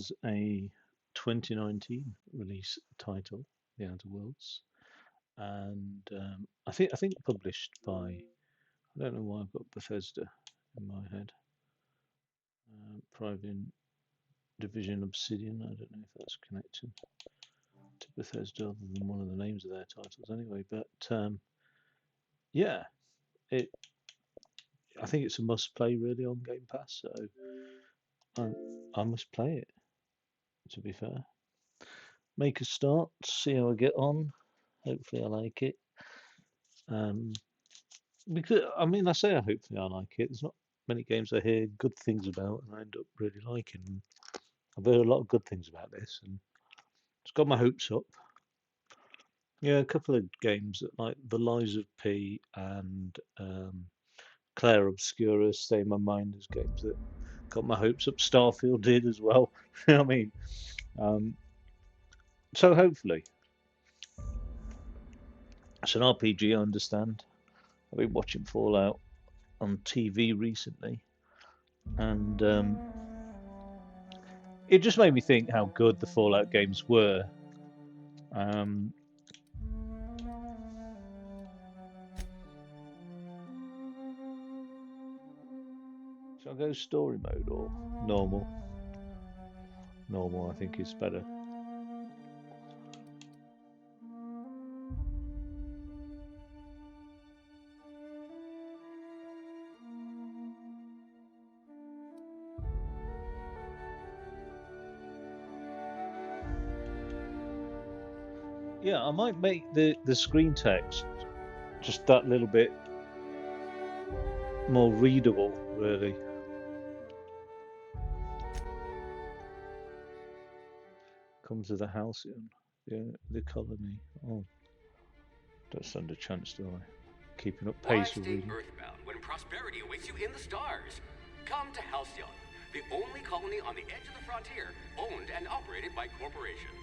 It's a 2019 release title, The Outer Worlds, and I think published by, I don't know why I've got Bethesda in my head. Private Division Obsidian. I don't know if that's connected to Bethesda other than one of the names of their titles anyway. But yeah, it. I think it's a must play really on Game Pass, so I must play it. To be fair, make a start, see how I get on. Hopefully, I like it. Um, because I mean, I say hopefully I like it. There's not many games I hear good things about, and I end up really liking. I've heard a lot of good things about this, and it's got my hopes up. Yeah, a couple of games that like The Lies of P and Claire Obscura stay in my mind as games that got my hopes up. Starfield did as well. I mean, um, so hopefully it's an RPG. I understand. I've been watching Fallout on TV recently, and it just made me think how good the Fallout games were. Um, shall I go story mode or normal? Normal, I think, is better. Yeah, I might make the screen text just that little bit more readable, really. Come to the Halcyon, the colony. Oh, don't stand a chance, do I? Keeping up Why pace with stay reading. earthbound when prosperity awaits you in the stars? Come to Halcyon, the only colony on the edge of the frontier, owned and operated by corporations.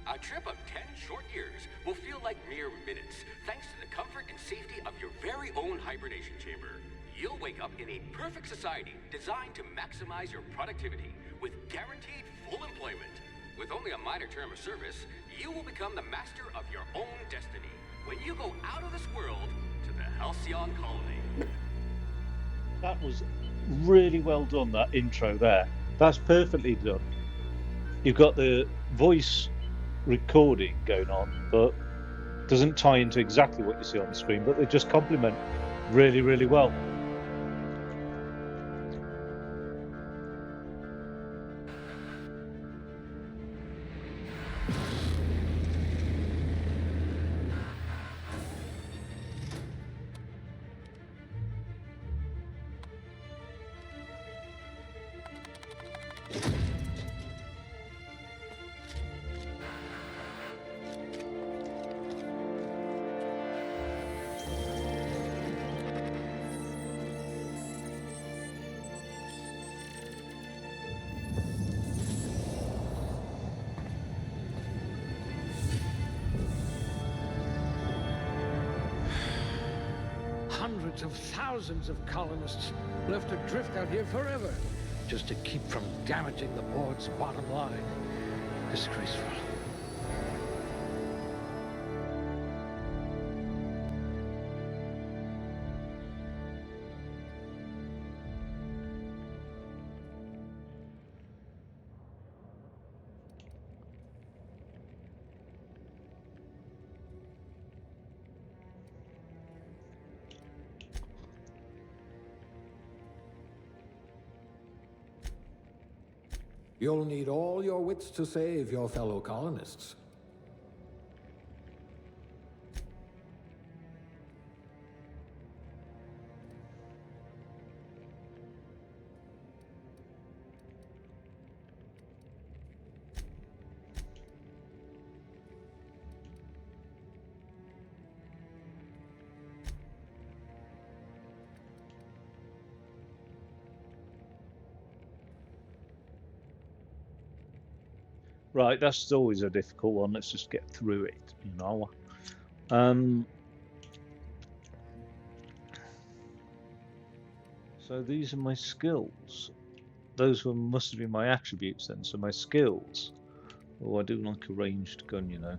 A trip of 10 short years will feel like mere minutes, thanks to the comfort and safety of your very own hibernation chamber. You'll wake up in a perfect society designed to maximize your productivity with guaranteed full employment. With only a minor term of service, you will become the master of your own destiny when you go out of this world to the Halcyon colony. That was really well done, that intro there. That's perfectly done. You've got the voice recording going on, but doesn't tie into exactly what you see on the screen, but they just complement really, really well. Hundreds of thousands of colonists left adrift out here forever, just to keep from damaging the board's bottom line. Disgraceful. You'll need all your wits to save your fellow colonists. Right, that's always a difficult one. Let's just get through it, you know. Um, so these are my skills. those were must have been my attributes then. So my skills. Oh, I do like a ranged gun, you know.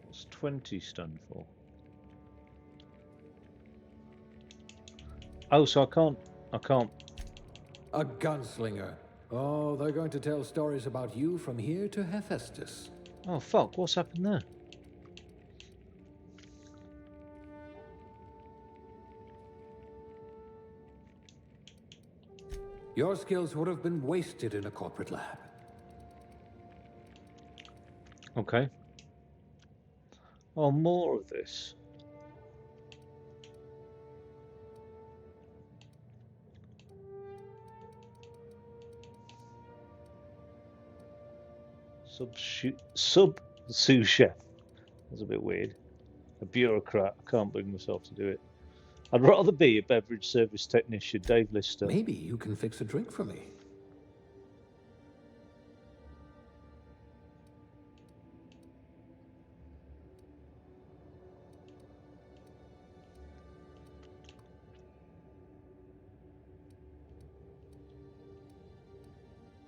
What's 20 stand for? Oh, so I can't. A gunslinger. Oh, they're going to tell stories about you from here to Hephaestus. Oh fuck! What's happened there? Your skills would have been wasted in a corporate lab. Okay. Oh, more of this. Sub sous chef. That's a bit weird. A bureaucrat. I can't bring myself to do it. I'd rather be a beverage service technician, Dave Lister. Maybe you can fix a drink for me.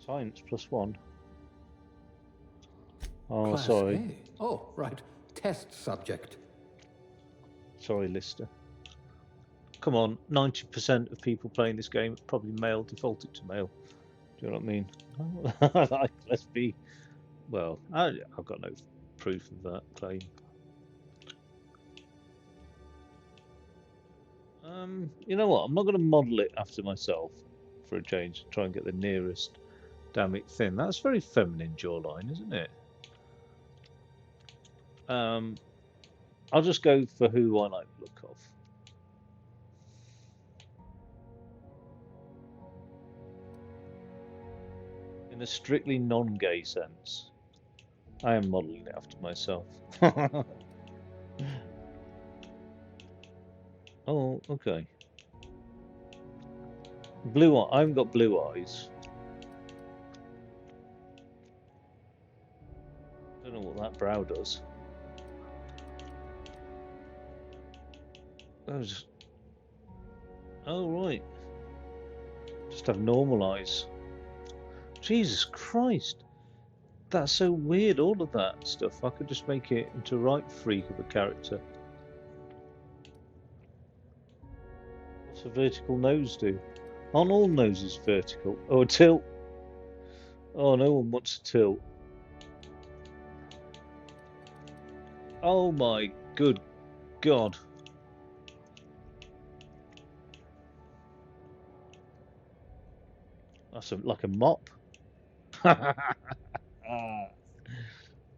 Science +1. Oh, Class sorry. A. Oh, right. Test subject. Sorry, Lister. Come on, 90% of people playing this game are probably male, defaulted to male. Do you know what I mean? Let's be... Well, I've got no proof of that claim. You know what? I'm not going to model it after myself for a change. Try and get the nearest damn it thin. That's very feminine jawline, isn't it? I'll just go for who I like the look of. In a strictly non-gay sense, I am modelling it after myself. Oh, okay. Blue eye. I haven't got blue eyes. Don't know what that brow does. Oh, right. Just have normal eyes. Jesus Christ. That's so weird, all of that stuff. I could just make it into a right freak of a character. What's a vertical nose do? Aren't all noses vertical? Oh, a tilt. Oh, no one wants a tilt. Oh my good God. That's like a mop.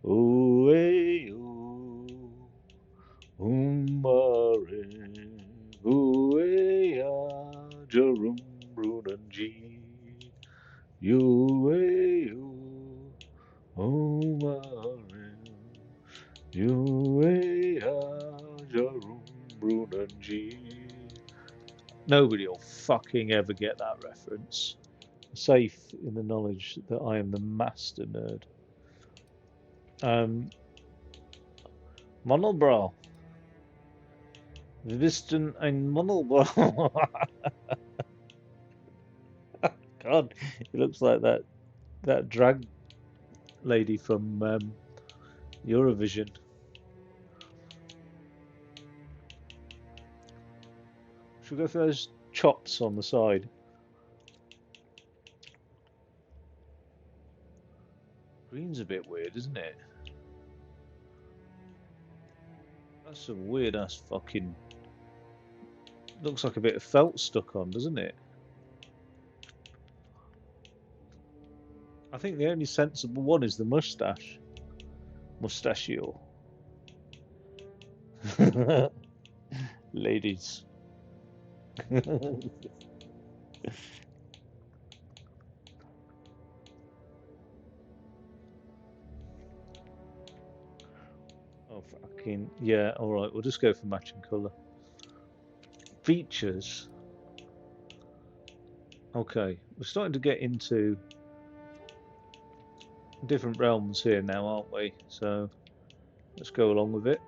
Ooh, hey, ooh, umare, ooh, hey, jarum, brunanji, you, hey, ooh, umare, you, hey, jarum, brunanji. Nobody will fucking ever get that reference. Safe in the knowledge that I am the master nerd. Monelbra. Wir wissen ein Monelbra. God, he looks like that drag lady from Eurovision. Should we go for those chops on the side? Green's a bit weird, isn't it? That's some weird ass fucking... Looks like a bit of felt stuck on, doesn't it? I think the only sensible one is the mustache. Mustachio. Ladies. Oh, fucking... Yeah, alright, we'll just go for matching colour. Features. Okay, we're starting to get into different realms here now, aren't we? So let's go along with it.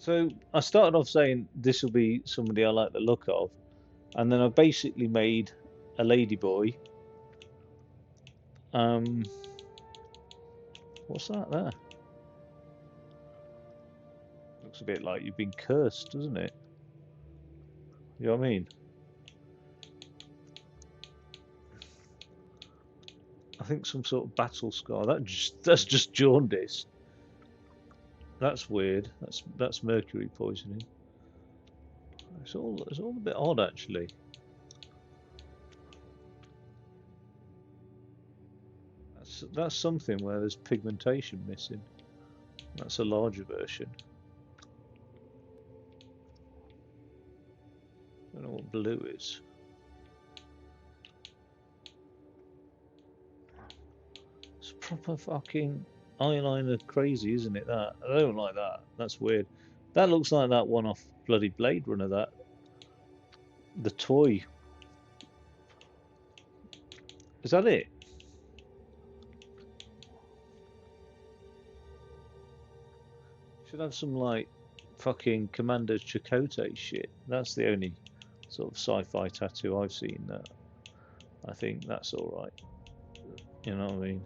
So I started off saying this will be somebody I like the look of, and then I basically made a ladyboy. What's that there? Looks a bit like you've been cursed, doesn't it? You know what I mean? I think some sort of battle scar. That's just jaundice. That's weird. That's mercury poisoning. It's all a bit odd actually. That's something where there's pigmentation missing. That's a larger version. I don't know what blue is. It's proper fucking eyeliner crazy, isn't it? That I don't like that. That's weird. That looks like that one off bloody Blade Runner. That the toy. Is that it? Should have some like fucking Commander Chakotay shit. That's the only sort of sci-fi tattoo I've seen that I think that's all right. You know what I mean?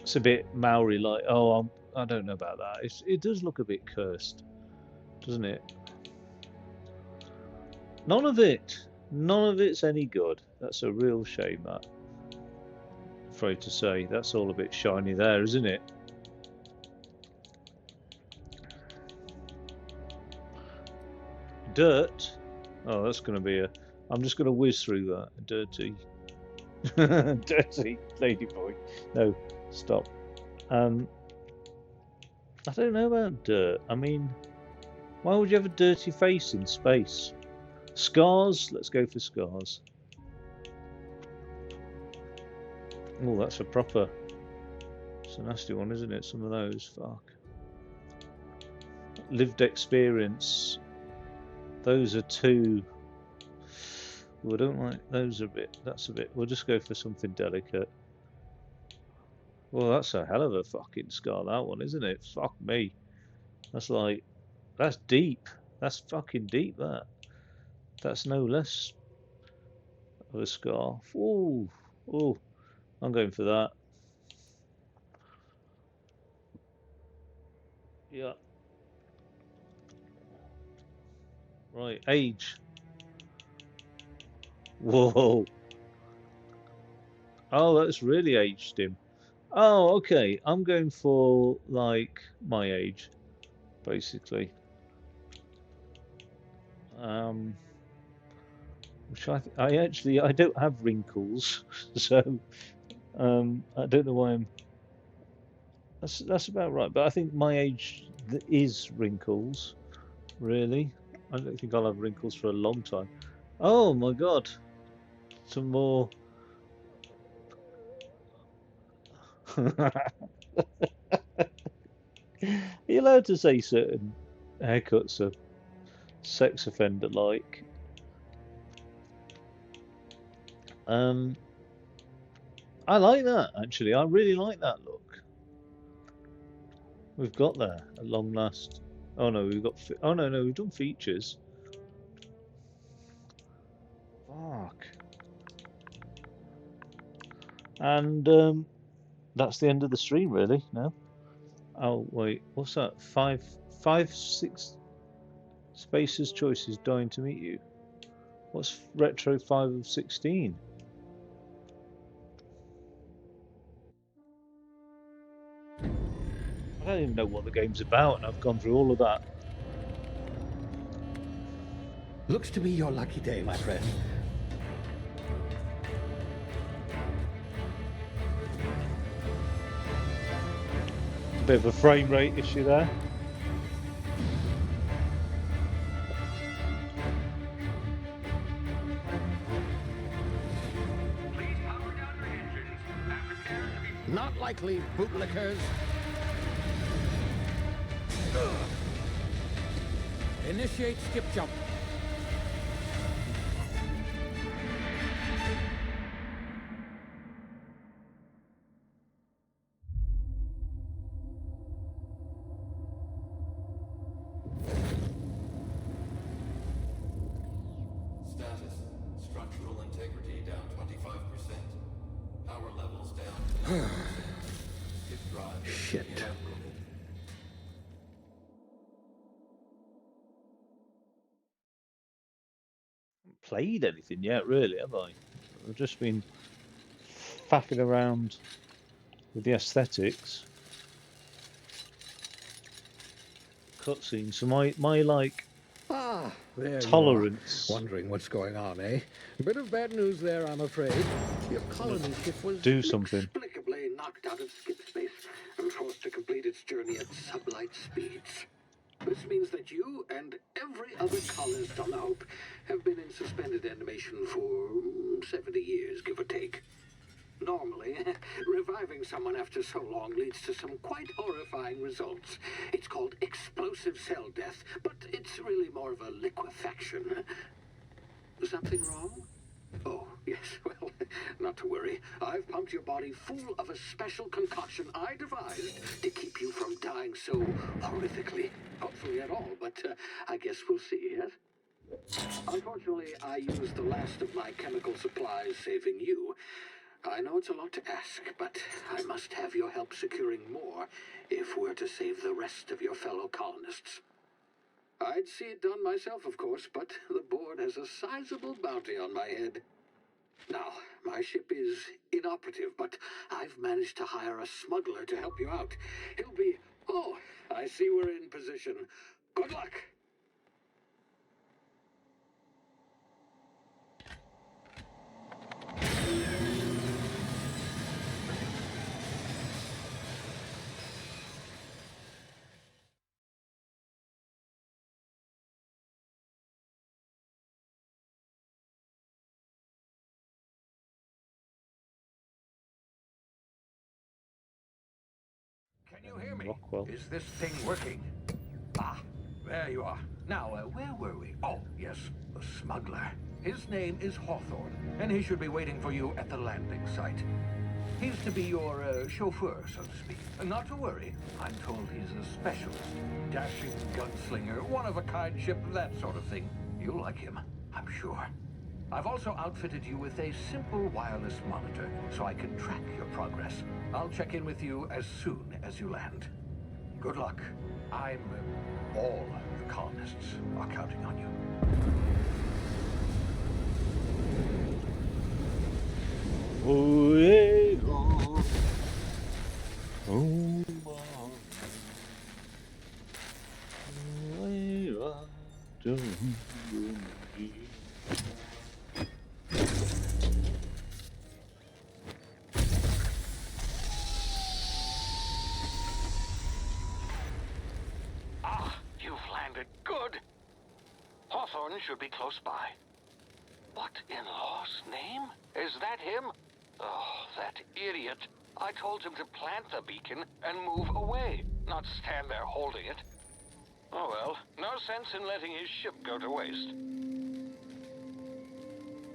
It's a bit Maori like. Oh, I don't know about that. It does look a bit cursed, doesn't it? None of it's any good. That's a real shame. That, afraid to say, that's all a bit shiny there, isn't it? Dirt. Oh, that's going to be a. I'm just going to whiz through that. Dirty. Dirty ladyboy. No, stop. I don't know about dirt. I mean, why would you have a dirty face in space? Scars? Let's go for scars. Oh, that's a proper. It's a nasty one, isn't it? Some of those. Fuck. Lived experience. Those are two. Well, I don't like those a bit. That's a bit. We'll just go for something delicate. Well, that's a hell of a fucking scar, that one, isn't it? Fuck me. That's like. That's deep. That's fucking deep, that. That's no less of a scar. Ooh. Ooh. I'm going for that. Yeah. Right, age. Whoa. Oh, that's really aged him. Oh, okay. I'm going for like my age, basically. Which I don't have wrinkles, so I don't know why I'm. That's about right. But I think my age is wrinkles. Really, I don't think I'll have wrinkles for a long time. Oh my God, some more. Are you allowed to say certain haircuts are sex offender like? I like that actually. I really like that look. We've got there at long last. Oh no, we've got. Oh no, we've done features. Fuck. And that's the end of the stream, really. No. Oh wait, what's that? Five, 6 spaces choices dying to meet you. What's retro 5 of 16? I don't even know what the game's about, and I've gone through all of that. Looks to be your lucky day, my friend. A bit of a frame rate issue there. Please power down your engines and prepare to be... Not likely, bootlickers. Initiate skip jump. played anything yet, really, have I? I've just been faffing around with the aesthetics. Cutscenes. So my like Ah, there tolerance. you are. Wondering what's going on, eh? A bit of bad news there, I'm afraid. Your colony ship was Do something. inexplicably knocked out of skip space and forced to complete its journey at sublight speeds. This means that you and every other colonist on the Hope have been in suspended animation for 70 years, give or take. Normally, reviving someone after so long leads to some quite horrifying results. It's called explosive cell death, but it's really more of a liquefaction. Something wrong? Oh, yes, well, not to worry. I've pumped your body full of a special concoction I devised to keep you from dying so horrifically. Hopefully at all, but I guess we'll see, yes? Unfortunately, I used the last of my chemical supplies saving you. I know it's a lot to ask, but I must have your help securing more if we're to save the rest of your fellow colonists. I'd see it done myself, of course, but the board has a sizable bounty on my head. Now, my ship is inoperative, but I've managed to hire a smuggler to help you out. He'll be... Oh, I see we're in position. Good luck! Can you hear me? Rockwell. Is this thing working? Ah, there you are. Now, where were we? Oh, yes, the smuggler. His name is Hawthorne, and he should be waiting for you at the landing site. He's to be your chauffeur, so to speak. Not to worry. I'm told he's a specialist. Dashing gunslinger, one-of-a-kind ship, that sort of thing. You'll like him, I'm sure. I've also outfitted you with a simple wireless monitor, so I can track your progress. I'll check in with you as soon as you land. Good luck. All the colonists are counting on you. Oh, yeah. Oh, Ah, you've landed. Good. Hawthorne should be close by. What in law's name? Is that him? Oh, that idiot. I told him to plant the beacon and move away, not stand there holding it. Oh well, no sense in letting his ship go to waste.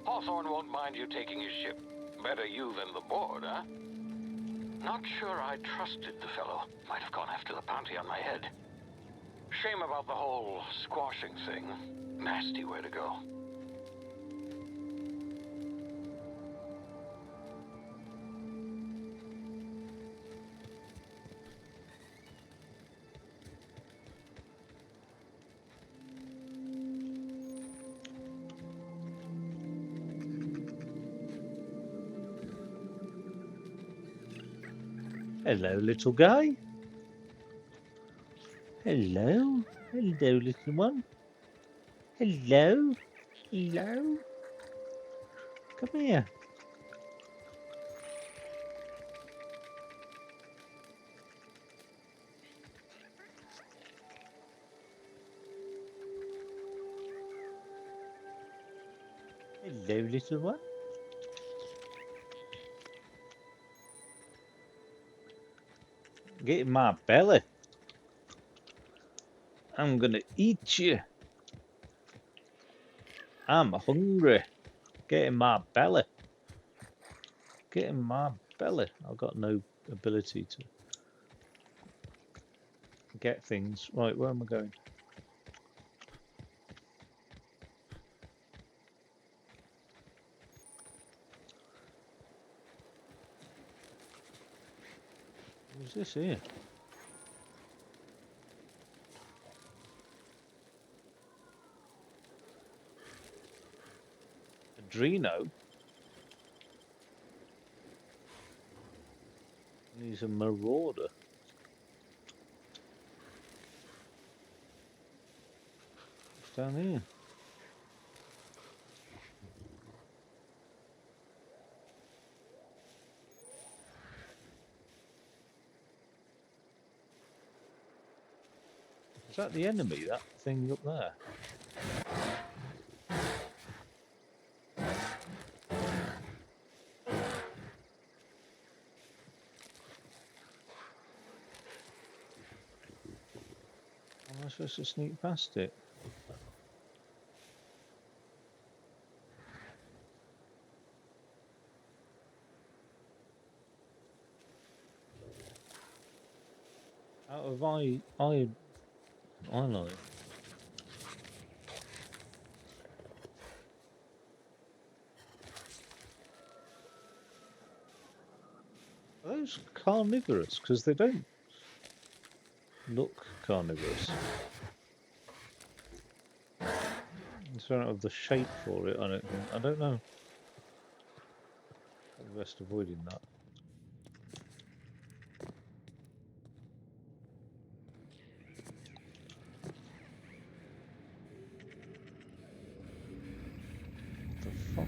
Hawthorne won't mind you taking his ship. Better you than the board, huh? Not sure I trusted the fellow. Might have gone after the bounty on my head. Shame about the whole squashing thing. Nasty way to go. Hello, little guy. Hello. Hello, little one. Hello. Hello. Come here. Hello, little one. Get in my belly. I'm gonna eat you. I'm hungry. Get in my belly. Get in my belly. I've got no ability to get things. Right, where am I going? What's this here? Drino. He's a marauder. It's down here. Is that the enemy, that thing up there? Am I supposed to sneak past it? Out of I know. Are those carnivorous? Because they don't look carnivorous. It's not of the shape for it, I don't think. I don't know. I'm best avoiding that. What the fuck?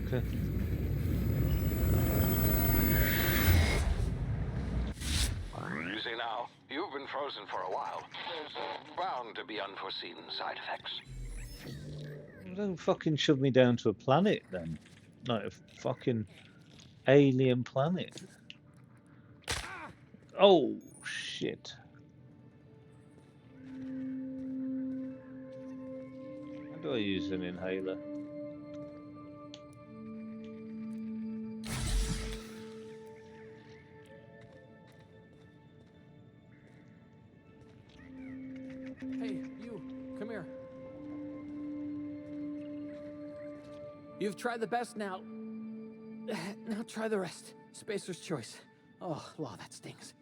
You see now, you've been frozen for a while. There's bound to be unforeseen side effects. Don't fucking shove me down to a planet then. Like a fucking alien planet. Oh, shit. How do I use an inhaler? Hey, you, come here. You've tried the best now. Now try the rest. Spacer's choice. Oh, law, that stings.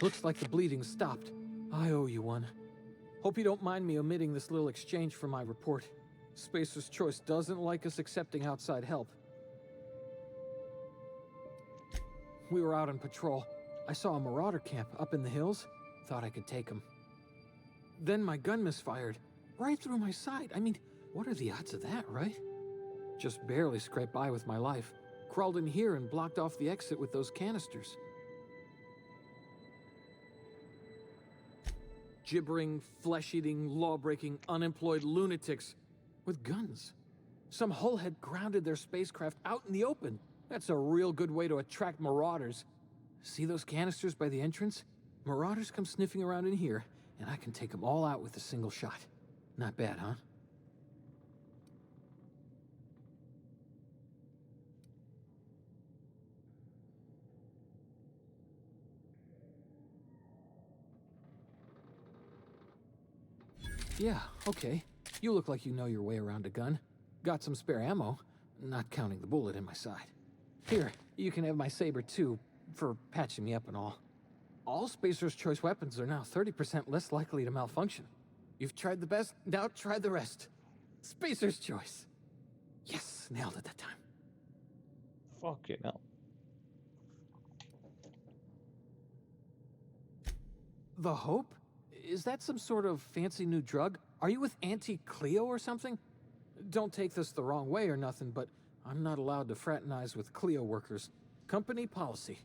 Looks like the bleeding stopped. I owe you one. Hope you don't mind me omitting this little exchange from my report. Spacer's Choice doesn't like us accepting outside help. We were out on patrol. I saw a marauder camp up in the hills. Thought I could take him. Then my gun misfired. Right through my side. I mean, what are the odds of that, right? Just barely scraped by with my life. Crawled in here and blocked off the exit with those canisters. Gibbering, flesh-eating, law-breaking, unemployed lunatics with guns. Some hull had grounded their spacecraft out in the open. That's a real good way to attract marauders. See those canisters by the entrance? Marauders come sniffing around in here, and I can take them all out with a single shot. Not bad, huh? Yeah, okay. You look like you know your way around a gun. Got some spare ammo, not counting the bullet in my side. Here, you can have my saber too, for patching me up and all. All Spacer's Choice weapons are now 30% less likely to malfunction. You've tried the best, now try the rest. Spacer's Choice. Yes, nailed it that time. Fucking hell. The Hope? Is that some sort of fancy new drug? Are you with Auntie Cleo or something? Don't take this the wrong way or nothing, but I'm not allowed to fraternize with Cleo workers. Company policy.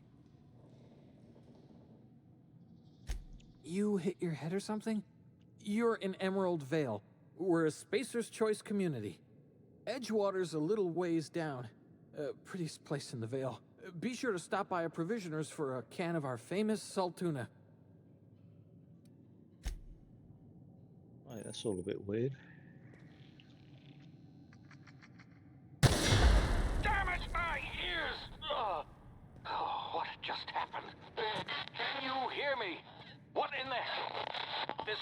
You hit your head or something? You're in Emerald Vale. We're a Spacer's Choice community. Edgewater's a little ways down. Prettiest place in the Vale. Be sure to stop by a provisioner's for a can of our famous salt tuna. Right, that's all a bit weird. Damn it, my ears! Oh, what just happened? Can you hear me? What in the... This...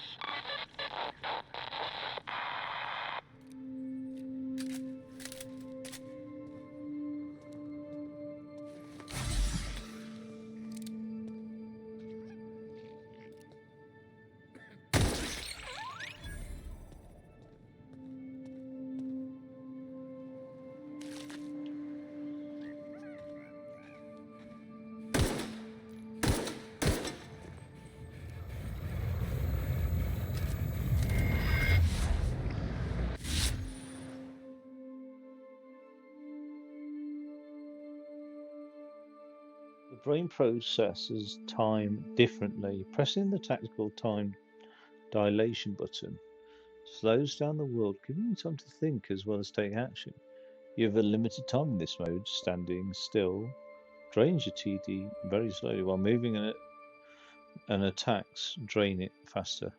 The brain processes time differently. Pressing the tactical time dilation button slows down the world, giving you time to think as well as take action. You have a limited time in this mode. Standing still drains your TD very slowly, while moving and attacks drain it faster.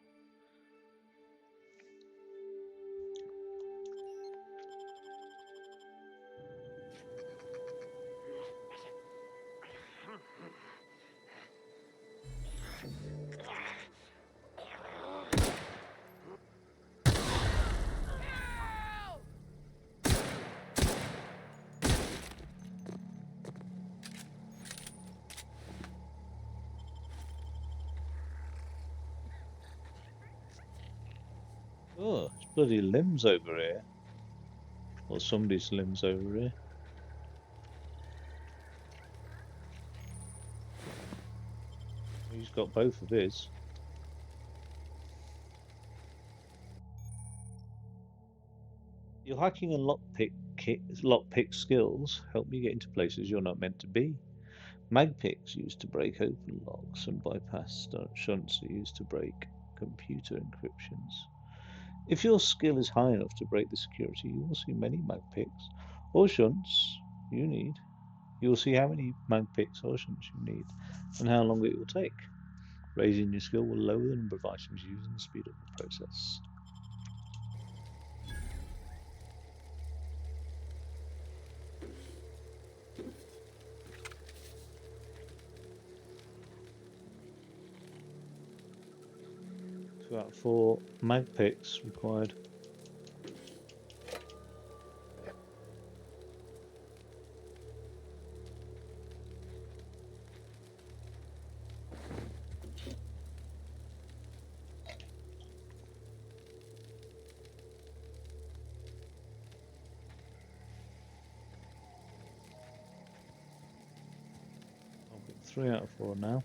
Oh, it's bloody limbs over here. Or somebody's limbs over here. He's got both of his. Your hacking and lockpick skills help you get into places you're not meant to be. Mag picks used to break open locks and bypass shunts are used to break computer encryptions. If your skill is high enough to break the security, you will see many mag picks or shunts you need. You will see how many mag picks or shunts you need and how long it will take. Raising your skill will lower the number of items used and speed up the process. About 4 mag picks required. I've got 3 out of 4 now.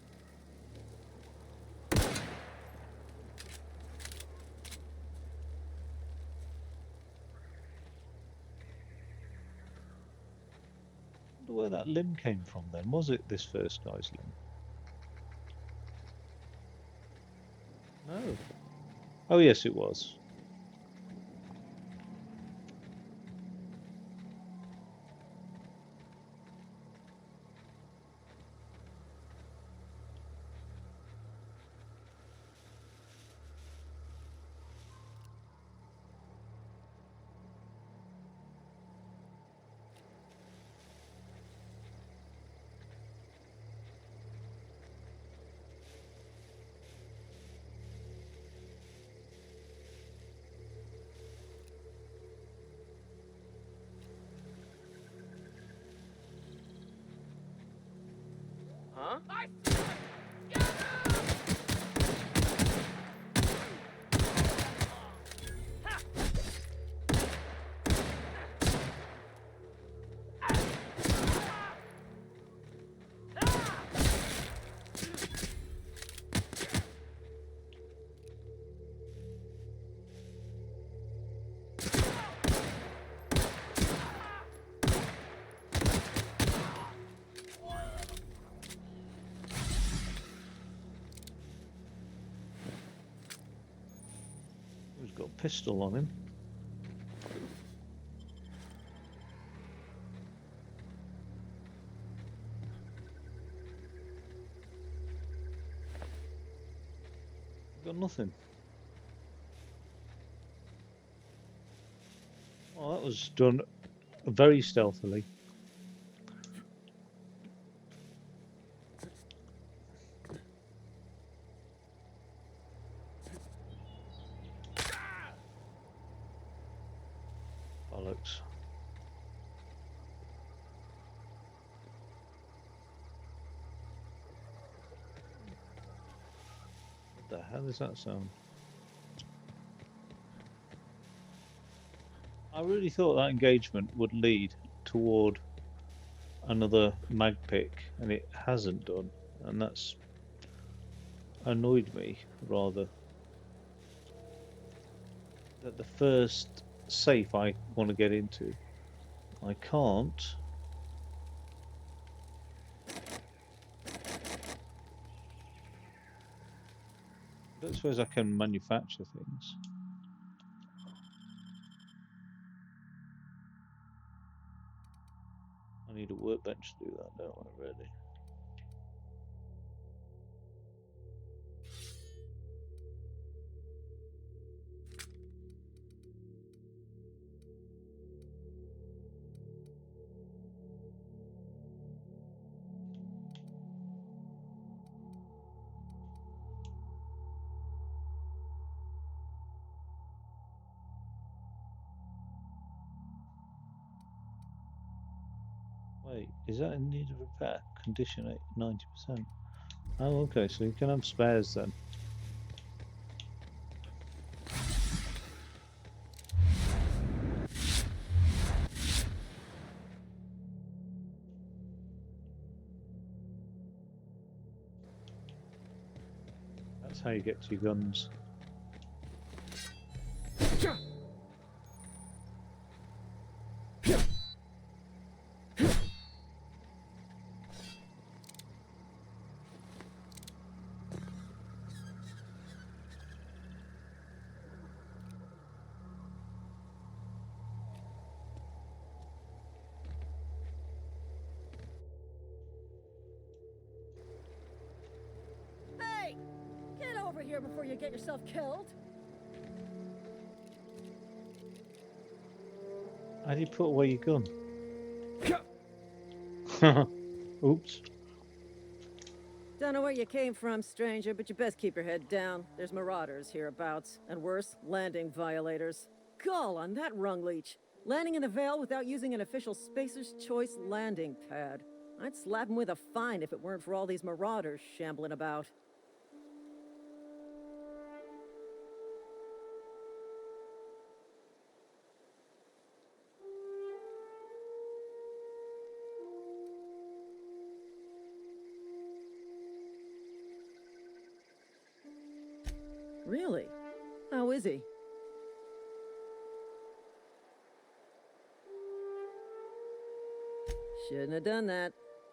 Where that limb came from then? Was it this first guy's limb? No. Oh yes, it was. Huh? He's got a pistol on him. Got nothing. Oh, that was done very stealthily. Bollocks. What the hell is that sound? I really thought that engagement would lead toward another mag pick, and it hasn't done, and that's annoyed me rather. That the first safe I want to get into, I can't I don't suppose I can manufacture things. I need a workbench to do that, don't I, really? Wait, is that in need of repair? Condition 90%. Oh, okay, so you can have spares then. That's how you get to your guns. Hey! Get over here before you get yourself killed! How do you put away your gun? Oops. Don't know where you came from, stranger, but you best keep your head down. There's marauders hereabouts, and worse, landing violators. Gall on that rung leech. Landing in the Vale without using an official Spacer's Choice landing pad. I'd slap him with a fine if it weren't for all these marauders shambling about. Really? How is he? Shouldn't have done that.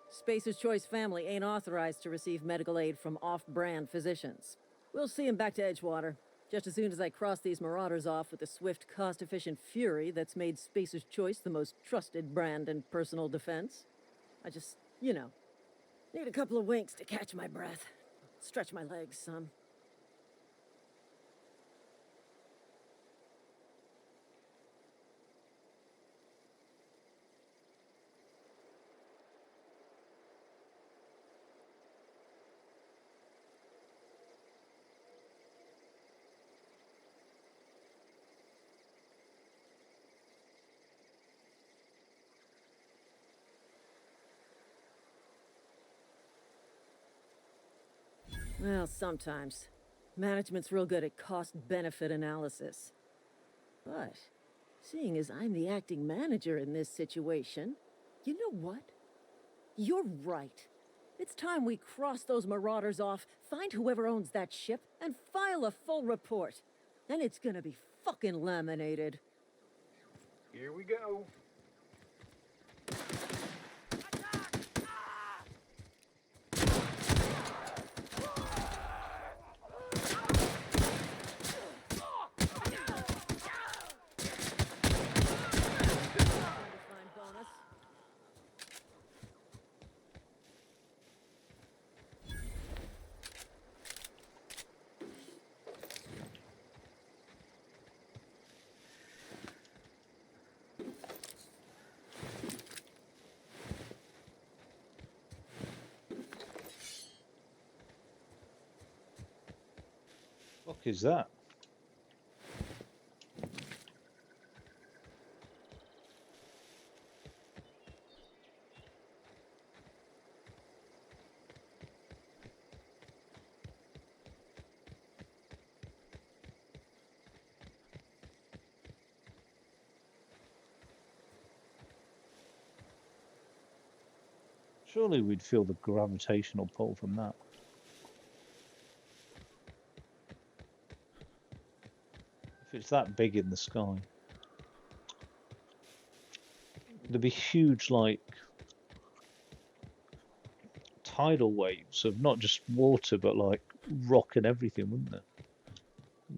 Spacer's Choice family ain't authorized to receive medical aid from off-brand physicians. We'll see him back to Edgewater, just as soon as I cross these marauders off with the swift, cost-efficient fury that's made Spacer's Choice the most trusted brand in personal defense. I just, you know, need a couple of winks to catch my breath. Stretch my legs some. Well, sometimes. Management's real good at cost-benefit analysis. But, seeing as I'm the acting manager in this situation, you know what? You're right. It's time we cross those marauders off, find whoever owns that ship, and file a full report. Then it's gonna be fucking laminated. Here we go. Fine bonus. Fuck is that? Surely we'd feel the gravitational pull from that. If it's that big in the sky. There'd be huge, like, tidal waves of not just water, but like rock and everything, wouldn't there?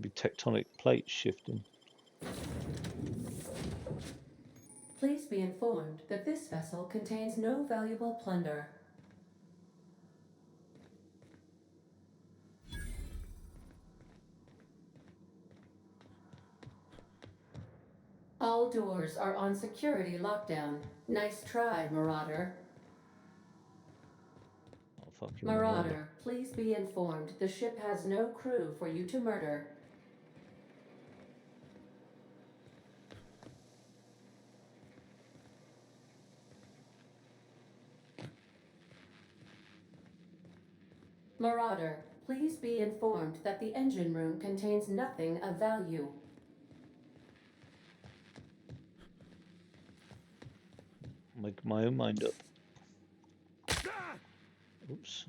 Could be tectonic plates shifting. Please be informed that this vessel contains no valuable plunder. All doors are on security lockdown. Nice try, Marauder. Oh, fuck you, Marauder. Marauder, please be informed the ship has no crew for you to murder. Marauder, please be informed that the engine room contains nothing of value. Make my own mind up. Oops.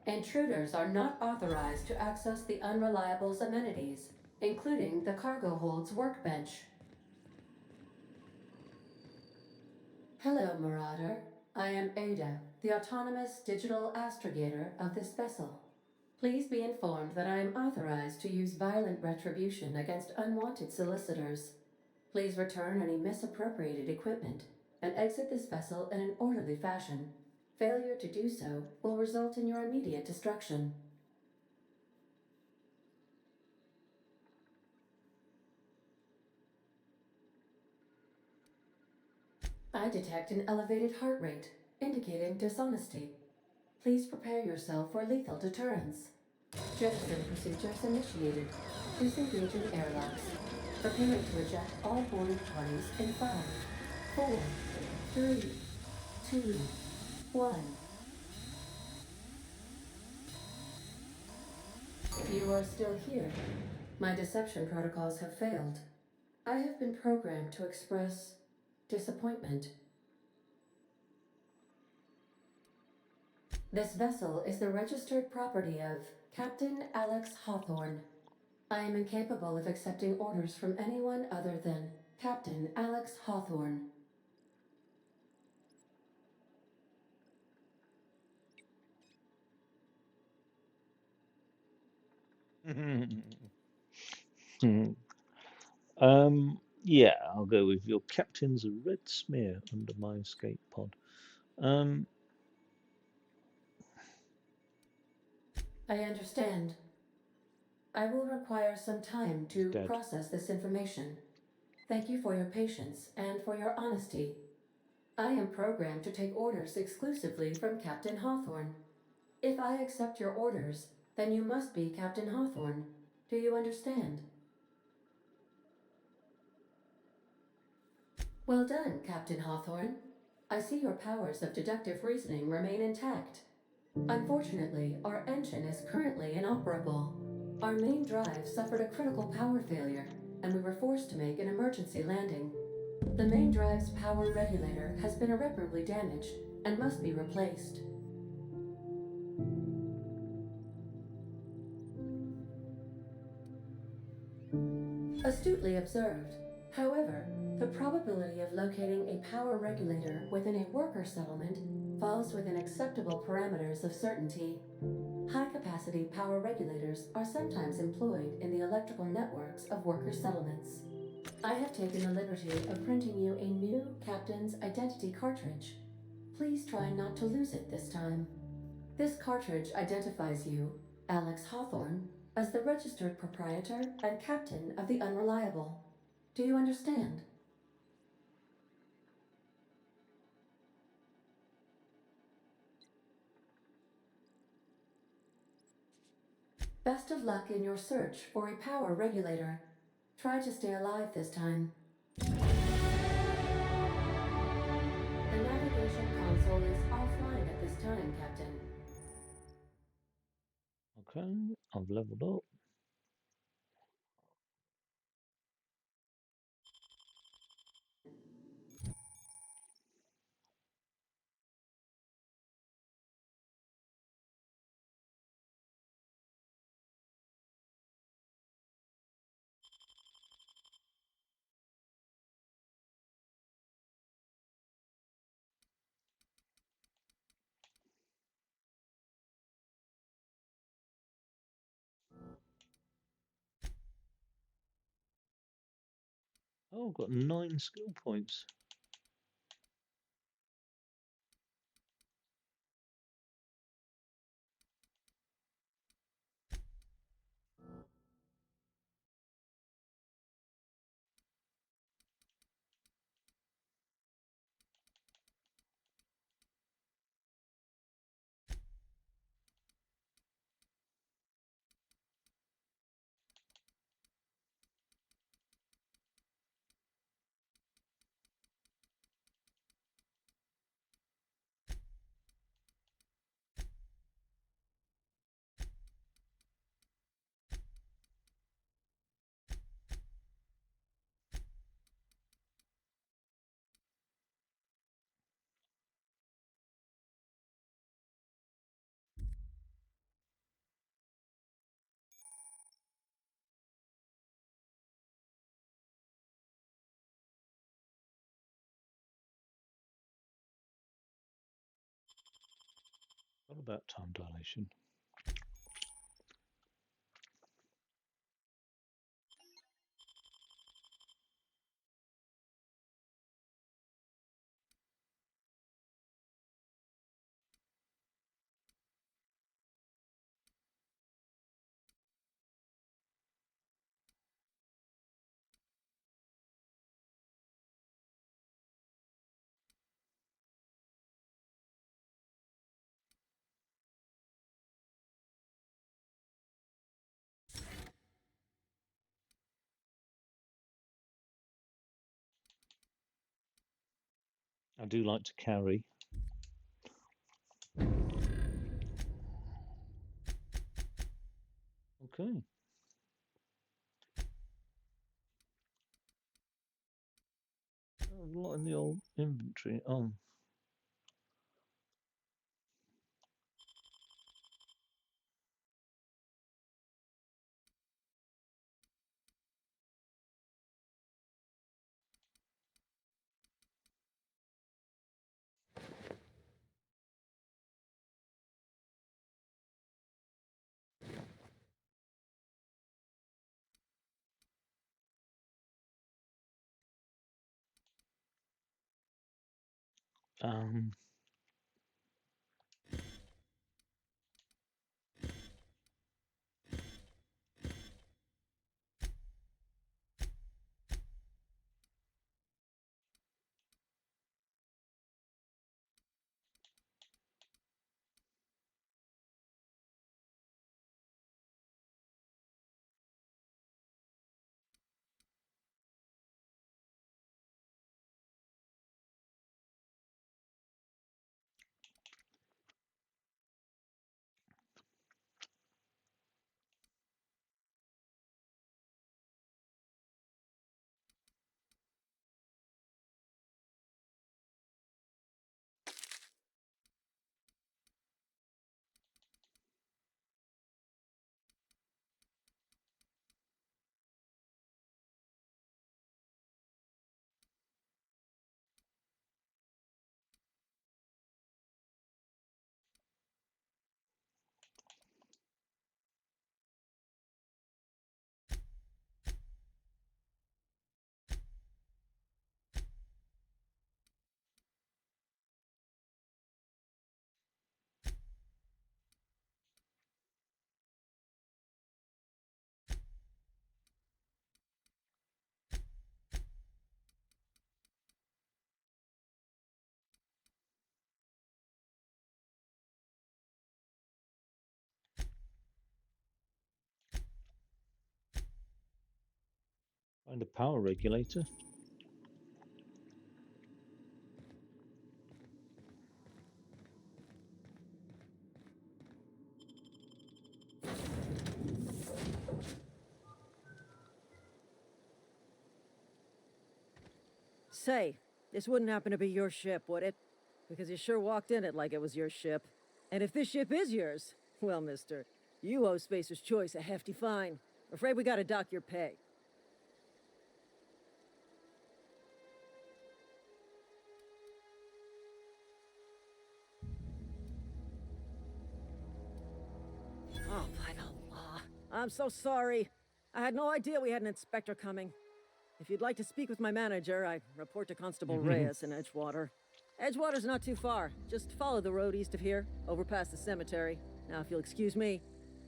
Intruders are not authorized to access the Unreliable's amenities, including the cargo hold's workbench. Hello, Marauder. I am Ada, the autonomous digital astrogator of this vessel. Please be informed that I am authorized to use violent retribution against unwanted solicitors. Please return any misappropriated equipment and exit this vessel in an orderly fashion. Failure to do so will result in your immediate destruction. I detect an elevated heart rate, indicating dishonesty. Please prepare yourself for lethal deterrence. Jettison procedures initiated. Disengaging airlocks. Preparing to eject all boarding parties in 5, 4, 3, 2, 1. You are still here. My deception protocols have failed. I have been programmed to express disappointment. This vessel is the registered property of Captain Alex Hawthorne. I am incapable of accepting orders from anyone other than Captain Alex Hawthorne. Yeah, I'll go with your captain's a red smear under my escape pod. I understand. I will require some time to Dead. process this information. Thank you for your patience and for your honesty. I am programmed to take orders exclusively from Captain Hawthorne. If I accept your orders, then you must be Captain Hawthorne. Do you understand? Well done, Captain Hawthorne. I see your powers of deductive reasoning remain intact. Unfortunately, our engine is currently inoperable. Our main drive suffered a critical power failure, and we were forced to make an emergency landing. The main drive's power regulator has been irreparably damaged and must be replaced. Astutely observed. However, the probability of locating a power regulator within a worker settlement falls within acceptable parameters of certainty. High-capacity power regulators are sometimes employed in the electrical networks of worker settlements. I have taken the liberty of printing you a new Captain's Identity cartridge. Please try not to lose it this time. This cartridge identifies you, Alex Hawthorne, as the registered proprietor and captain of the Unreliable. Do you understand? Best of luck in your search for a power regulator. Try to stay alive this time. The navigation console is offline at this time, Captain. Okay, I've leveled up. Oh, I've got 9 skill points. What about time dilation? I do like to carry. Okay. A lot in the old inventory. Oh, um, find a power regulator. Say, this wouldn't happen to be your ship, would it? Because you sure walked in it like it was your ship. And if this ship is yours, well, mister, you owe Spacer's Choice a hefty fine. Afraid we gotta dock your pay. Oh, by the law. I'm so sorry. I had no idea we had an inspector coming. If you'd like to speak with my manager, I report to Constable Reyes in Edgewater. Edgewater's not too far. Just follow the road east of here, over past the cemetery. Now, if you'll excuse me,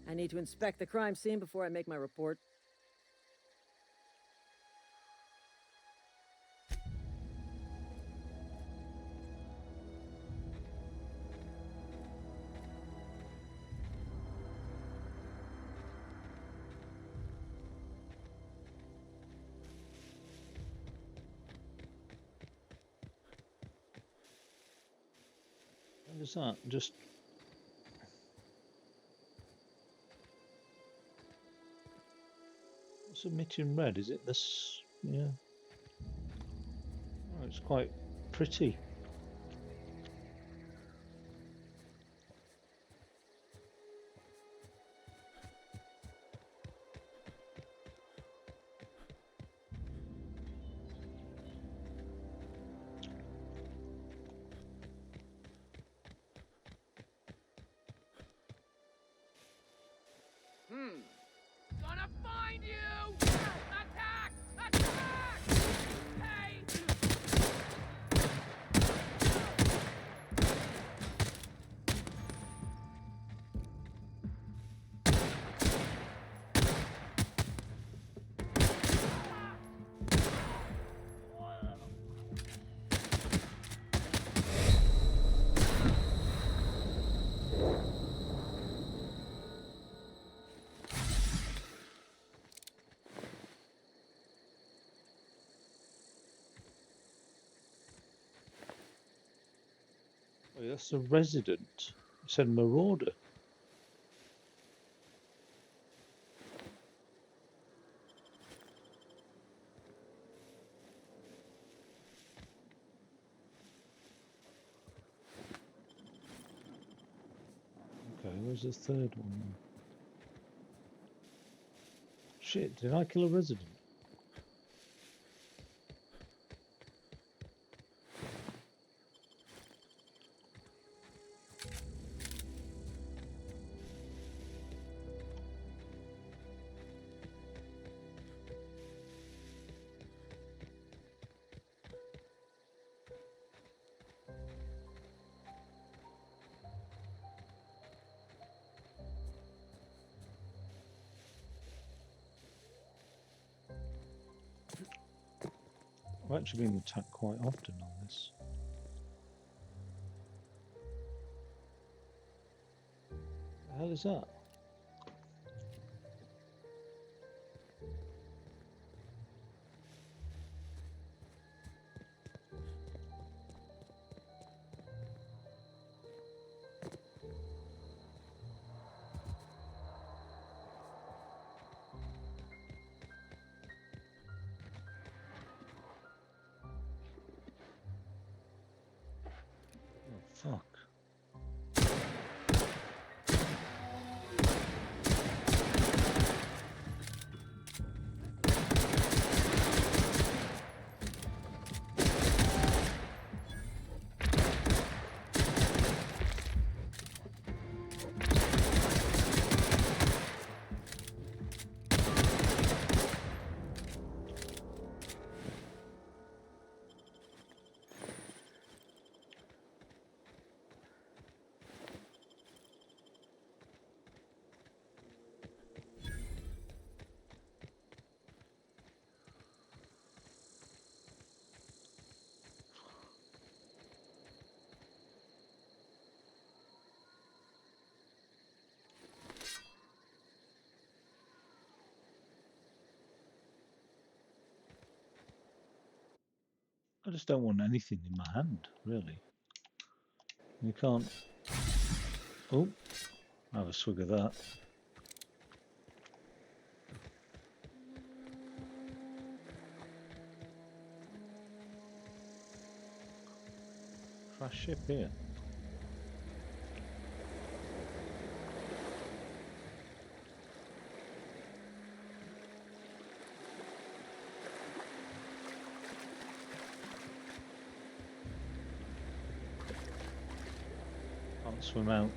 I need to inspect the crime scene before I make my report. What is that? Just what's emitting red? Is it this? Yeah. Oh, it's quite pretty. Gonna find you! Attack! Attack! Hey! Oh, that's a resident. It said marauder. Okay, where's the third one then? Shit, did I kill a resident? I've actually been attacked quite often on this. The hell is that? Oh, fuck. I just don't want anything in my hand, really. You can't... Oh, have a swig of that. Crash ship here. Can't swim out.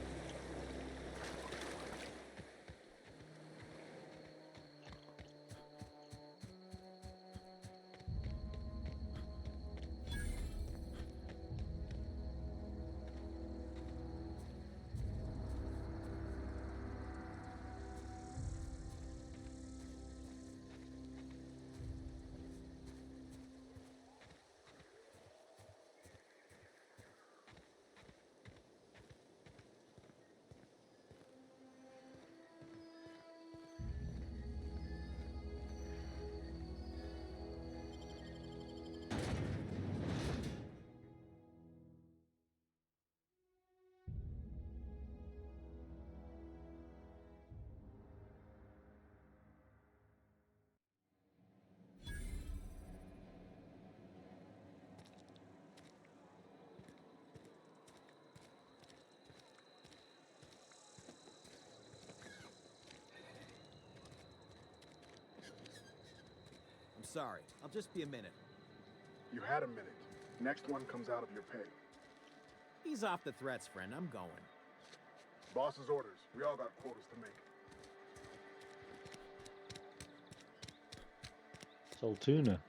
sorry. I'll just be a minute. You had a minute. Next one comes out of your pay. Ease off the threats, friend. I'm going. Boss's orders. We all got quotas to make. Saltuna.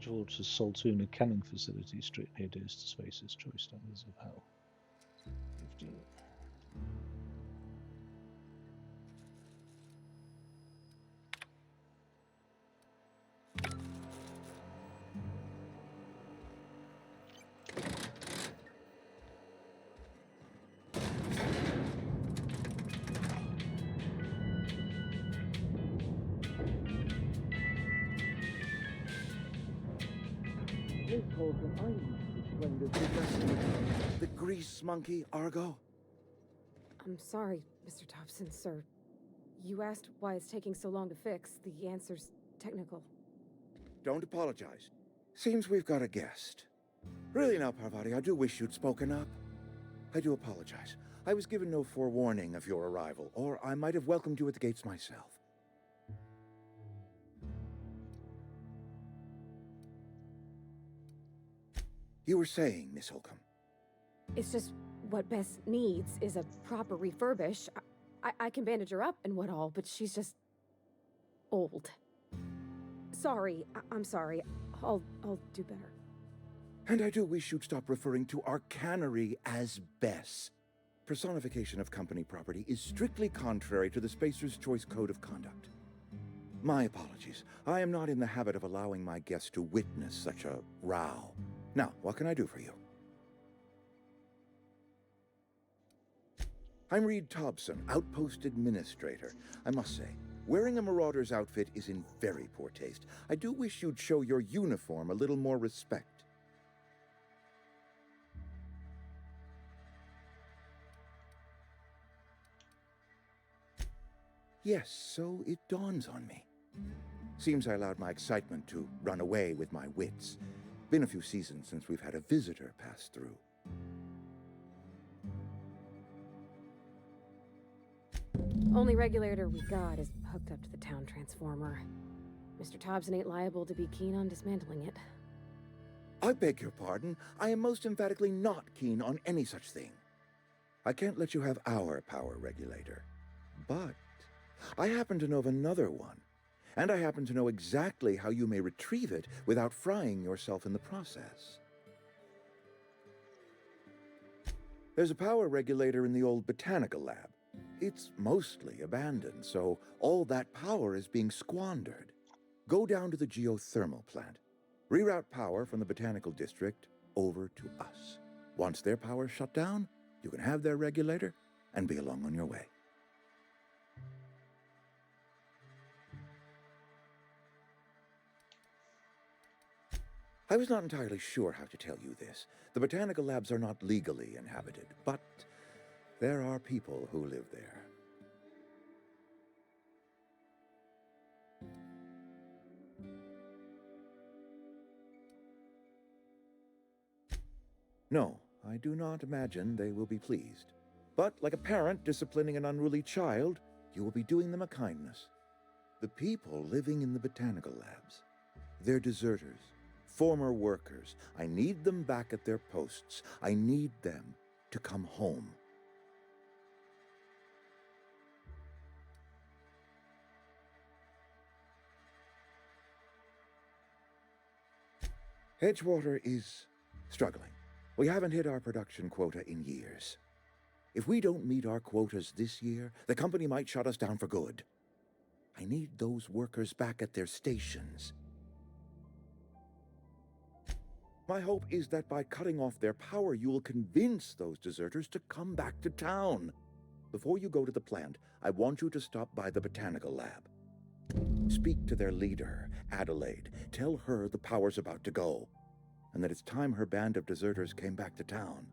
Towards the Saltuna canning facility, strictly adheres to Space's choice standards of hell. 15. The grease monkey, Argo? I'm sorry, Mr. Thompson, sir. You asked why it's taking so long to fix. The answer's technical. Don't apologize. Seems we've got a guest. Really now, Parvati, I do wish you'd spoken up. I do apologize. I was given no forewarning of your arrival, or I might have welcomed you at the gates myself. You were saying, Miss Holcomb. It's just what Bess needs is a proper refurbish. I can bandage her up and what all, but she's just old. Sorry, I'm sorry. I'll do better. And I do wish you'd stop referring to our cannery as Bess. Personification of company property is strictly contrary to the Spacer's Choice Code of Conduct. My apologies. I am not in the habit of allowing my guests to witness such a row. Now, what can I do for you? I'm Reed Thompson, Outpost Administrator. I must say, wearing a Marauder's outfit is in very poor taste. I do wish you'd show your uniform a little more respect. Yes, so it dawns on me. Seems I allowed my excitement to run away with my wits. Been a few seasons since we've had a visitor pass through. Only regulator we got is hooked up to the town transformer. Mr. Thompson ain't liable to be keen on dismantling it. I beg your pardon. I am most emphatically not keen on any such thing. I can't let you have our power regulator. But I happen to know of another one. And I happen to know exactly how you may retrieve it without frying yourself in the process. There's a power regulator in the old botanical lab. It's mostly abandoned, so all that power is being squandered. Go down to the geothermal plant. Reroute power from the botanical district over to us. Once their power's shut down, you can have their regulator and be along on your way. I was not entirely sure how to tell you this. The botanical labs are not legally inhabited, but there are people who live there. No, I do not imagine they will be pleased. But like a parent disciplining an unruly child, you will be doing them a kindness. The people living in the botanical labs, they're deserters. Former workers. I need them back at their posts. I need them to come home. Edgewater is struggling. We haven't hit our production quota in years. If we don't meet our quotas this year, the company might shut us down for good. I need those workers back at their stations. My hope is that by cutting off their power, you will convince those deserters to come back to town. Before you go to the plant, I want you to stop by the botanical lab. Speak to their leader, Adelaide. Tell her the power's about to go, and that it's time her band of deserters came back to town.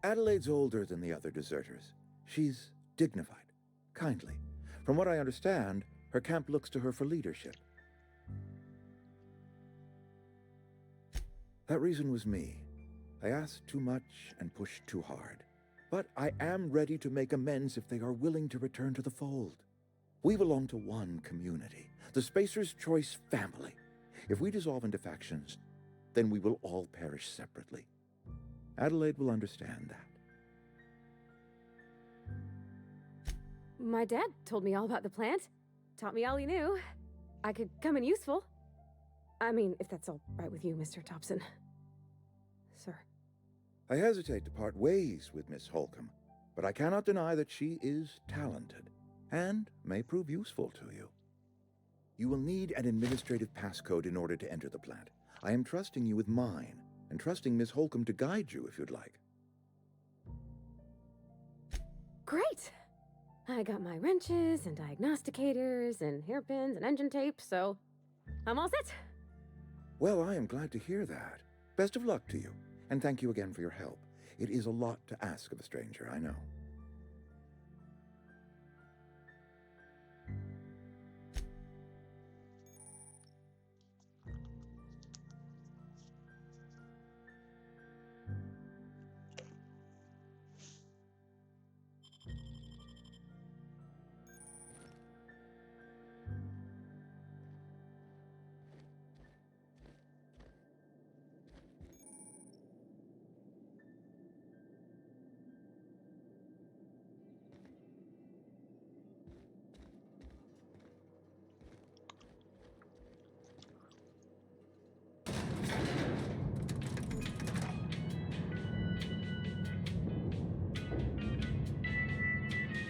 Adelaide's older than the other deserters. She's dignified, kindly. From what I understand, her camp looks to her for leadership. That reason was me. I asked too much and pushed too hard. But I am ready to make amends if they are willing to return to the fold. We belong to one community, the Spacer's Choice family. If we dissolve into factions, then we will all perish separately. Adelaide will understand that. My dad told me all about the plant. Taught me all he knew. I could come in useful. I mean, if that's all right with you, Mr. Thompson. Sir. I hesitate to part ways with Miss Holcomb, but I cannot deny that she is talented and may prove useful to you. You will need an administrative passcode in order to enter the plant. I am trusting you with mine, and trusting Miss Holcomb to guide you if you'd like. Great! I got my wrenches and diagnosticators and hairpins and engine tape, so I'm all set. Well, I am glad to hear that. Best of luck to you, and thank you again for your help. It is a lot to ask of a stranger, I know.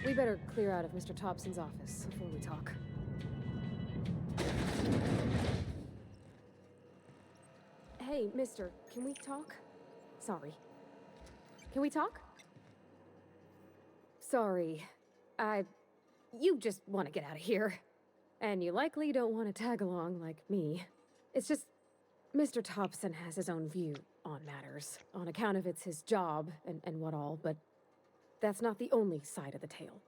We better clear out of Mr. Thompson's office before we talk. Hey, mister, can we talk? Sorry. Can we talk? Sorry. You just want to get out of here. And you likely don't want to tag along like me. It's just, Mr. Thompson has his own view on matters, on account of it's his job and what all, but that's not the only side of the tale.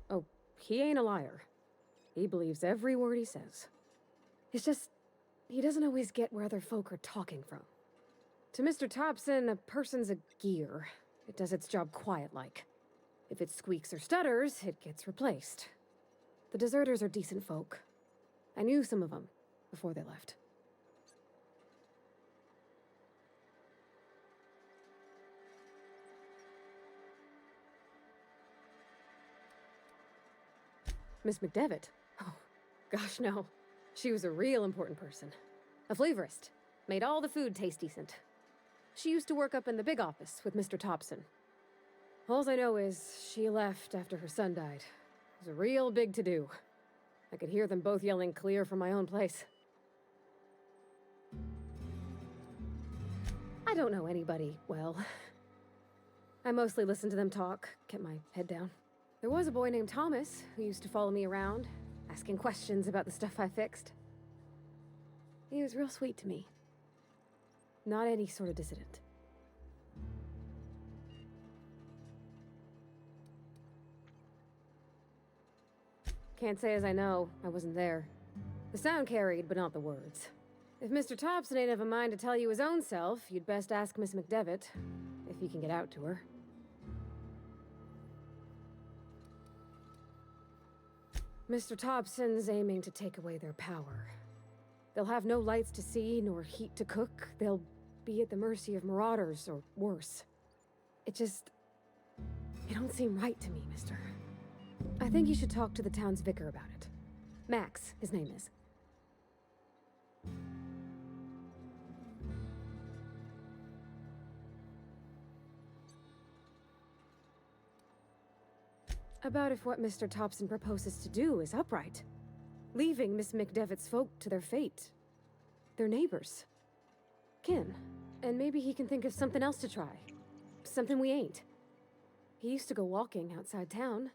Oh, he ain't a liar. He believes every word he says. It's just, he doesn't always get where other folk are talking from. To Mr. Thompson, a person's a gear. It does its job quiet-like. If it squeaks or stutters, it gets replaced. The deserters are decent folk. I knew some of them before they left. Miss McDevitt? Oh, gosh, no. She was a real important person. A flavorist. Made all the food taste decent. She used to work up in the big office with Mr. Thompson. All I know is she left after her son died. It was a real big to-do. I could hear them both yelling clear from my own place. I don't know anybody well. I mostly listened to them talk, kept my head down. There was a boy named Thomas who used to follow me around, asking questions about the stuff I fixed. He was real sweet to me. Not any sort of dissident. Can't say as I know. I wasn't there. The sound carried, but not the words. If Mr. Thompson ain't of a mind to tell you his own self, you'd best ask Miss McDevitt, if you can get out to her. Mr. Thompson's aiming to take away their power. They'll have no lights to see, nor heat to cook. They'll be at the mercy of marauders, or worse. It don't seem right to me, mister. I think you should talk to the town's vicar about it. Max, his name is. About if what Mr. Thompson proposes to do is upright. Leaving Miss McDevitt's folk to their fate. Their neighbors. Kin. And maybe he can think of something else to try. Something we ain't. He used to go walking outside town.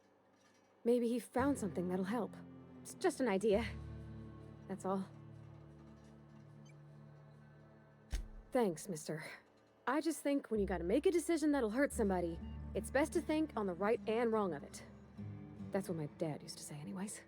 Maybe he found something that'll help. It's just an idea. That's all. Thanks, mister. I just think when you gotta make a decision that'll hurt somebody, it's best to think on the right and wrong of it. That's what my dad used to say anyways.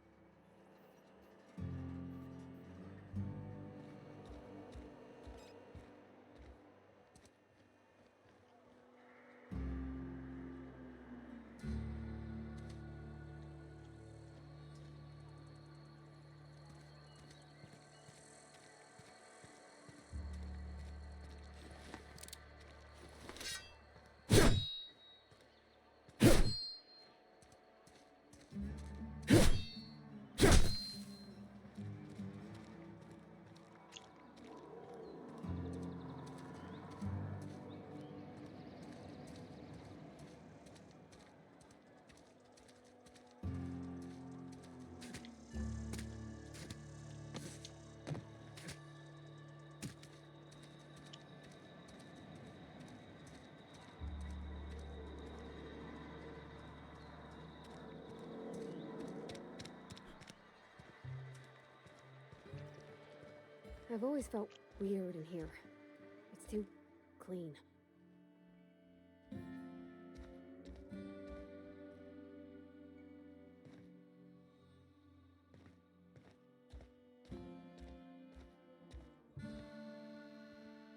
I've always felt weird in here. It's too clean.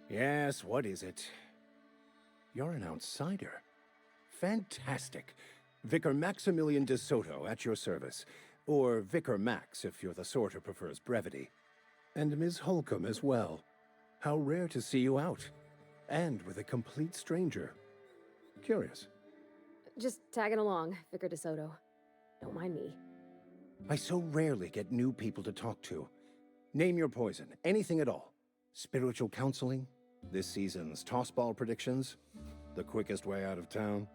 Yes, what is it? You're an outsider. Fantastic. Vicar Maximilian de Soto at your service. Or Vicar Max if you're the sort who prefers brevity. And Ms. Holcomb as well. How rare to see you out. And with a complete stranger. Curious. Just tagging along, Vicar DeSoto. Don't mind me. I so rarely get new people to talk to. Name your poison, anything at all. Spiritual counseling, this season's tossball predictions, the quickest way out of town.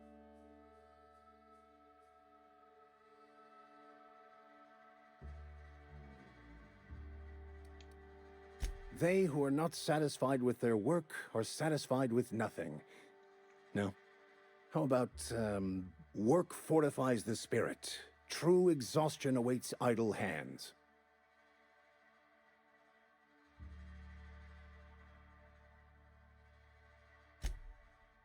They who are not satisfied with their work are satisfied with nothing. No. How about, work fortifies the spirit. True exhaustion awaits idle hands.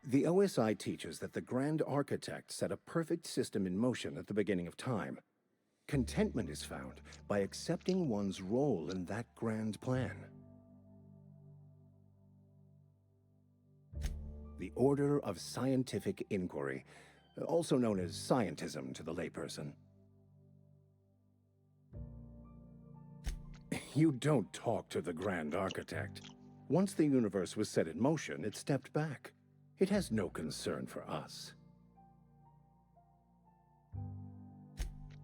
The OSI teaches that the Grand Architect set a perfect system in motion at the beginning of time. Contentment is found by accepting one's role in that grand plan. The Order of Scientific Inquiry, also known as scientism to the layperson. You don't talk to the Grand Architect. Once the universe was set in motion, it stepped back. It has no concern for us.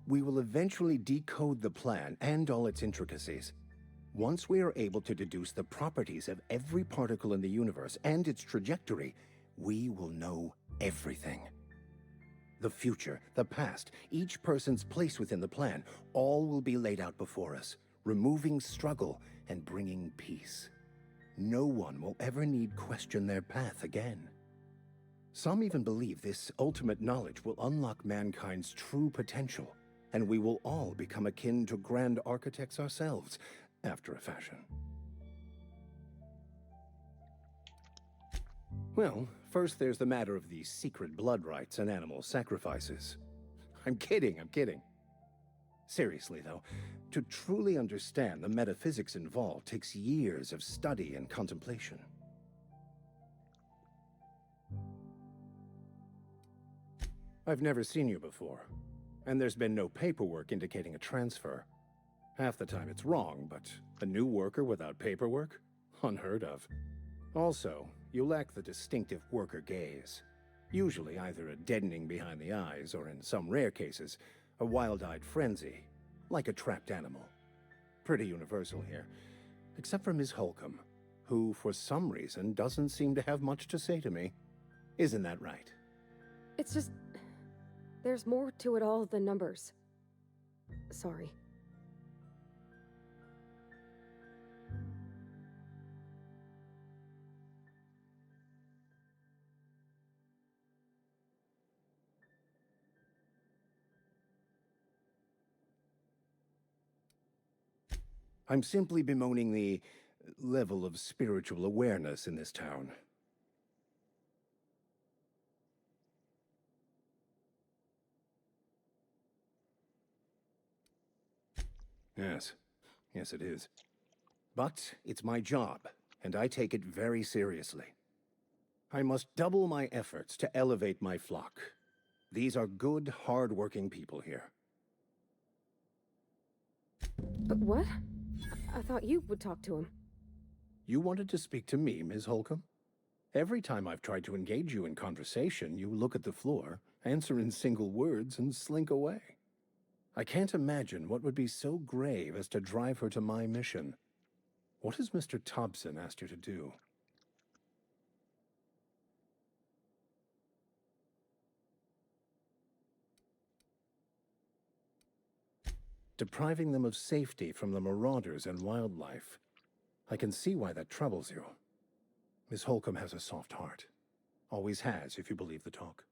We will eventually decode the plan and all its intricacies. Once we are able to deduce the properties of every particle in the universe and its trajectory, we will know everything. The future, the past, each person's place within the plan, all will be laid out before us, removing struggle and bringing peace. No one will ever need question their path again. Some even believe this ultimate knowledge will unlock mankind's true potential, and we will all become akin to Grand Architects ourselves, after a fashion. Well, first there's the matter of the secret blood rites and animal sacrifices. I'm kidding. Seriously, though, to truly understand the metaphysics involved takes years of study and contemplation. I've never seen you before, and there's been no paperwork indicating a transfer. Half the time it's wrong, but a new worker without paperwork? Unheard of. Also, you lack the distinctive worker gaze. Usually either a deadening behind the eyes, or in some rare cases, a wild-eyed frenzy, like a trapped animal. Pretty universal here, except for Ms. Holcomb, who for some reason doesn't seem to have much to say to me. Isn't that right? It's just... there's more to it all than numbers. Sorry. I'm simply bemoaning the level of spiritual awareness in this town. Yes. Yes, it is. But it's my job, and I take it very seriously. I must double my efforts to elevate my flock. These are good, hard-working people here. But what? I thought you would talk to him. You wanted to speak to me, Ms. Holcomb? Every time I've tried to engage you in conversation, you look at the floor, answer in single words, and slink away. I can't imagine what would be so grave as to drive her to my mission. What has Mr. Thompson asked you to do? Depriving them of safety from the marauders and wildlife. I can see why that troubles you. Miss Holcomb has a soft heart. Always has, if you believe the talk.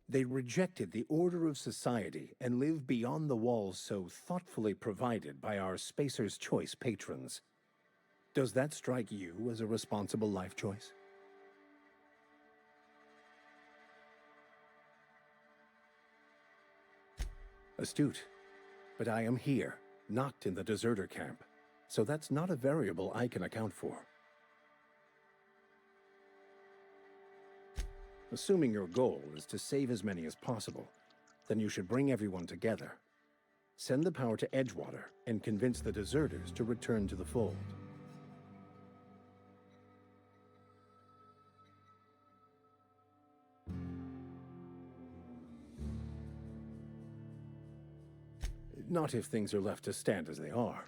They rejected the order of society and live beyond the walls so thoughtfully provided by our Spacer's Choice patrons. Does that strike you as a responsible life choice? Astute. But I am here, not in the deserter camp, so that's not a variable I can account for. Assuming your goal is to save as many as possible, then you should bring everyone together. Send the power to Edgewater and convince the deserters to return to the fold. Not if things are left to stand as they are.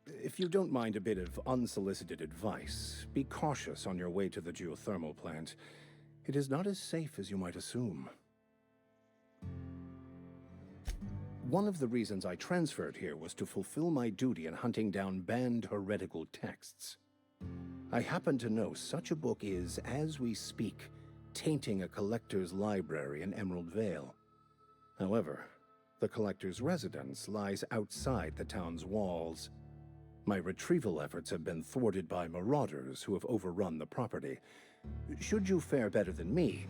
If you don't mind a bit of unsolicited advice, be cautious on your way to the geothermal plant. It is not as safe as you might assume. One of the reasons I transferred here was to fulfill my duty in hunting down banned heretical texts. I happen to know such a book is, as we speak, tainting a collector's library in Emerald Vale. However, the collector's residence lies outside the town's walls. My retrieval efforts have been thwarted by marauders who have overrun the property. Should you fare better than me,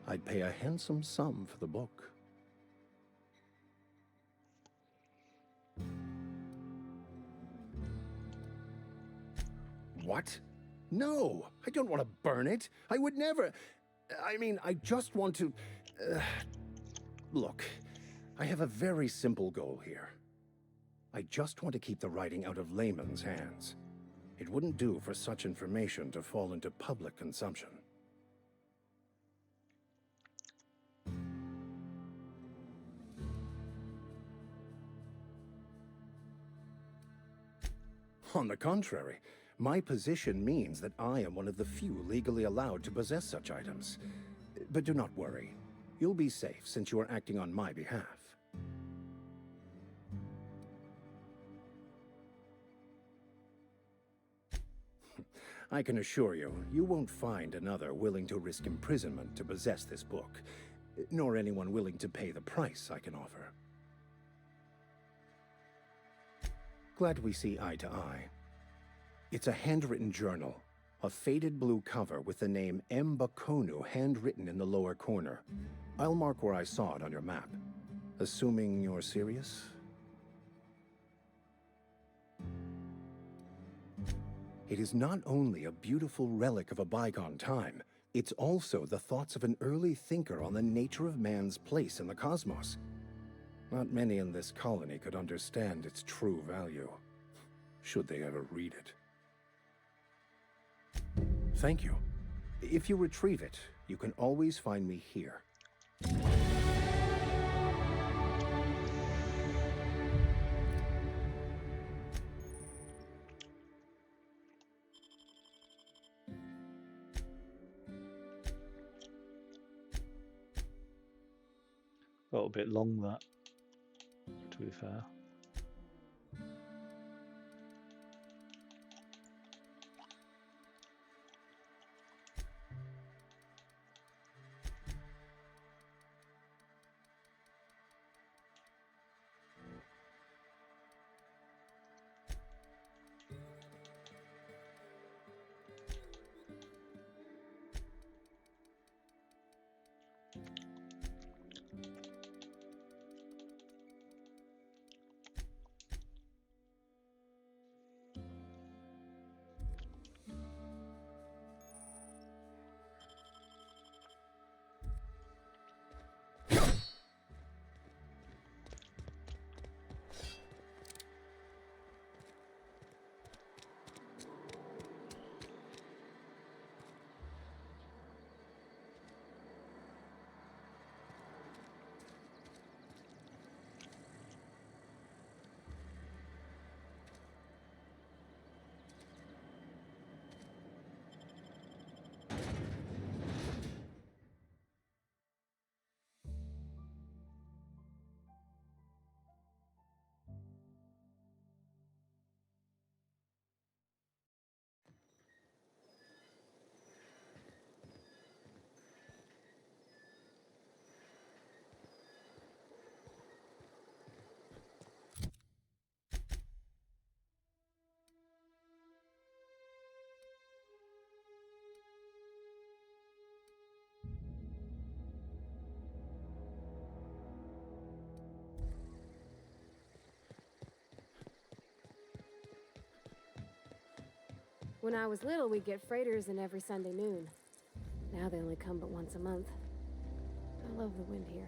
I'd pay a handsome sum for the book. What? No, I don't want to burn it. I would never. I mean, I just want to. Look, I have a very simple goal here. I just want to keep the writing out of layman's hands. It wouldn't do for such information to fall into public consumption. On the contrary, my position means that I am one of the few legally allowed to possess such items. But do not worry. You'll be safe since you are acting on my behalf. I can assure you, you won't find another willing to risk imprisonment to possess this book, nor anyone willing to pay the price I can offer. Glad we see eye to eye. It's a handwritten journal, a faded blue cover with the name M'Bakono handwritten in the lower corner. I'll mark where I saw it on your map. Assuming you're serious? It is not only a beautiful relic of a bygone time, it's also the thoughts of an early thinker on the nature of man's place in the cosmos. Not many in this colony could understand its true value, should they ever read it. Thank you. If you retrieve it, you can always find me here. Got a bit long, that, to be fair. When I was little, we'd get freighters in every Sunday noon. Now they only come but once a month. I love the wind here.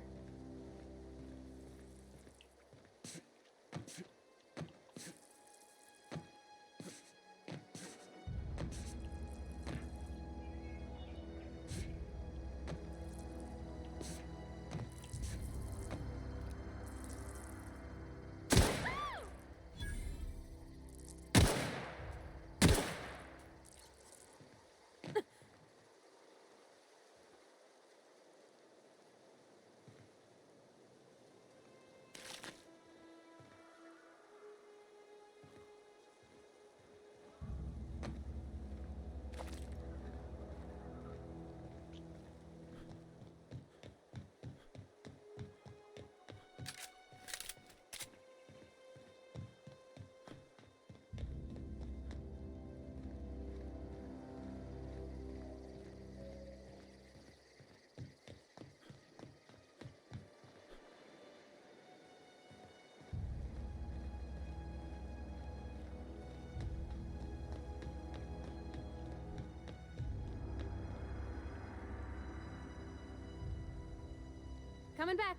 Coming back.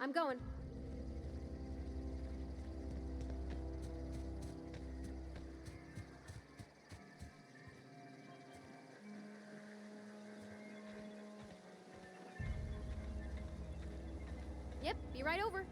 I'm going. Yep, be right over.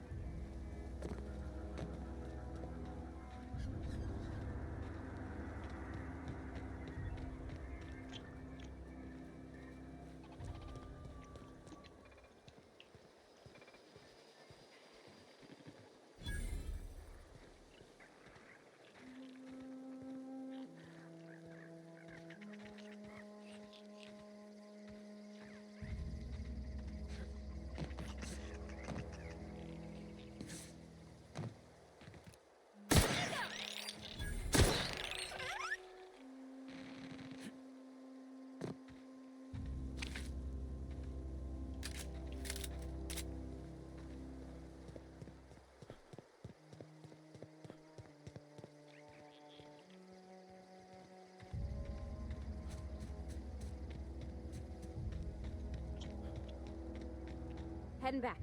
Heading back.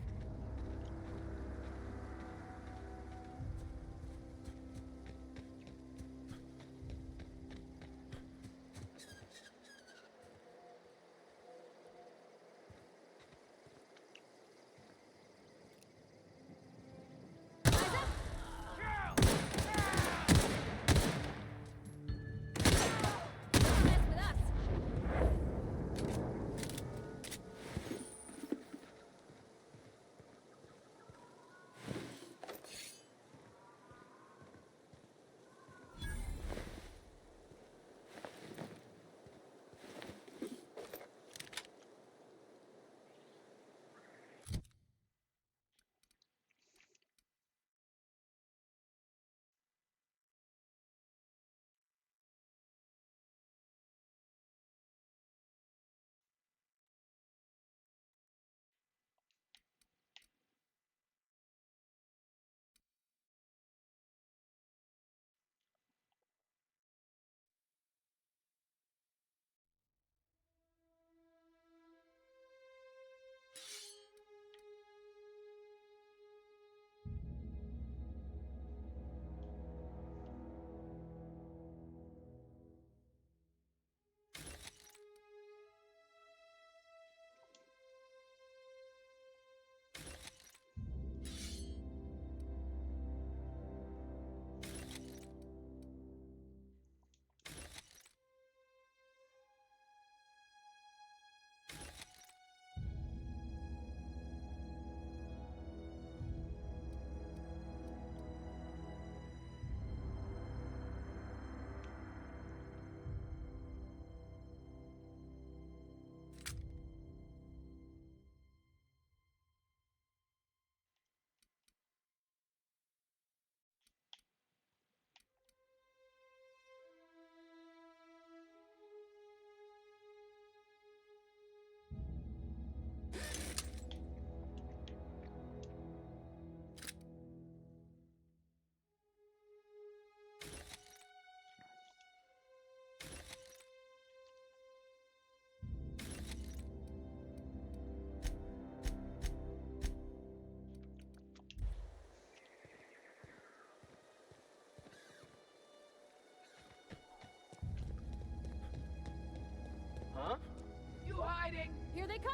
Here they come!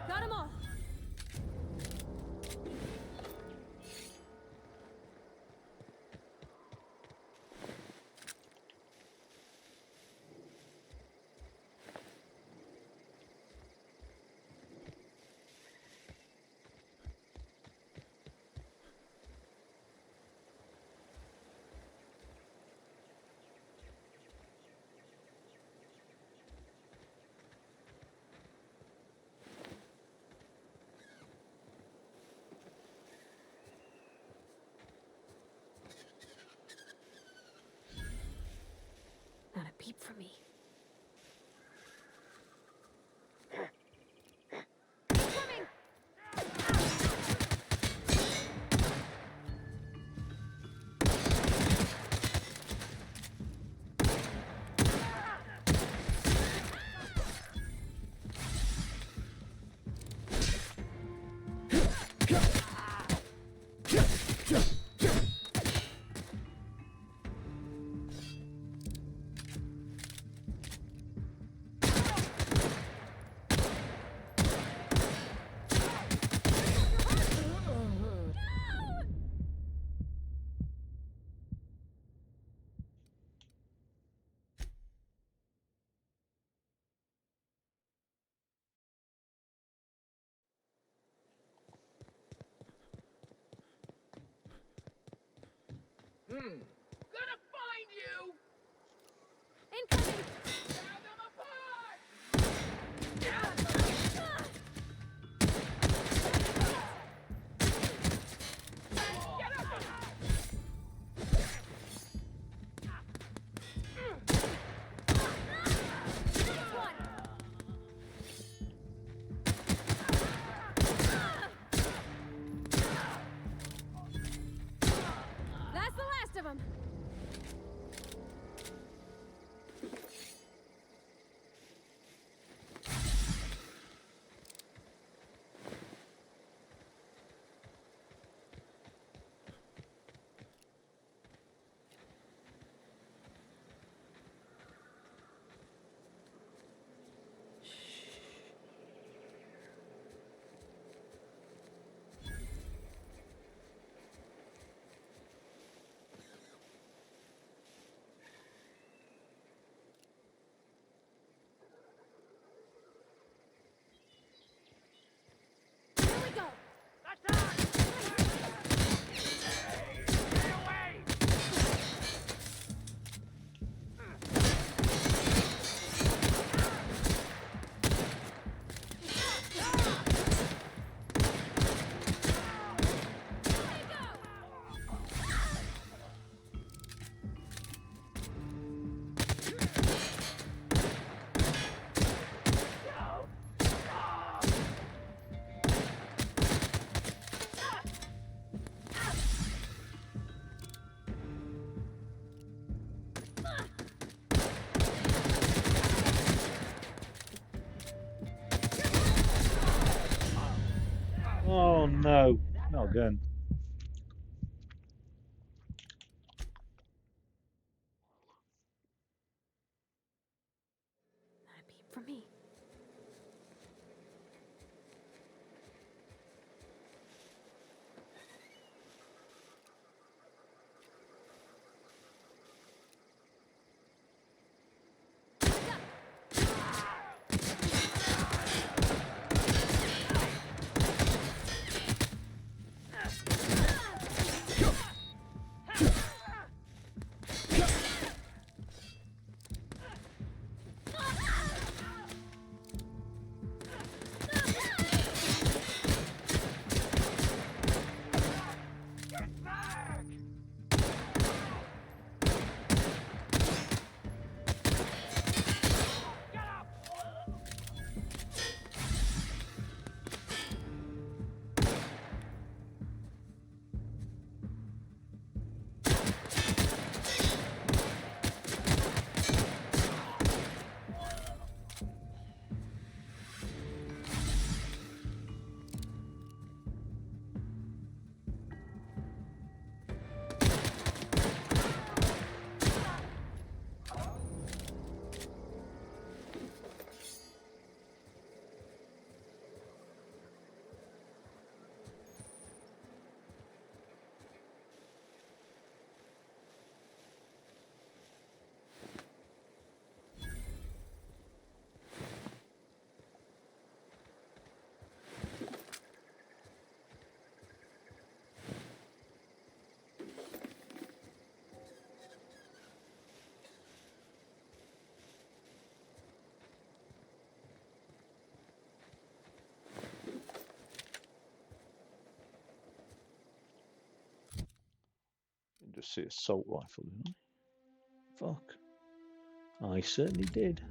Got 'em all! Not a peep from me. Coming! Gonna find you! Incoming! Tear them apart! Get up! That's the last of them! Here we go! Oh no, not again. Not a peep from me. see assault rifle, didn't I? Fuck. I certainly did.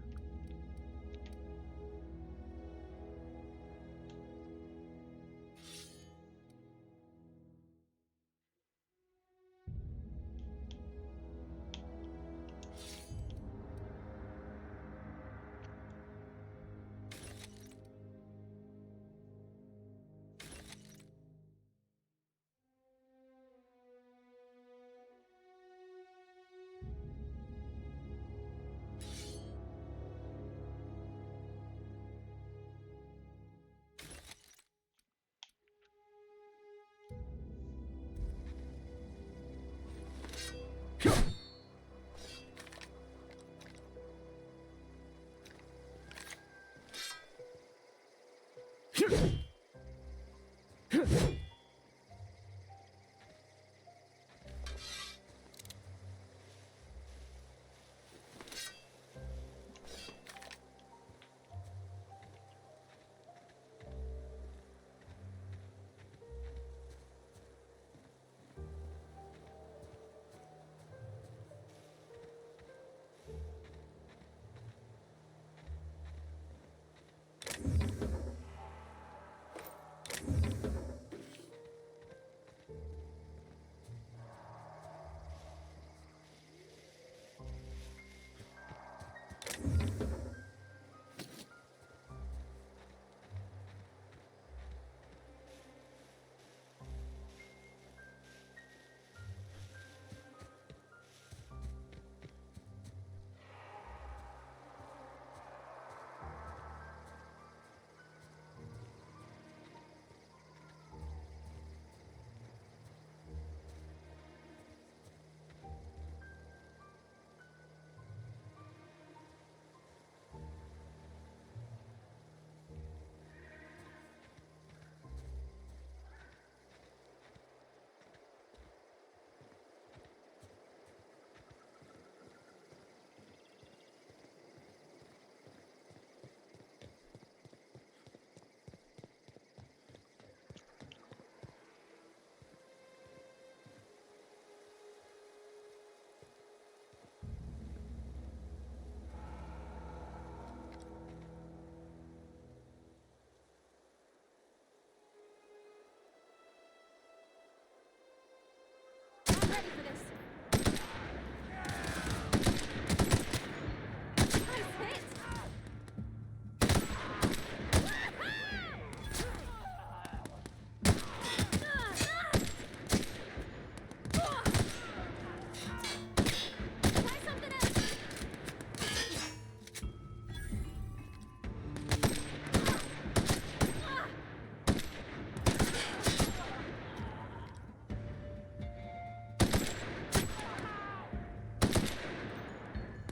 Ready for this. Nice hit. Try something else.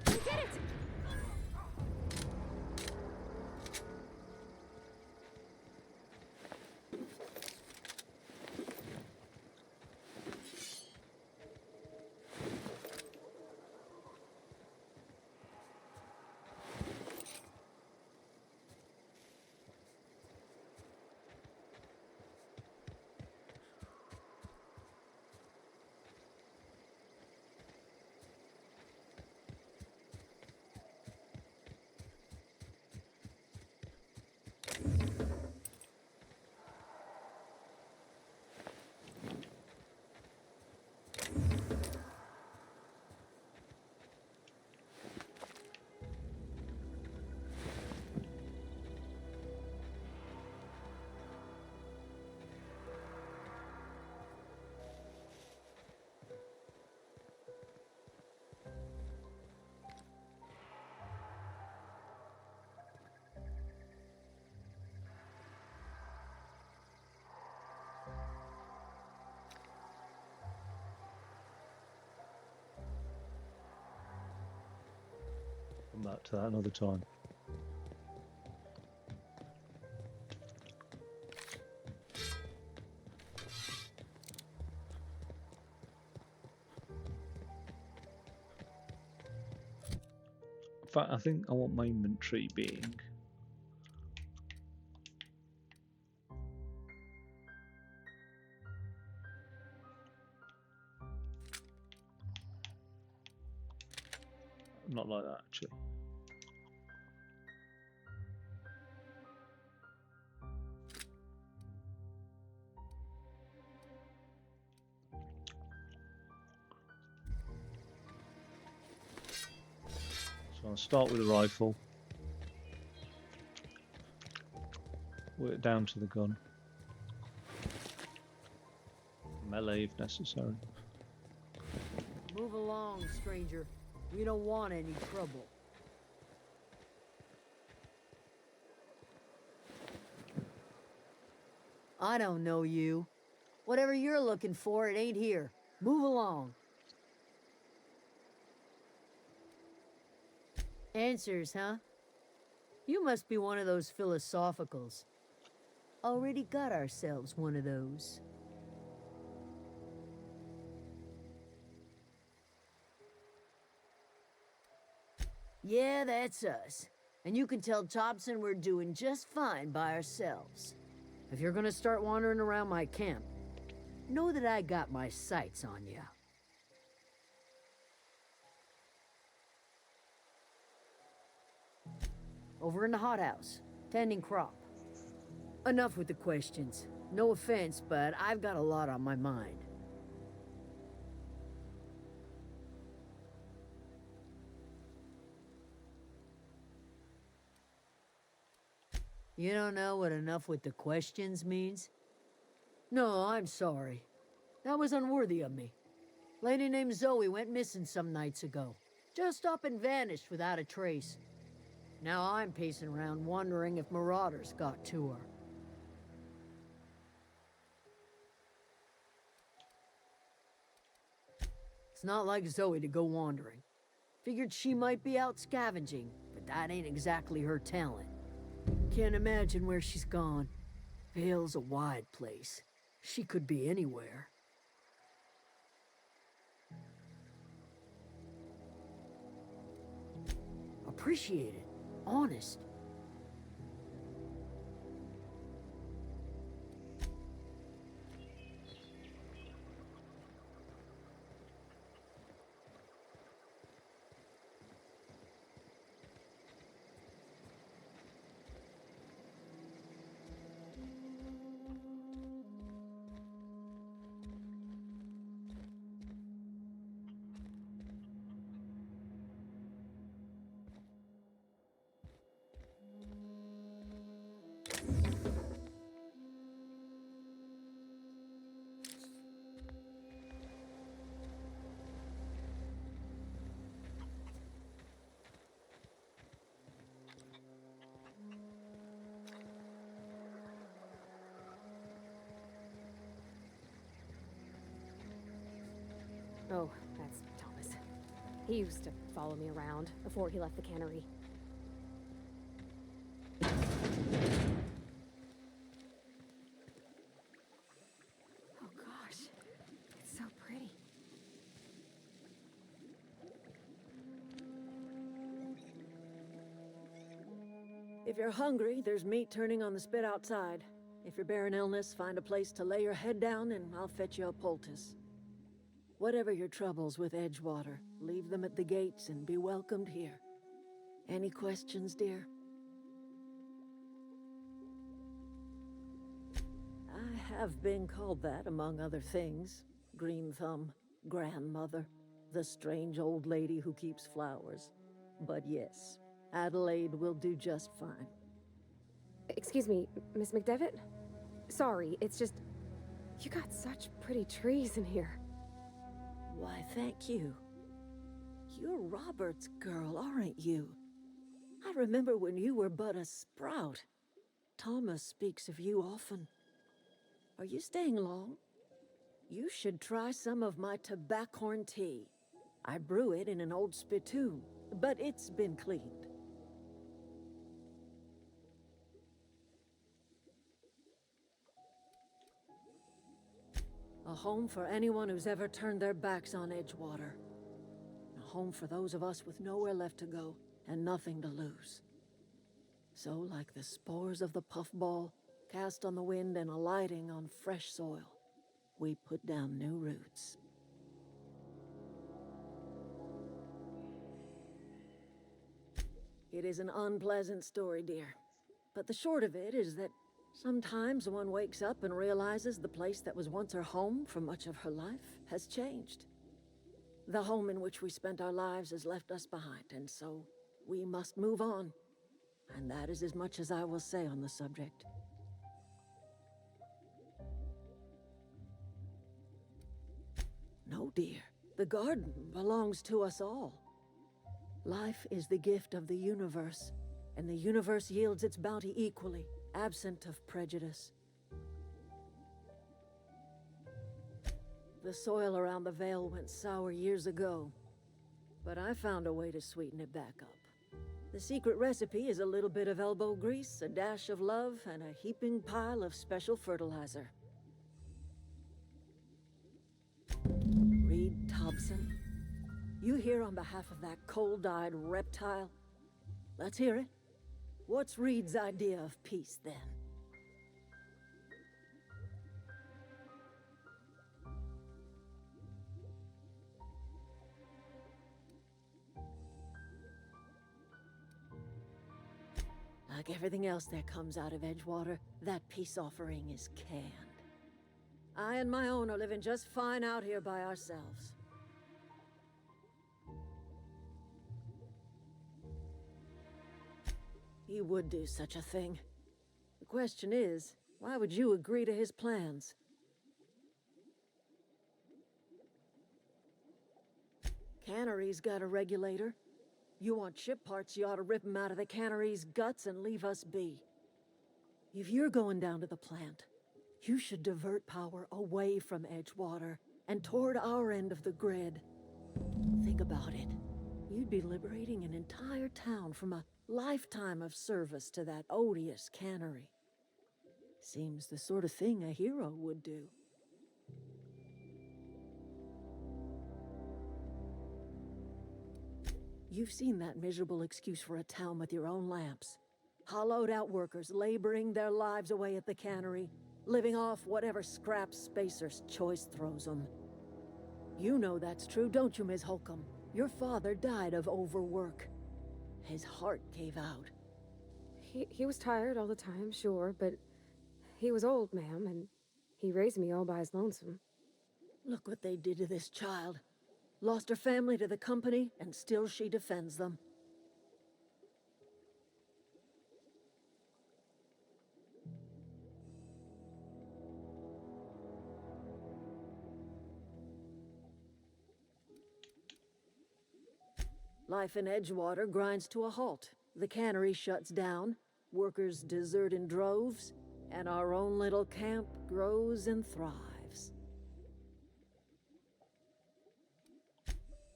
You did it. Come back to that another time. In fact, I think I want my inventory being Not like that, actually. So I'll start with a rifle. Work down to the gun. Melee if necessary. Move along, stranger. We don't want any trouble. I don't know you. Whatever you're looking for, it ain't here. Move along. Answers, huh? You must be one of those philosophicals. Already got ourselves one of those. Yeah, that's us. And you can tell Thompson we're doing just fine by ourselves. If you're gonna start wandering around my camp, know that I got my sights on you. Over in the hothouse, tending crop. Enough with the questions. No offense, but I've got a lot on my mind. You don't know what enough with the questions means? No, I'm sorry. That was unworthy of me. Lady named Zoe went missing some nights ago. Just up and vanished without a trace. Now I'm pacing around wondering if marauders got to her. It's not like Zoe to go wandering. Figured she might be out scavenging, but that ain't exactly her talent. Can't imagine where she's gone. Vale's a wide place. She could be anywhere. Appreciate it. Honest. Oh, that's Thomas. He used to follow me around before he left the cannery. Oh gosh, it's so pretty. If you're hungry, there's meat turning on the spit outside. If you're bearing illness, find a place to lay your head down and I'll fetch you a poultice. Whatever your troubles with Edgewater, leave them at the gates and be welcomed here. Any questions, dear? I have been called that, among other things. Green Thumb, grandmother, the strange old lady who keeps flowers. But yes, Adelaide will do just fine. Excuse me, Miss McDevitt? Sorry, it's just... You got such pretty trees in here. Why, thank you. You're Robert's girl, aren't you? I remember when you were but a sprout. Thomas speaks of you often. Are you staying long? You should try some of my tobaccorn tea. I brew it in an old spittoon, but it's been cleaned. A home for anyone who's ever turned their backs on Edgewater. A home for those of us with nowhere left to go and nothing to lose. So, like the spores of the puffball, cast on the wind and alighting on fresh soil, we put down new roots. It is an unpleasant story, dear. But the short of it is that sometimes one wakes up and realizes the place that was once her home for much of her life has changed. The home in which we spent our lives has left us behind, and so we must move on. And that is as much as I will say on the subject. No, dear. The garden belongs to us all. Life is the gift of the universe, and the universe yields its bounty equally, absent of prejudice. The soil around the Vale went sour years ago, but I found a way to sweeten it back up. The secret recipe is a little bit of elbow grease, a dash of love, and a heaping pile of special fertilizer. Reed Thompson, you here on behalf of that cold-eyed reptile? Let's hear it. What's Reed's idea of peace, then? Like everything else that comes out of Edgewater, that peace offering is canned. I and my own are living just fine out here by ourselves. He would do such a thing. The question is, why would you agree to his plans? Cannery's got a regulator. You want ship parts, you ought to rip him out of the cannery's guts and leave us be. If you're going down to the plant, you should divert power away from Edgewater and toward our end of the grid. Think about it. You'd be liberating an entire town from a lifetime of service to that odious cannery. Seems the sort of thing a hero would do. You've seen that miserable excuse for a town with your own lamps. Hollowed out workers laboring their lives away at the cannery, living off whatever scrap Spacer's choice throws them. You know that's true, don't you, Ms. Holcomb? Your father died of overwork. His heart gave out. He was tired all the time, sure, but he was old, ma'am, and he raised me all by his lonesome. Look what they did to this child. Lost her family to the company, and still she defends them. Life in Edgewater grinds to a halt. The cannery shuts down, workers desert in droves, and our own little camp grows and thrives.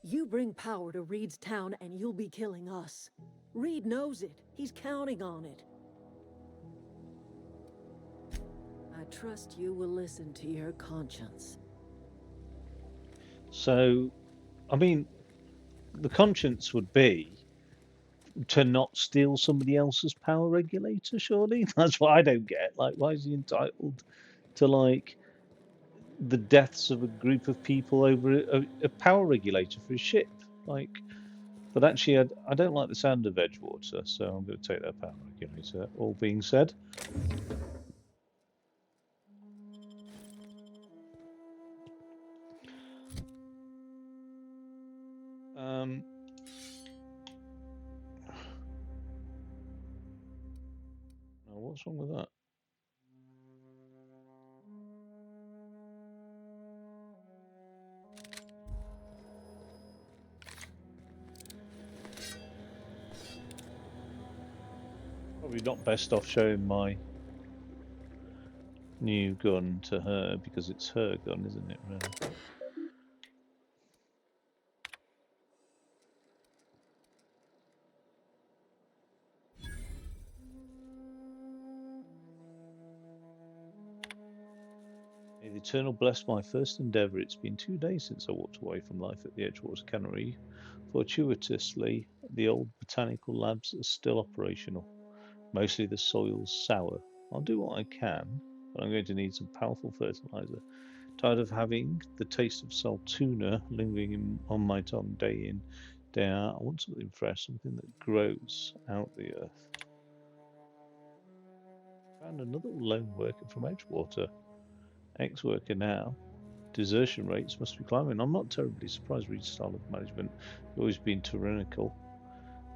You bring power to Reed's town and you'll be killing us. Reed knows it. He's counting on it. I trust you will listen to your conscience. So, I mean, the conscience would be to not steal somebody else's power regulator, surely? That's what I don't get. Like, why is he entitled to, like, the deaths of a group of people over a power regulator for his ship? Like, but actually, I don't like the sound of Edgewater, so I'm going to take that power regulator, all being said. What's wrong with that? Probably not best off showing my new gun to her because it's her gun, isn't it, really? May the Eternal bless my first endeavour. It's been 2 days since I walked away from life at the Edgewater Cannery. Fortuitously, the old botanical labs are still operational. Mostly the soil's sour. I'll do what I can, but I'm going to need some powerful fertilizer. Tired of having the taste of salt tuna lingering on my tongue day in, down. I want something fresh, something that grows out the earth. Found another lone worker from Edgewater. Ex-worker now. Desertion rates must be climbing. I'm not terribly surprised. Reed's style of management has always been tyrannical.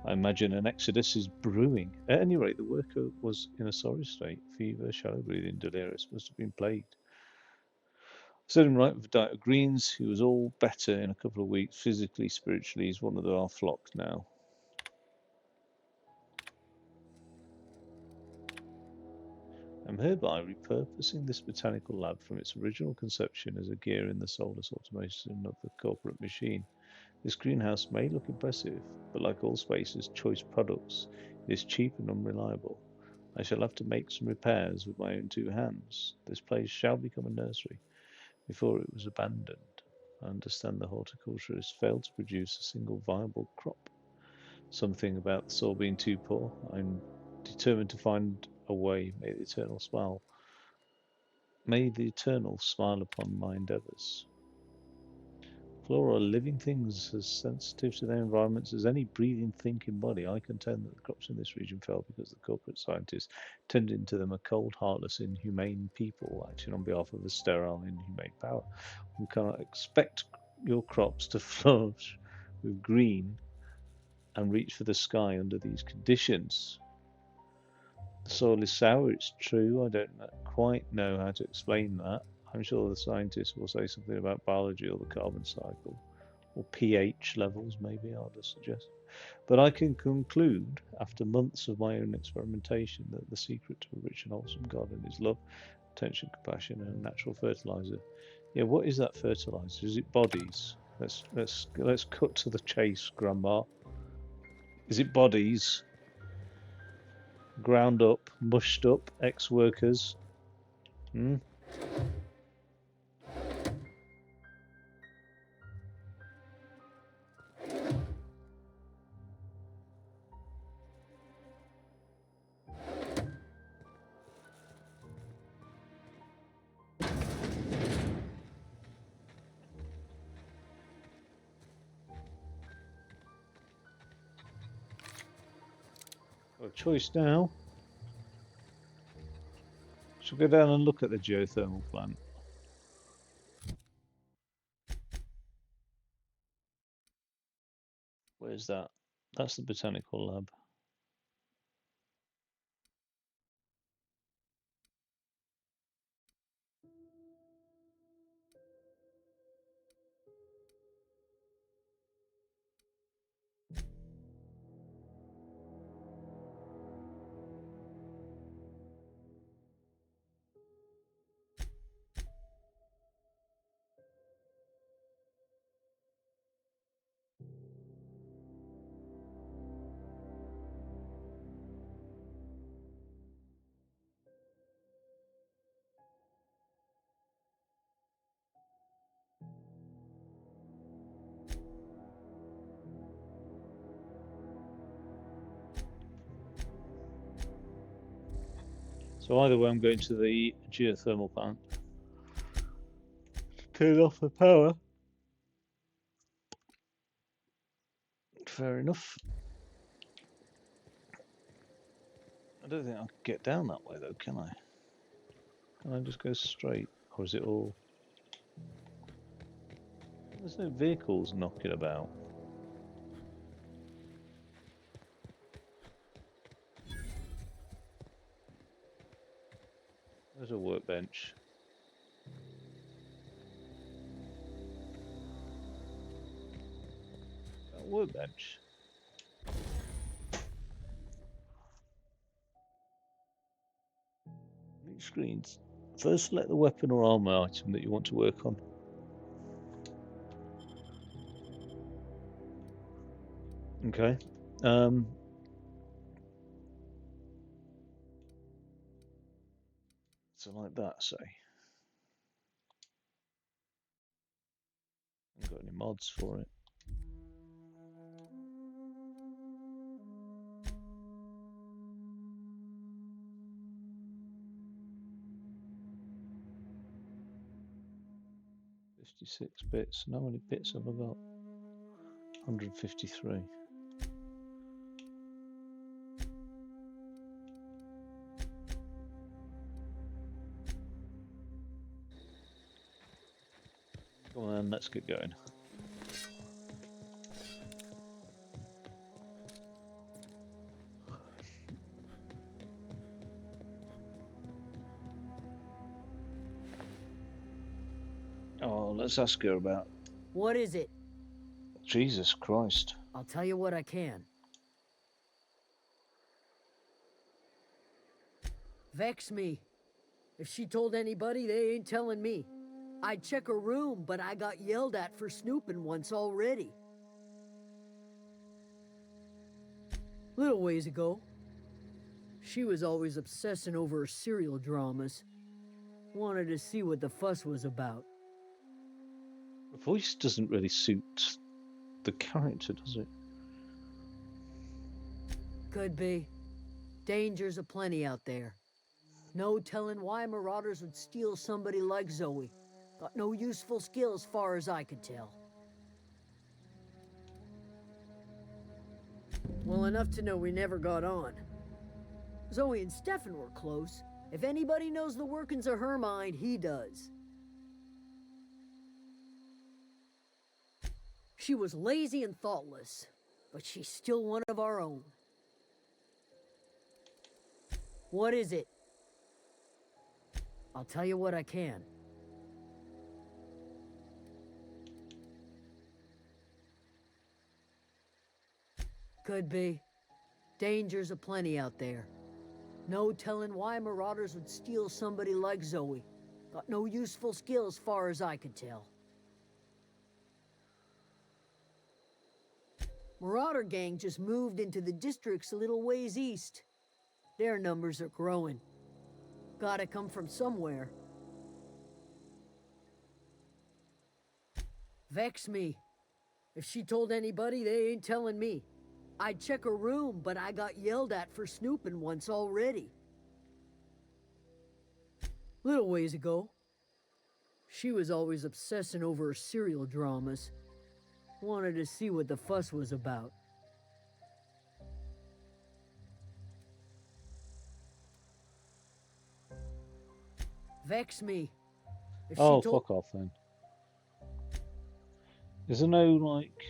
I imagine an exodus is brewing. At any rate, the worker was in a sorry state. Fever, shallow breathing, delirious. Must have been plagued. Set him right with a diet of greens. He was all better in a couple of weeks. Physically, spiritually, he's one of our flock now. I'm hereby repurposing this botanical lab from its original conception as a gear in the soulless automation of the corporate machine. This greenhouse may look impressive, but like all Spacer's choice products, it is cheap and unreliable. I shall have to make some repairs with my own two hands. This place shall become a nursery. Before it was abandoned. I understand the horticulturist failed to produce a single viable crop. Something about the soil being too poor. I'm determined to find a way. May the Eternal smile. May the Eternal smile upon my endeavours. Flora are living things as sensitive to their environments as any breathing, thinking body. I contend that the crops in this region fell because the corporate scientists turned into them a cold, heartless, inhumane people acting on behalf of a sterile, inhumane power. We cannot expect your crops to flourish with green and reach for the sky under these conditions. The soil is sour, it's true. I don't quite know how to explain that. I'm sure the scientists will say something about biology or the carbon cycle, or pH levels, maybe, I'll just suggest. But I can conclude, after months of my own experimentation, that the secret to a rich and wholesome garden is love, attention, compassion, and a natural fertilizer. Yeah, what is that fertilizer? Is it bodies? Let's cut to the chase, Grandma. Is it bodies? Ground up, mushed up, ex-workers? Hmm? Got a choice now. Shall go down and look at the geothermal plant. Where's that? That's the botanical lab. So either way, I'm going to the geothermal plant. Turn off the power. Fair enough. I don't think I can get down that way though, can I? Can I just go straight? Or is it all... There's no vehicles knocking about. There's a workbench. A workbench. Meet screens. First select the weapon or armor item that you want to work on. Okay. So like that, say. Haven't got any mods for it. .56 bits. And how many bits have I got? 153. Come on, let's get going. Oh, let's ask her about... What is it? Jesus Christ. I'll tell you what I can. Vex me. If she told anybody, they ain't telling me. I'd check her room, but I got yelled at for snooping once already. Little ways ago, she was always obsessing over her serial dramas. Wanted to see what the fuss was about. The voice doesn't really suit the character, does it? Could be. Dangers aplenty out there. No telling why marauders would steal somebody like Zoe. Got no useful skills far as I could tell. Well, enough to know we never got on. Zoe and Stefan were close. If anybody knows the workings of her mind, he does. She was lazy and thoughtless, but she's still one of our own. What is it? I'll tell you what I can. Could be. Dangers aplenty out there. No telling why marauders would steal somebody like Zoe. Got no useful skills far as I could tell. Marauder gang just moved into the districts a little ways east. Their numbers are growing. Gotta come from somewhere. Vex me. If she told anybody, they ain't telling me. I'd check her room, but I got yelled at for snooping once already. Little ways ago, she was always obsessing over her serial dramas. Wanted to see what the fuss was about. Vex me. If Oh, she told... fuck off then. Is there no, like...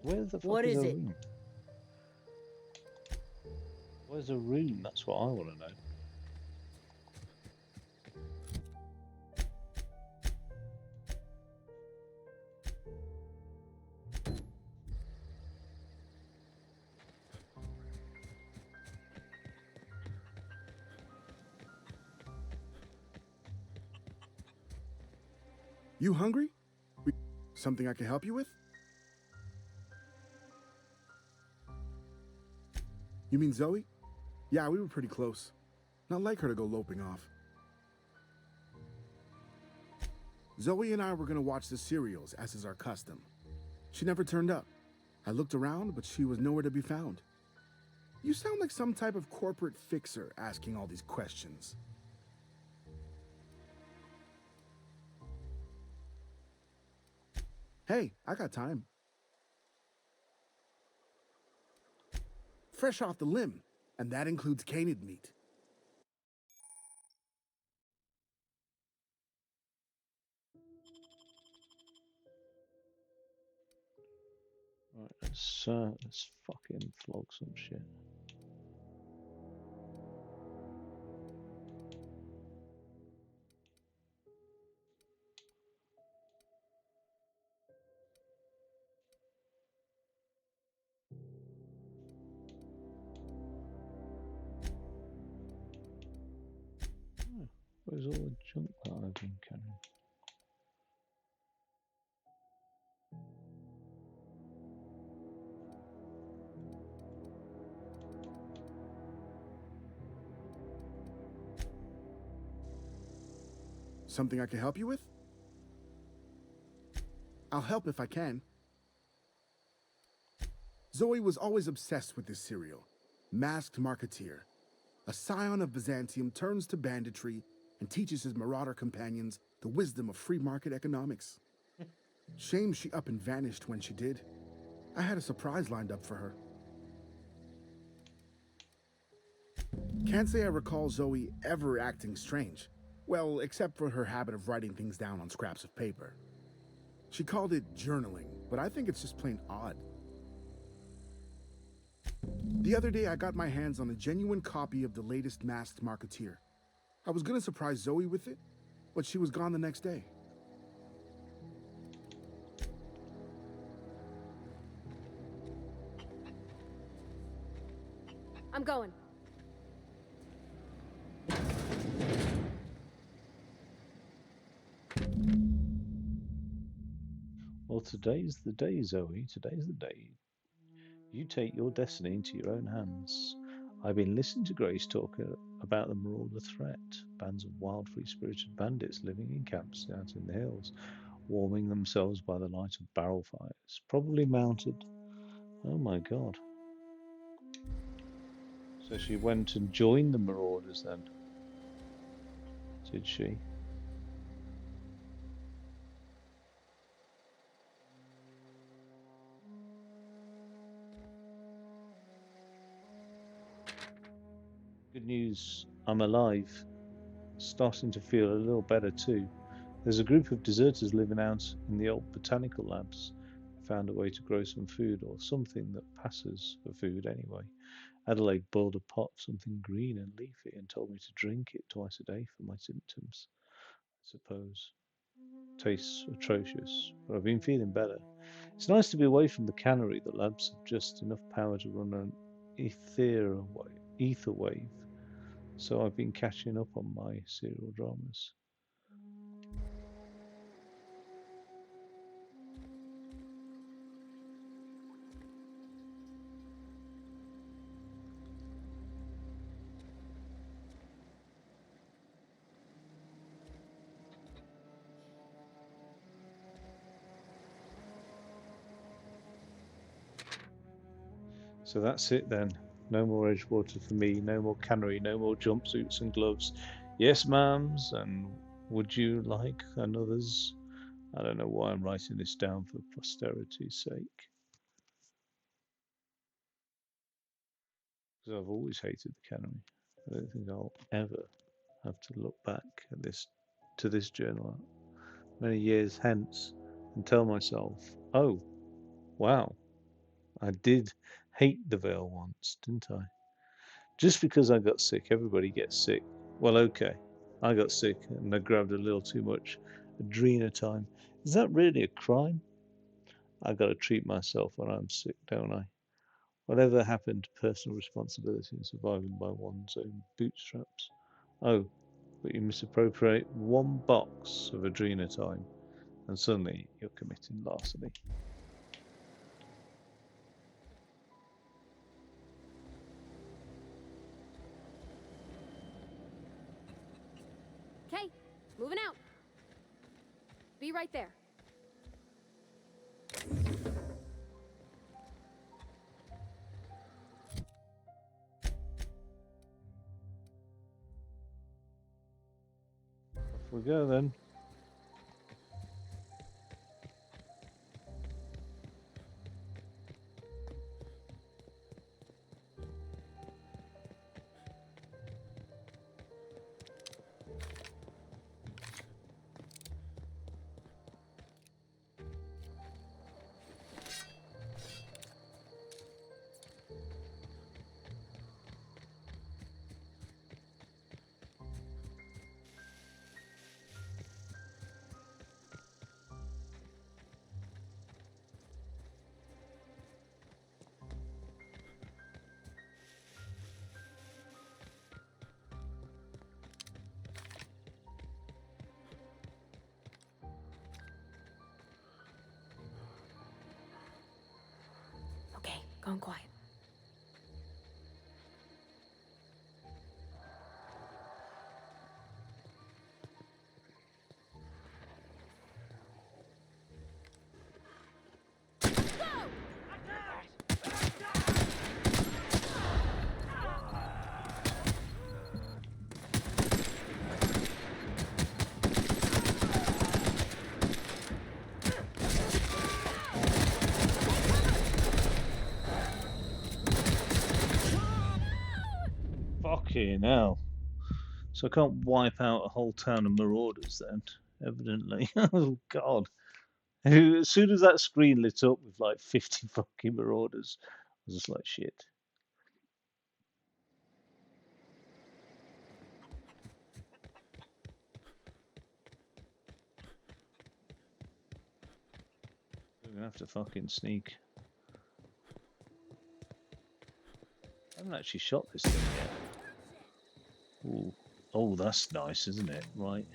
Where the fuck What is her it? room? Where's her room? That's what I want to know. You hungry? Something I can help you with? You mean Zoe? Yeah, we were pretty close. Not like her to go loping off. Zoe and I were gonna watch the serials, as is our custom. She never turned up. I looked around, but she was nowhere to be found. You sound like some type of corporate fixer asking all these questions. Hey, I got time. Fresh off the limb, and that includes canid meat. Right, let's fucking flog some shit. Where's all the junk that I've been carrying? Something I can help you with? I'll help if I can. Zoe was always obsessed with this serial. Masked Marketeer. A scion of Byzantium turns to banditry and teaches his marauder companions the wisdom of free market economics. Shame she up and vanished when she did. I had a surprise lined up for her. Can't say I recall Zoe ever acting strange. Well, except for her habit of writing things down on scraps of paper. She called it journaling, but I think it's just plain odd. The other day, I got my hands on a genuine copy of the latest Masked Marketeer. I was gonna surprise Zoe with it, but she was gone the next day. I'm going. Well, today's the day, Zoe. Today's the day. You take your destiny into your own hands. I've been listening to Grace talk about the Marauder threat. Bands of wild, free-spirited bandits living in camps out in the hills, warming themselves by the light of barrel fires, probably mounted. Oh my God. So she went and joined the Marauders then? Did she? Good news, I'm alive. Starting to feel a little better too. There's a group of deserters living out in the old botanical labs. Found a way to grow some food, or something that passes for food anyway. Adelaide boiled a pot of something green and leafy and told me to drink it twice a day for my symptoms, I suppose. Tastes atrocious, but I've been feeling better. It's nice to be away from the cannery. The labs have just enough power to run an ether wave, so I've been catching up on my serial dramas. So that's it then. No more Edgewater for me, no more cannery, no more jumpsuits and gloves. Yes, ma'ams, and would you like another's? I don't know why I'm writing this down for posterity's sake. Because I've always hated the cannery. I don't think I'll ever have to look back at this journal many years hence and tell myself, oh, wow, I did hate the Vale once, didn't I? Just because I got sick, everybody gets sick. Well, okay, I got sick and I grabbed a little too much adrenatime. Is that really a crime? I got to treat myself when I'm sick, don't I? Whatever happened to personal responsibility in surviving by one's own bootstraps? Oh, but you misappropriate one box of adrenatime and suddenly you're committing larceny. Okay, moving out. Be right there. Off we go then. Okay, going quiet. Fucking hell. So I can't wipe out a whole town of marauders then, evidently. Oh god. As soon as that screen lit up with like 50 fucking marauders, I was just like, shit. We're gonna have to fucking sneak. I haven't actually shot this thing yet. Ooh. Oh, that's nice, isn't it? Right.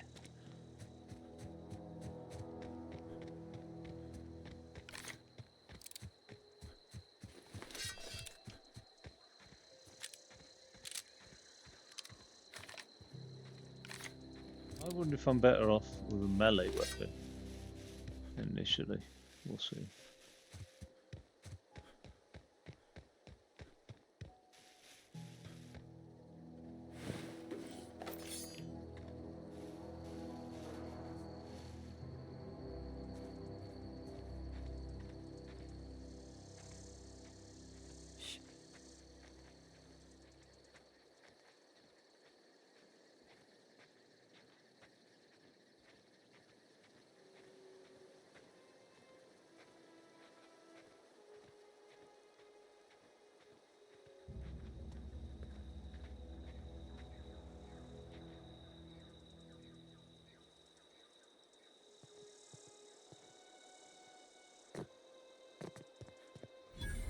I wonder if I'm better off with a melee weapon initially. We'll see.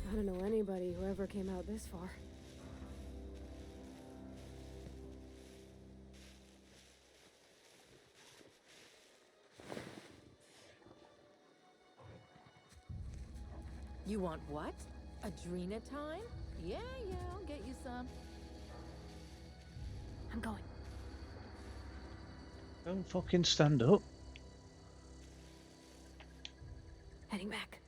I don't know anybody who ever came out this far. You want what? Adrena time? Yeah, I'll get you some. I'm going. Don't fucking stand up. Heading back.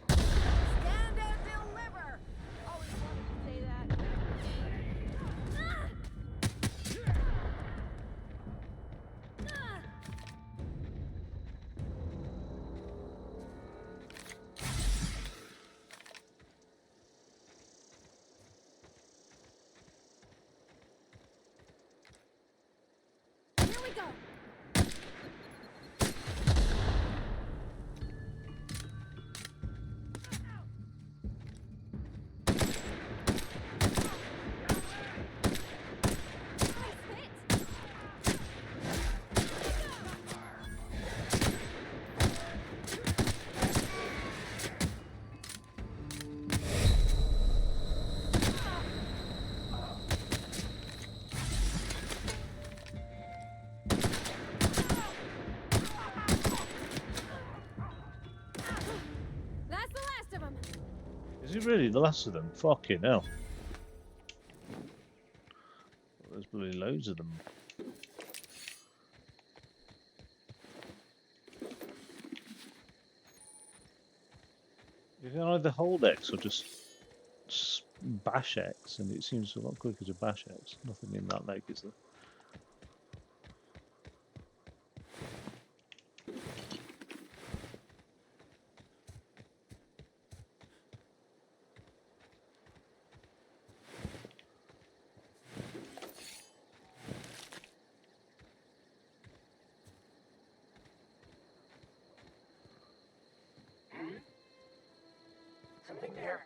Stand and deliver! Always wanted to say that. Here we go. That's the last of them. Is it really the last of them? Fucking hell. There's bloody loads of them. You can either hold X or just bash X, and it seems a lot quicker to bash X. Nothing in that leg, is there? Something there.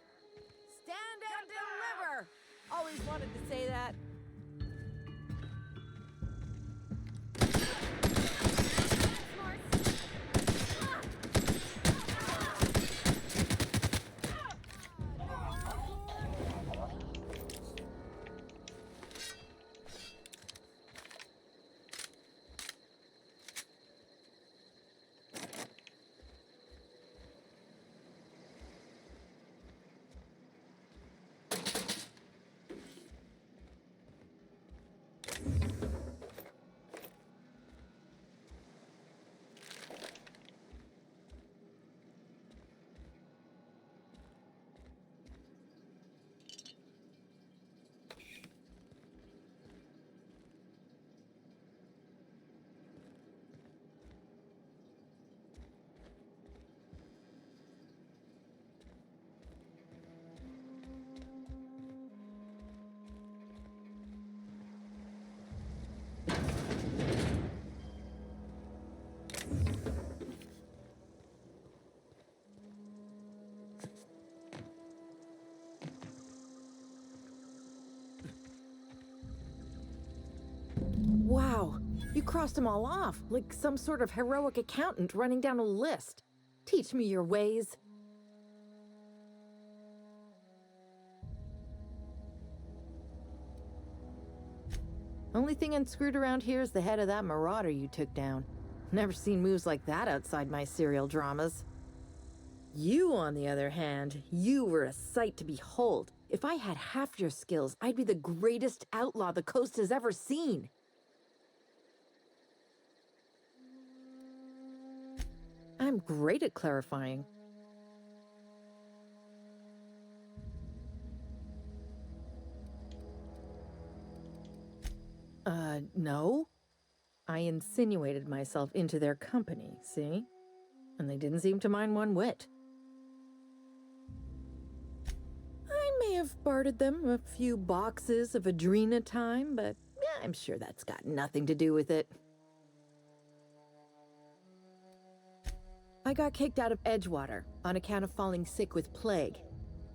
Stand and deliver! Always wanted to say that. You crossed them all off, like some sort of heroic accountant running down a list. Teach me your ways. Only thing unscrewed around here is the head of that marauder you took down. Never seen moves like that outside my serial dramas. You, on the other hand, you were a sight to behold. If I had half your skills, I'd be the greatest outlaw the coast has ever seen. I'm great at clarifying. No. I insinuated myself into their company, see? And they didn't seem to mind one whit. I may have bartered them a few boxes of Adrena time, but yeah, I'm sure that's got nothing to do with it. I got kicked out of Edgewater on account of falling sick with plague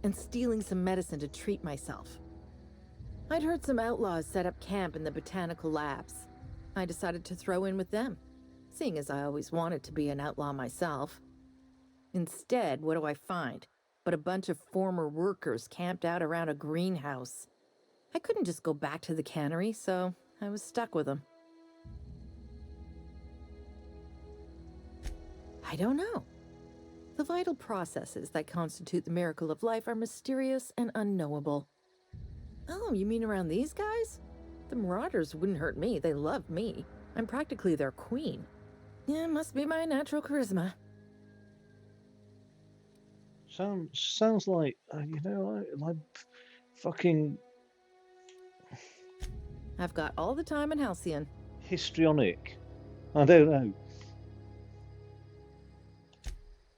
and stealing some medicine to treat myself. I'd heard some outlaws set up camp in the botanical labs. I decided to throw in with them, seeing as I always wanted to be an outlaw myself. Instead, what do I find but a bunch of former workers camped out around a greenhouse? I couldn't just go back to the cannery, so I was stuck with them. I don't know. The vital processes that constitute the miracle of life are mysterious and unknowable. Oh, you mean around these guys? The Marauders wouldn't hurt me. They love me. I'm practically their queen. Yeah, must be my natural charisma. Sounds like, like fucking I've got all the time in Halcyon. histrionic. I don't know.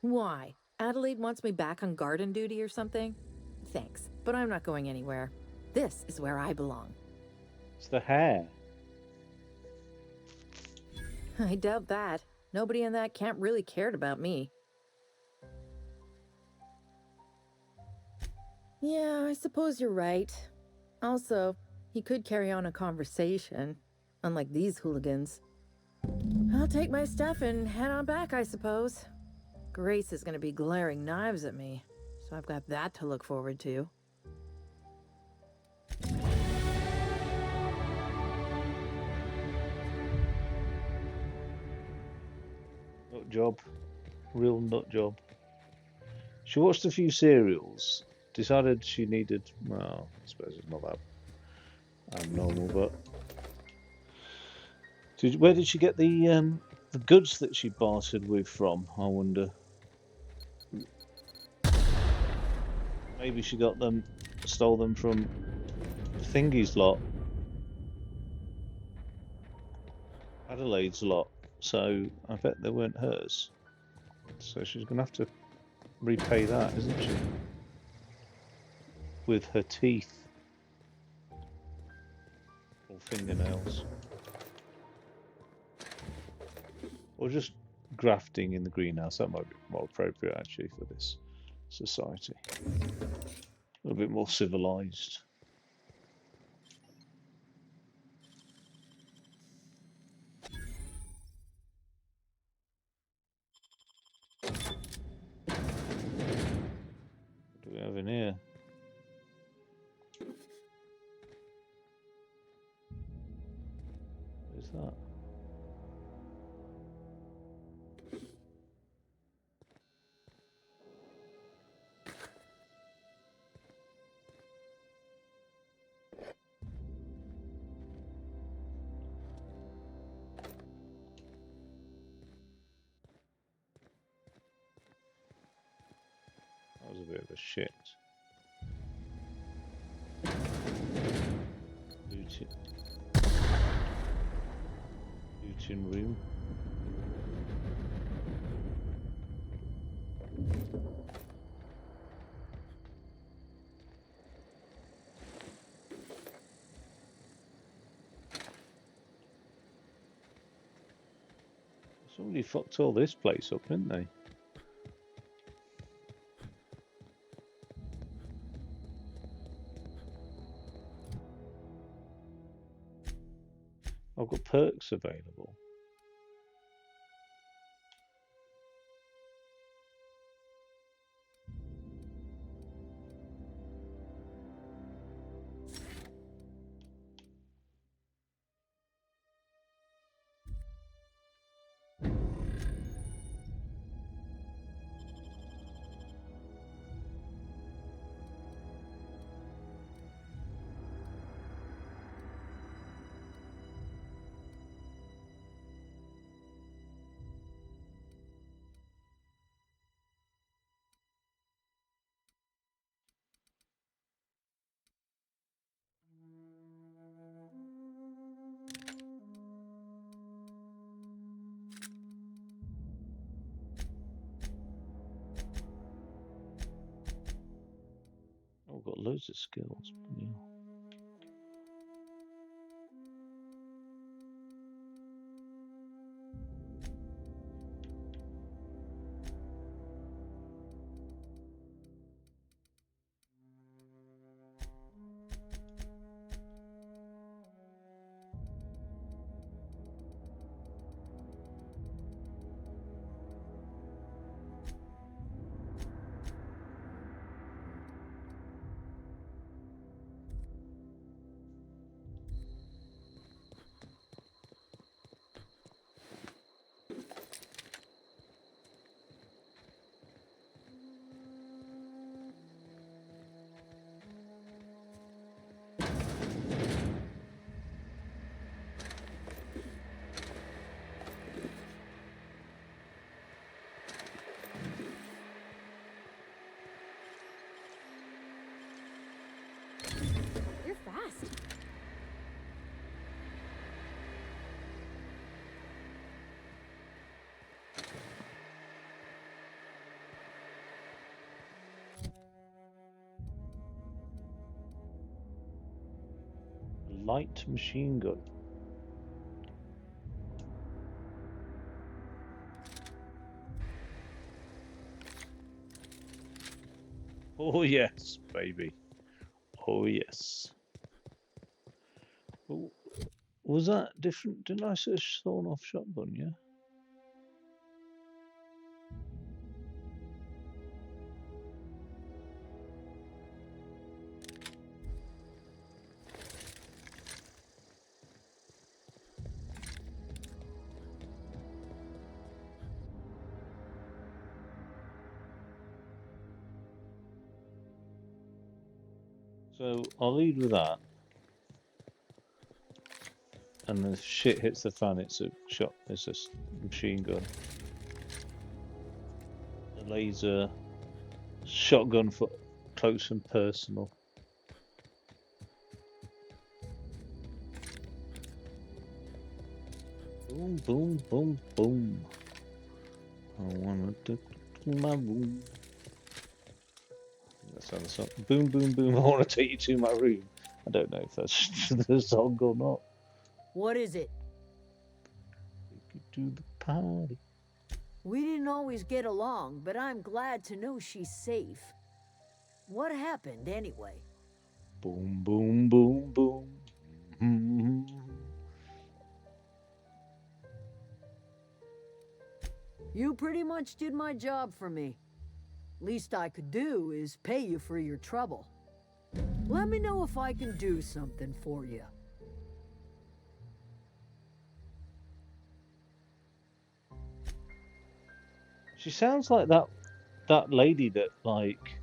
Why? Adelaide wants me back on garden duty or something? Thanks, but I'm not going anywhere. This is where I belong. It's the hair. I doubt that. Nobody in that camp really cared about me. Yeah, I suppose you're right. Also, he could carry on a conversation, unlike these hooligans. I'll take my stuff and head on back, I suppose. Grace is gonna be glaring knives at me, so I've got that to look forward to. Nut job. Real nut job. She watched a few serials. Decided she needed, well, I suppose it's not that abnormal, but where did she get the goods that she bartered with from, I wonder? Maybe she stole them from Thingy's lot. Adelaide's lot. So I bet they weren't hers. So she's going to have to repay that, isn't she? With her teeth. Or fingernails. Or just grafting in the greenhouse. That might be more appropriate actually for this society. A little bit more civilized. What do we have in here? What is that? That was a bit of a shit. Looting room. Somebody fucked all this place up, didn't they? I've got perks available. Oh, I've got loads of skills. Yeah. You're fast. Light machine gun. Oh yes, baby. Oh yes. Oh, was that different? Didn't I say a sawn-off shotgun? Yeah. So I'll lead with that, and then if shit hits the fan, it's a shot. It's a machine gun, a laser, shotgun for close and personal. Boom, boom, boom, boom. I wanna take you to my room. That's how the song. Boom, boom, boom. I wanna take you to my room. I don't know if that's the song or not. What is it? Take you to the party. We didn't always get along, but I'm glad to know she's safe. What happened, anyway? Boom, boom, boom, boom. Mm-hmm. You pretty much did my job for me. Least I could do is pay you for your trouble. Let me know if I can do something for you. She sounds like that lady that like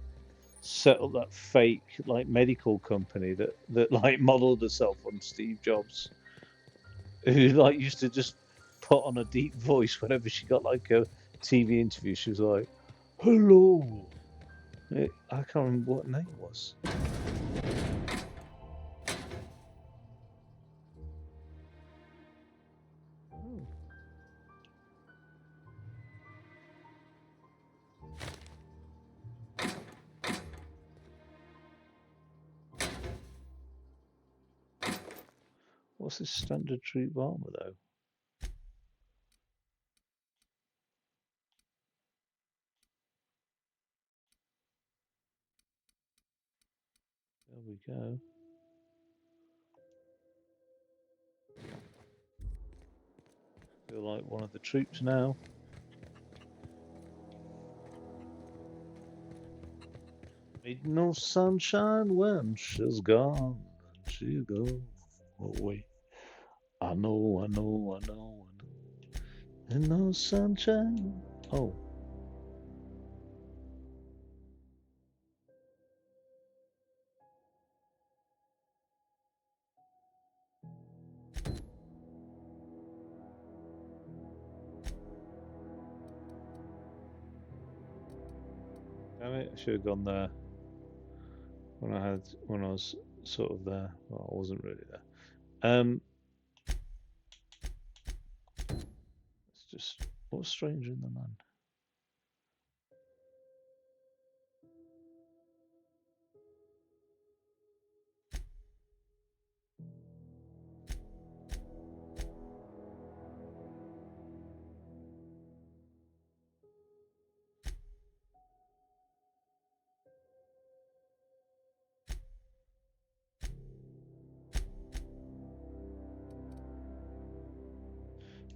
set up that fake like medical company that like modeled herself on Steve Jobs, who like used to just put on a deep voice whenever she got like a TV interview. She was like, "Hello." I can't remember what her name was. What's this standard troop armor though? There we go. Feel like one of the troops now. Ain't no sunshine when she's gone. She go away. I know, I know, I know, I know. Ain't no sunshine. Oh. Damn it, I should have gone there when I was sort of there. Well, I wasn't really there. It's just what's stranger in the land?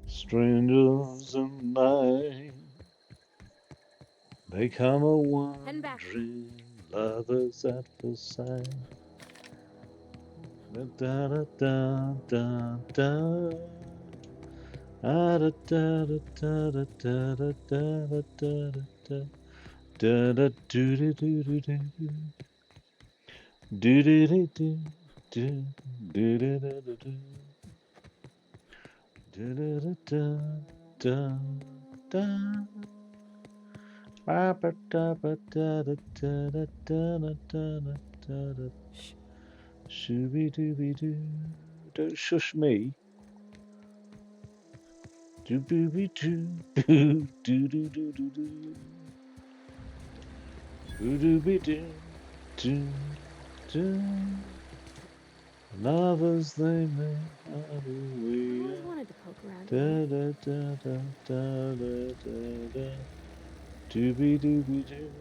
Strangers in night, they come a wandering, lovers at first sight. Da da da da da. Da da da da da da da da da da da da da do do do do do do do do do do do do do do do. Da da da da da. Ba ba da ba da da da da da da da da da. Shooby dooby doo. Don't shush me. Do booby doo boo do do do do do. Boo dooby doo do do. Lovers they may have a way. I wanted to poke around. Da da da da da da da da. Dooby dooby doo.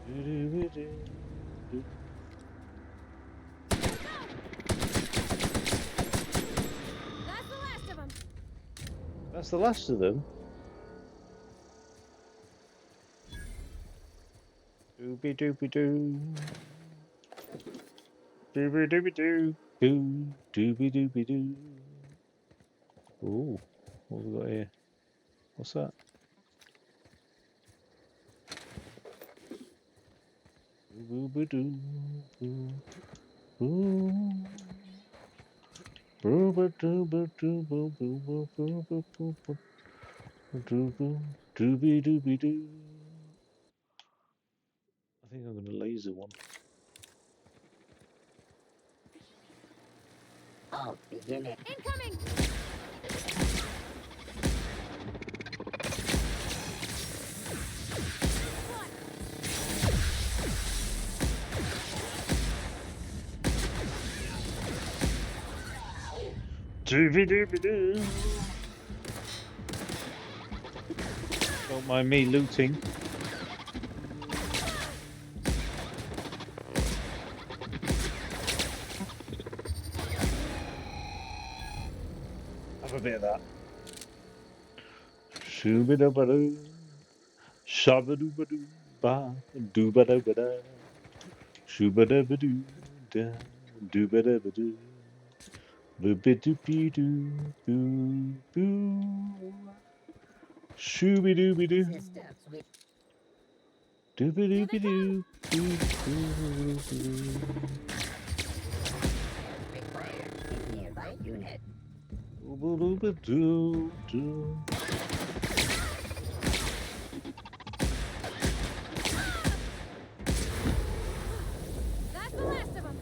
Doo dooby doo doo. That's the last of them. That's the last of them. Dooby dooby doo. Dooby dooby doo. Doo. Dooby dooby doo. Ooh, what have we got here? What's that? Dooby doo. Ooh. Dooby dooby dooby dooby dooby dooby dooby dooby dooby doo. I think I'm gonna laser one. Oh, begin it. Incoming! Dooby dooby doo. Don't mind me looting. Have a bit of that. Shooby dooba doo. Shabba dooba doo. Ba dooba dooba da. Shooba dooba doo. Da dooba dooba doo. Boopy doopy doo. Boo boo. Shooby dooby doo. Dooby dooby doo. Doo doo doo. Nearby unit. Dooba dooba doo doo. That's the last of them.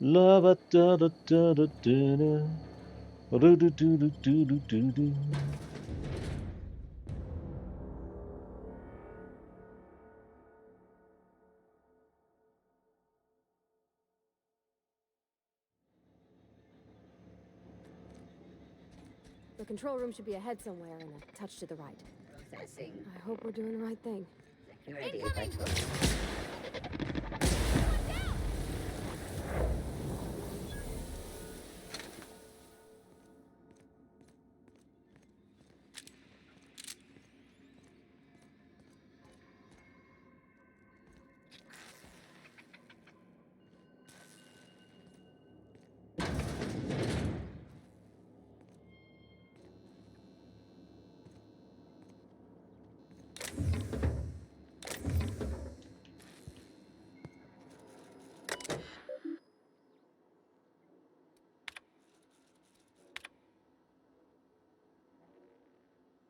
La da da da da da da. Do do do do do do do do. The control room should be ahead somewhere and a touch to the right. Accessing. I hope we're doing the right thing. Security control.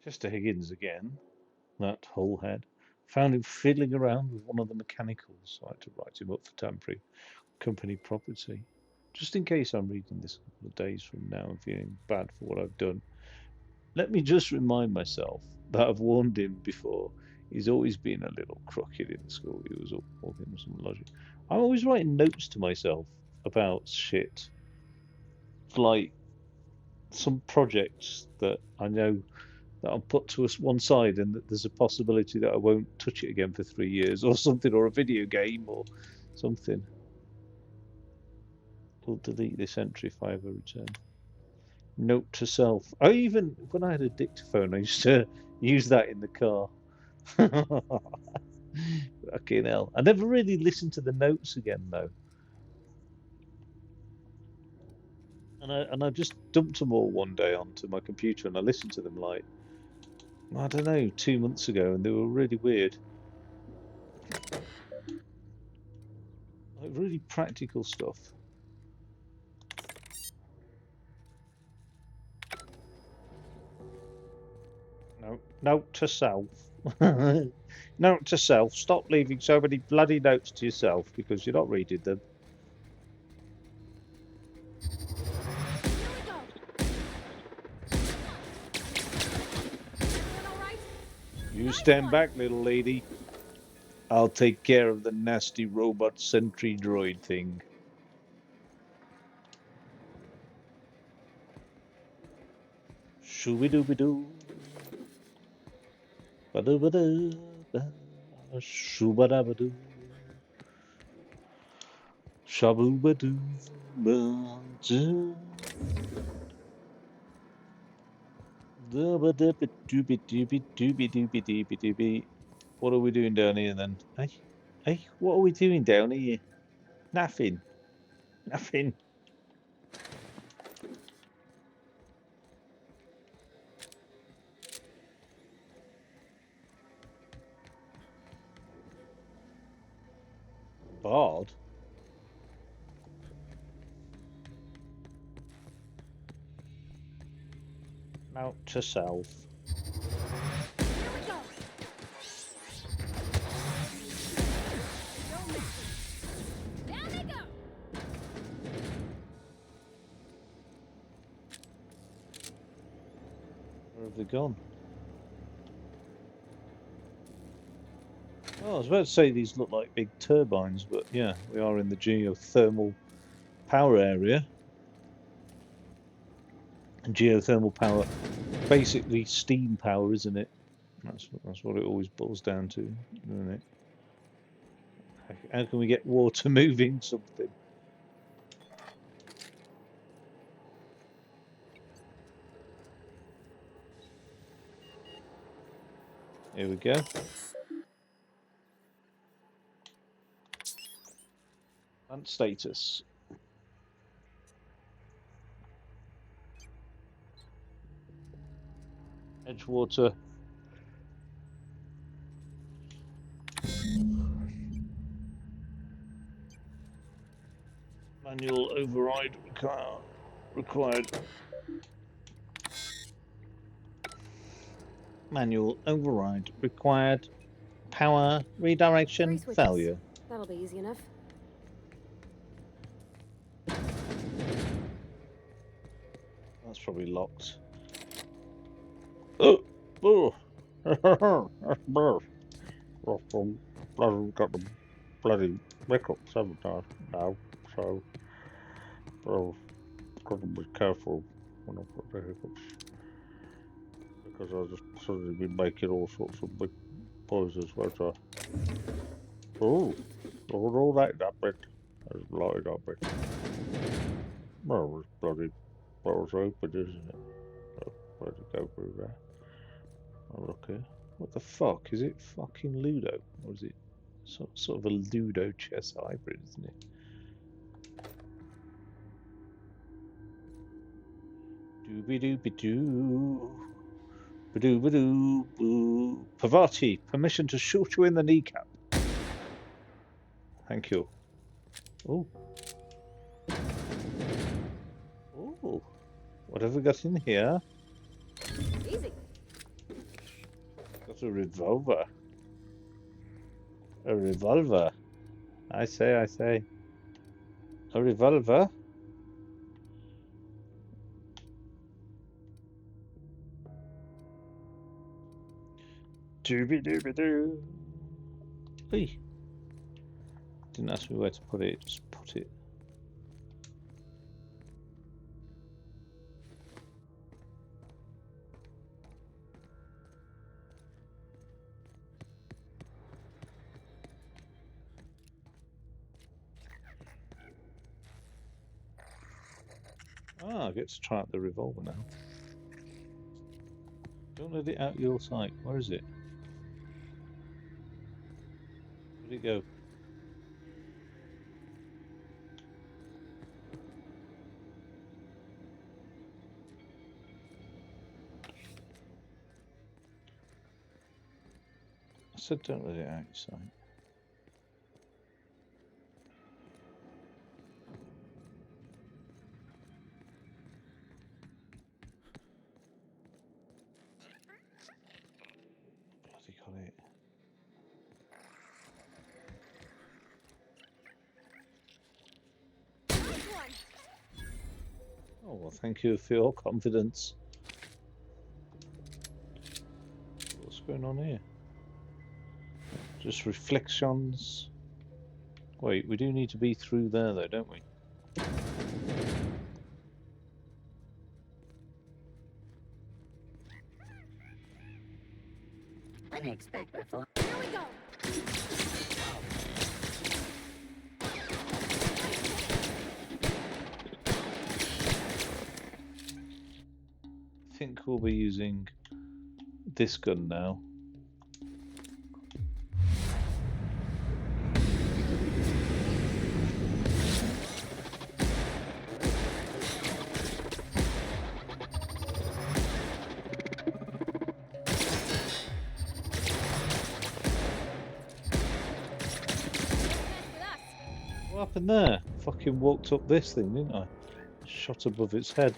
Chester Higgins again, that Hullhead. Found him fiddling around with one of the mechanicals. I had to write him up for tampering company property. Just in case I'm reading this a couple of days from now and feeling bad for what I've done, let me just remind myself that I've warned him before. He's always been a little crooked in school. He was all him some logic. I'm always writing notes to myself about shit. Like some projects that I know that I'll put to us one side and that there's a possibility that I won't touch it again for 3 years or something, or a video game or something. We'll delete this entry if I ever return. Note to self. I even, when I had a dictaphone, I used to use that in the car. Fucking hell. I never really listened to the notes again though. And I just dumped them all one day onto my computer and I listened to them like, I don't know, 2 months ago, and they were really weird. Like really practical stuff. No, note to self. Note to self, stop leaving so many bloody notes to yourself because you're not reading them. You stand back, little lady. I'll take care of the nasty robot sentry droid thing. Shooby-dooby-doo. Ba-doo-ba-doo. Shoo-ba-da-ba-doo. Shaboo-ba-doo. Ba-doo. What are we doing down here then? Hey? Hey, what are we doing down here? Nothing. Nothing. Bard? Note to self. Where have they gone? Oh, I was about to say these look like big turbines, but yeah, we are in the geothermal power area. And geothermal power, basically steam power, isn't it? That's what it always boils down to, isn't it? How can we get water moving something? Here we go. And status. Edgewater. Manual override required. Manual override required. Power redirection failure. That'll be easy enough. That's probably locked. Oh, oh, got the bloody hiccups, haven't I? Now, so got to be careful when I put the hiccups. Because I just suddenly been making all sorts of big noises, won't I? Oh, all that bit. That's blowing up it. Well, it's bloody door's open, isn't it? Oh, where'd it go through there? Oh, look here. What the fuck? Is it fucking Ludo? Or is it sort of a Ludo chess hybrid, isn't it? Dooby-dooby-doo. Ba-doo-ba-doo. Boo. Parvati, permission to shoot you in the kneecap. Thank you. Oh. Oh. What have we got in here? Easy. Got a revolver. A revolver. I say. A revolver? Dooby-dooby-doo. Hey. Didn't ask me where to put it, just put it. Ah, I get to try out the revolver now. Don't let it out your sight. Where is it? Where'd it go? I said don't let it out your sight. Bloody got it. Oh, well, thank you for your confidence. What's going on here? Just reflections. Wait, we do need to be through there though, don't we? Unexpected. Here we go. I think we'll be using this gun now. What happened there? Fucking walked up this thing, didn't I? Shot above its head.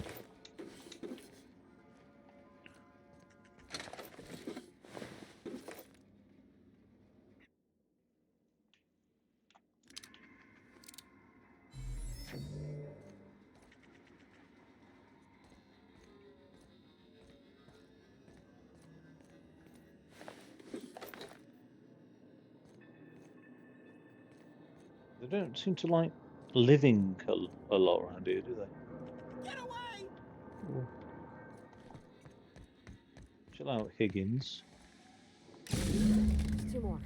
They don't seem to like living a lot around here, do they? Get away! Ooh. Chill out, Higgins. Two more.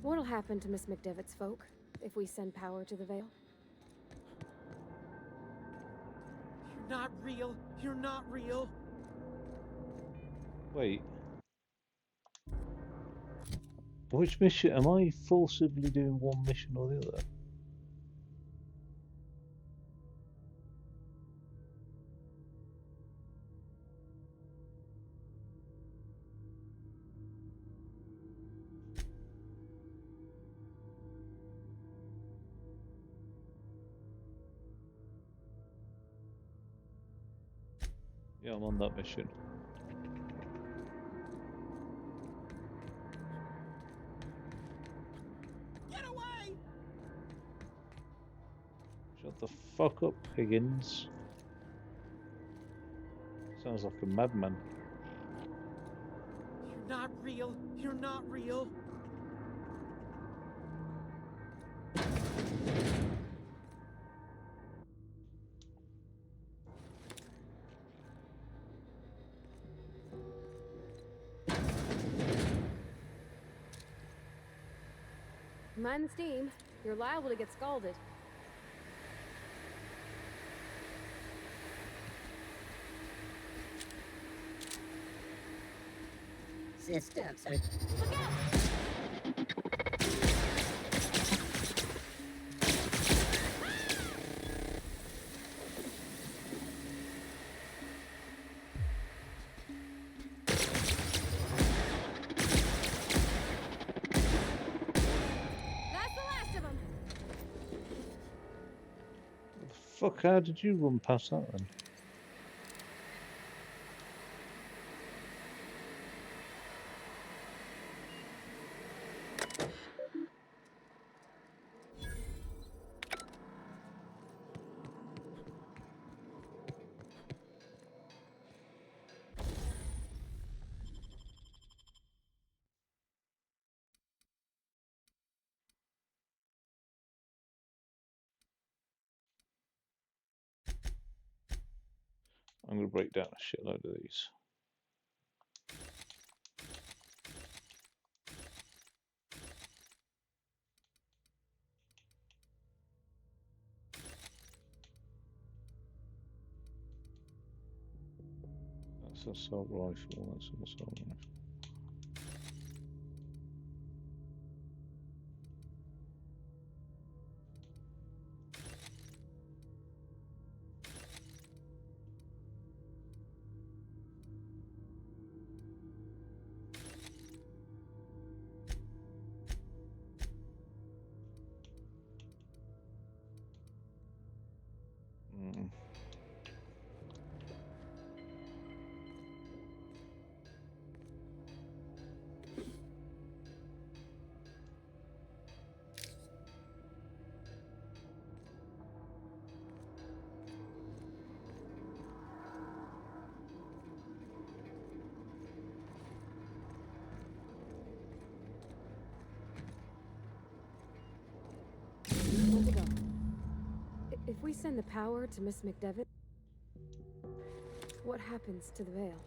What'll happen to Miss McDevitt's folk if we send power to the Vale? You're not real. You're not real. Wait. Which mission? Am I forcibly doing one mission or the other? Yeah, I'm on that mission. Get away! Shut the fuck up, Higgins. Sounds like a madman. You're not real. You're not real. Mind the steam. You're liable to get scalded. Systems are... Look out! Fuck, how did you run past that then? I'm going to break down a shitload of these. That's an assault rifle, that's an assault rifle. Where'd it go? If we send the power to Miss McDevitt, what happens to the veil?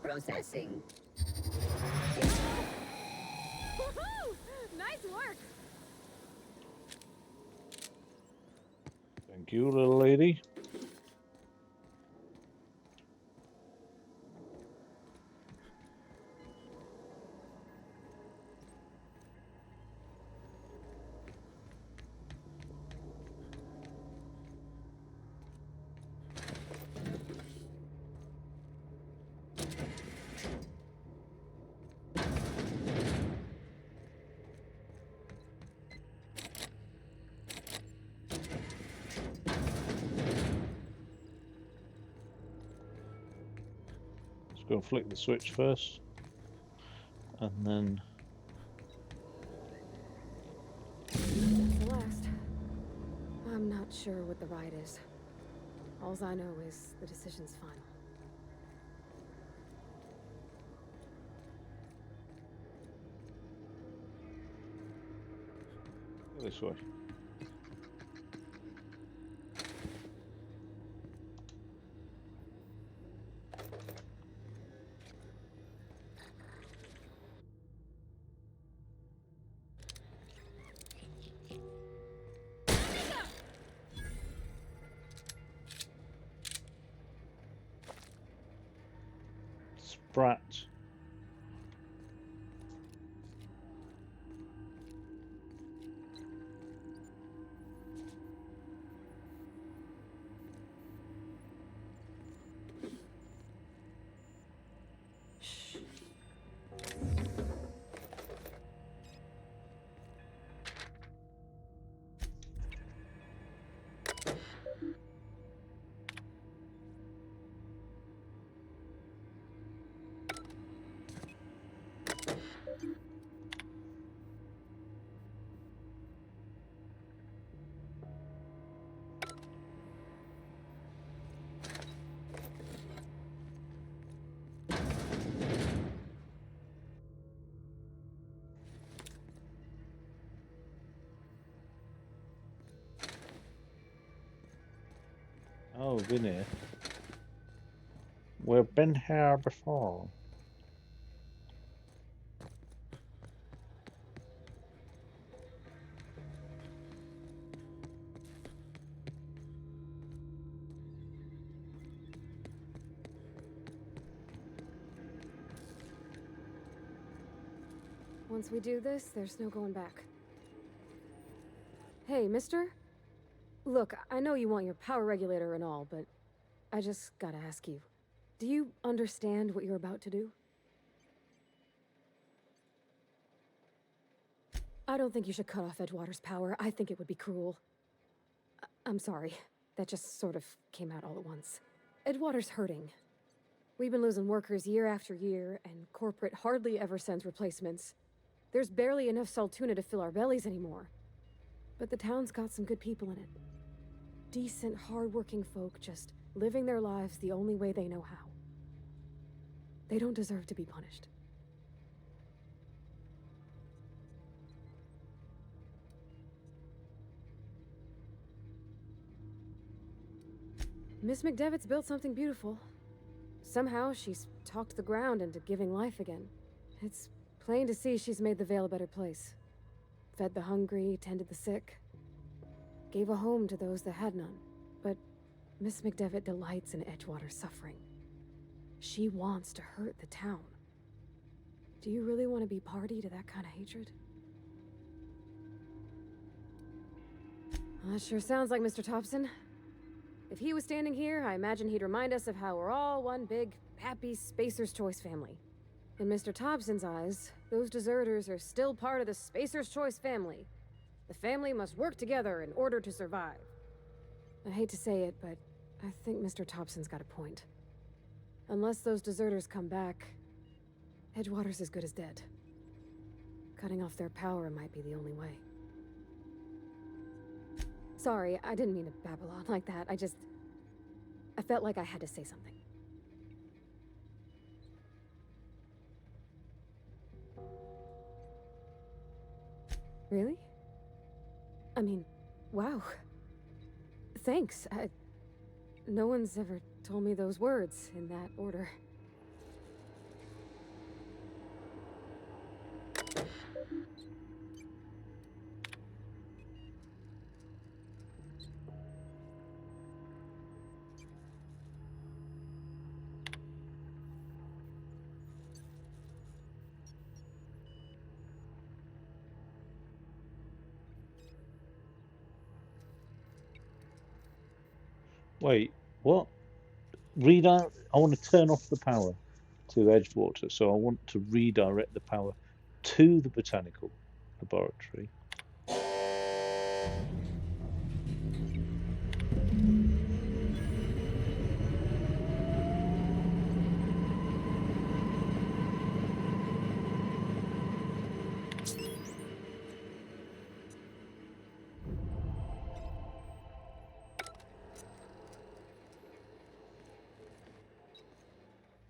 Processing. Woohoo! Nice work! Thank you, little lady. Go flick the switch first, and then Celeste, I'm not sure what the right is. All I know is the decision's final. go this way. Sprat. Oh, we've been here. We've been here before. Once we do this, there's no going back. Hey, mister? Look, I know you want your power regulator and all, but I just gotta ask you. Do you understand what you're about to do? I don't think you should cut off Edgewater's power. I think it would be cruel. I'm sorry. That just sort of came out all at once. Edgewater's hurting. We've been losing workers year after year, and corporate hardly ever sends replacements. There's barely enough Saltuna to fill our bellies anymore. But the town's got some good people in it. Decent, hard-working folk just living their lives the only way they know how. They don't deserve to be punished. Miss McDevitt's built something beautiful. Somehow she's talked the ground into giving life again. It's plain to see she's made the Vale a better place. Fed the hungry, tended the sick. Gave a home to those that had none. But Miss McDevitt delights in Edgewater's suffering. She wants to hurt the town. Do you really want to be party to that kind of hatred? Well, that sure sounds like Mr. Thompson. If he was standing here, I imagine he'd remind us of how we're all one big, happy Spacer's Choice family. In Mr. Thompson's eyes, those deserters are still part of the Spacer's Choice family. The family must work together in order to survive. I hate to say it, but I think Mr. Thompson's got a point. Unless those deserters come back, Edgewater's as good as dead. Cutting off their power might be the only way. Sorry, I didn't mean to babble on like that. I felt like I had to say something. Really? I mean, wow. Thanks. No one's ever told me those words in that order. Wait, what? I want to turn off the power to Edgewater, so I want to redirect the power to the botanical laboratory.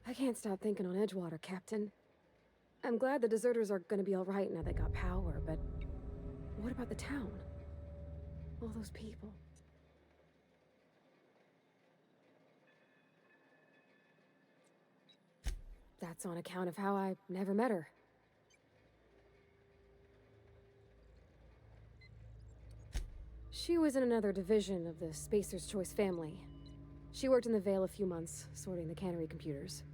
I can't stop thinking on Edgewater, Captain. I'm glad the deserters are gonna be alright now they got power, but what about the town? All those people. That's on account of how I never met her. She was in another division of the Spacer's Choice family. She worked in the Vale a few months, sorting the cannery computers.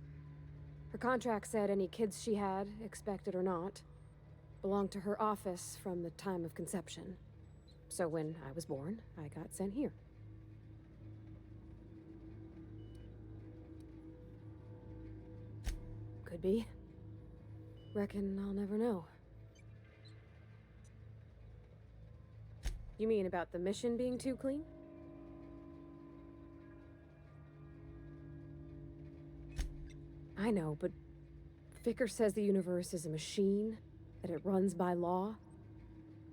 Her contract said any kids she had, expected or not, belonged to her office from the time of conception. So when I was born, I got sent here. Could be. Reckon I'll never know. You mean about the mission being too clean? I know, but Vickers says the universe is a machine, that it runs by law.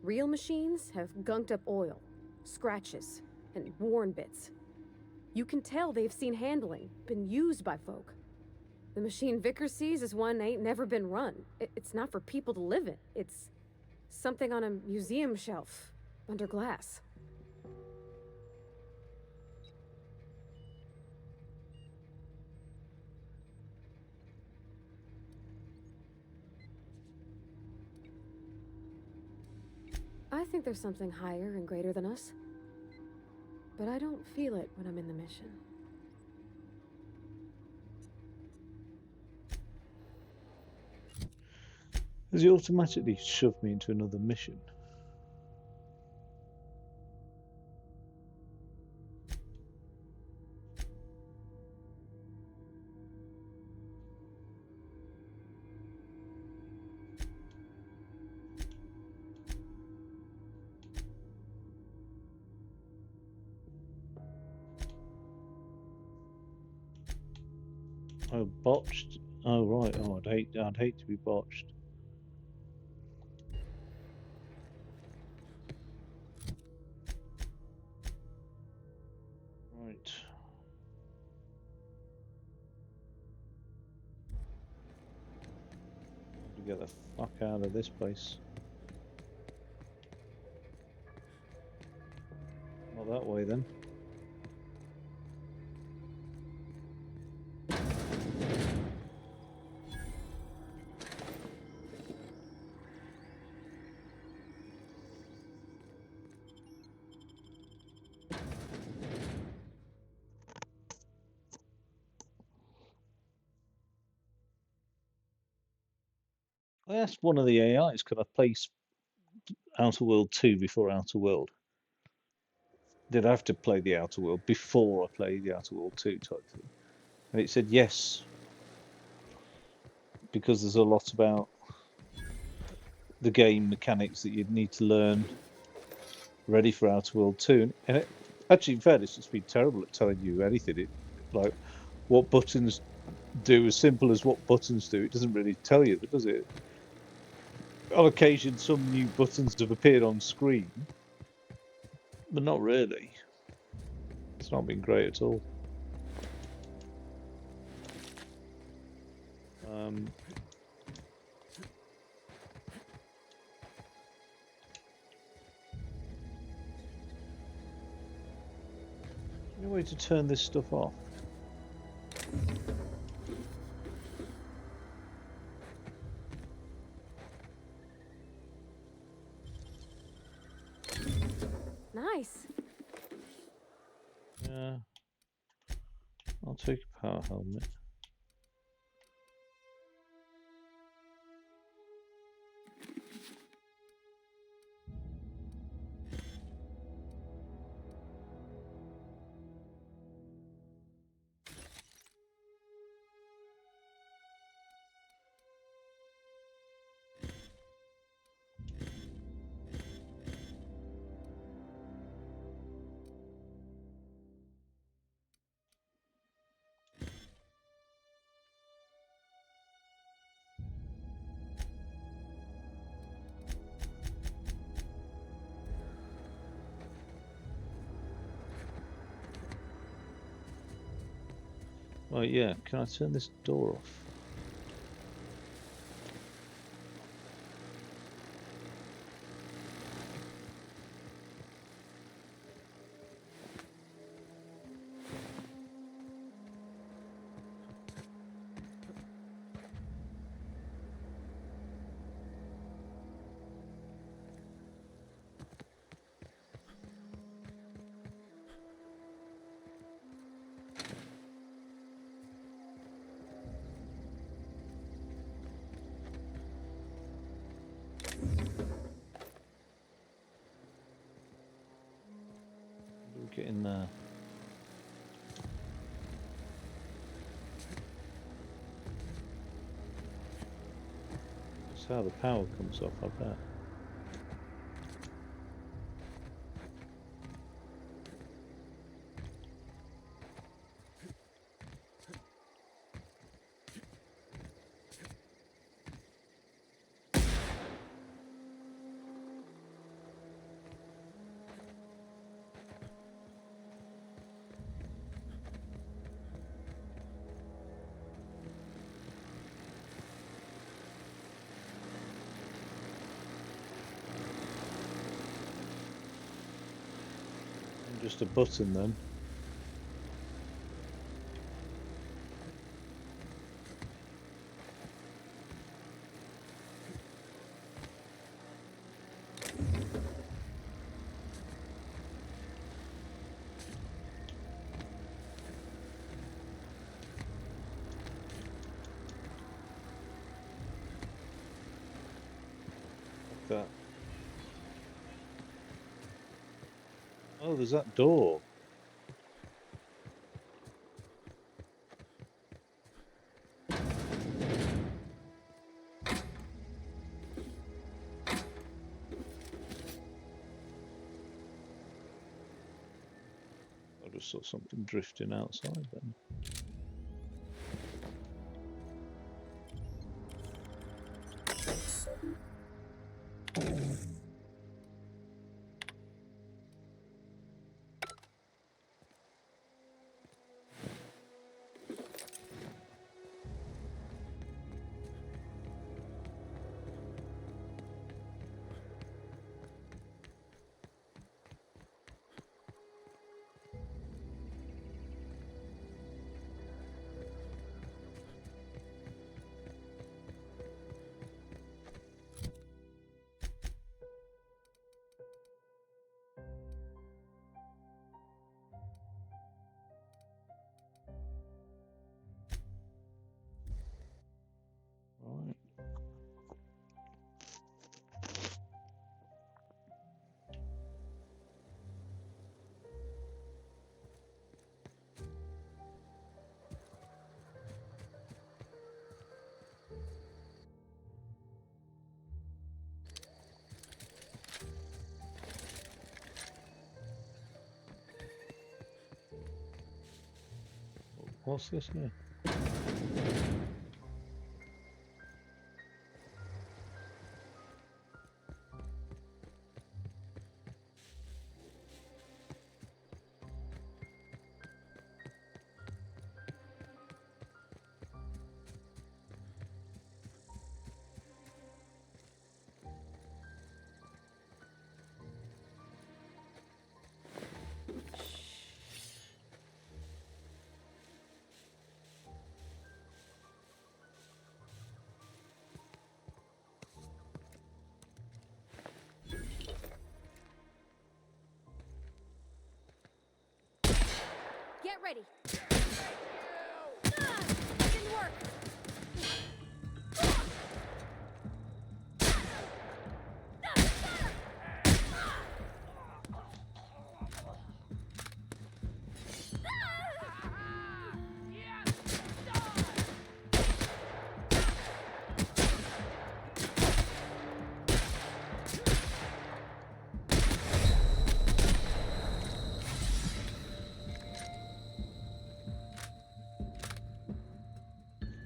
Real machines have gunked up oil, scratches, and worn bits. You can tell they've seen handling, been used by folk. The machine Vickers sees is one ain't never been run. It's not for people to live in. It's something on a museum shelf, under glass. I think there's something higher and greater than us. But I don't feel it when I'm in the mission. Has he automatically shoved me into another mission? Oh, botched. Oh right. Oh, I'd hate to be botched. Right. To get the fuck out of this place. Not that way then. I asked one of the AIs, could I play Outer World 2 before Outer World? Did I have to play the Outer World before I played the Outer World 2 type thing? And it said yes, because there's a lot about the game mechanics that you'd need to learn ready for Outer World 2. And it, actually, in fairness, it's been terrible at telling you anything. Like what buttons do, as simple as what buttons do, it doesn't really tell you, does it? On occasion, some new buttons have appeared on screen, but not really. It's not been great at all. No way to turn this stuff off. Nice. Yeah. I'll take a power helmet. Well, yeah, can I turn this door off? Get in there. That's how the power comes off, I bet. Just a button then. Oh, there's that door. I just saw something drifting outside then. Right. What's this here? Get ready. Didn't work.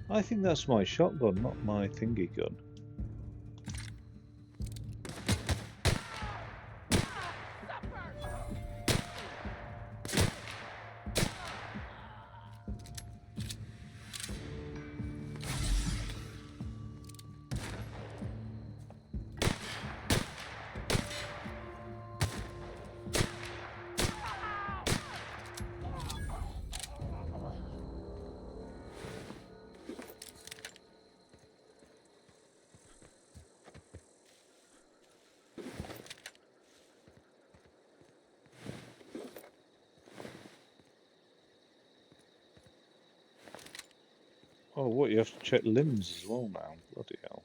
I think that's my shotgun, not my thingy gun. Oh, what, you have to check limbs as well now? Bloody hell.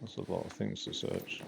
That's a lot of things to search.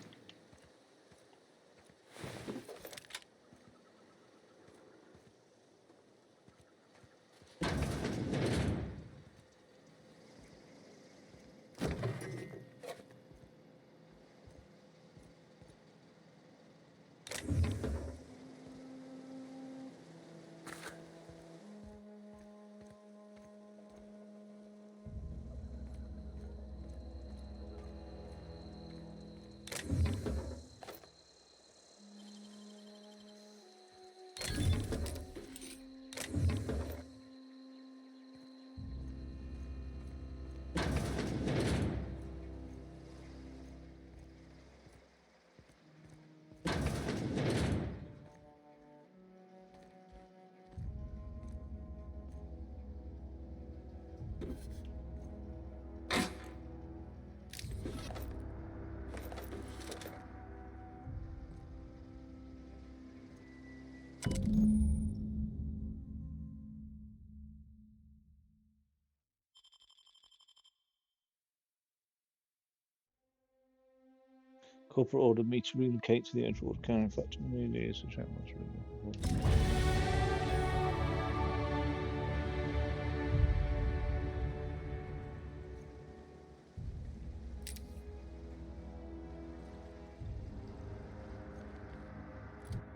Corporate ordered me to relocate to the Edgewater Canyon. In fact, really is a check.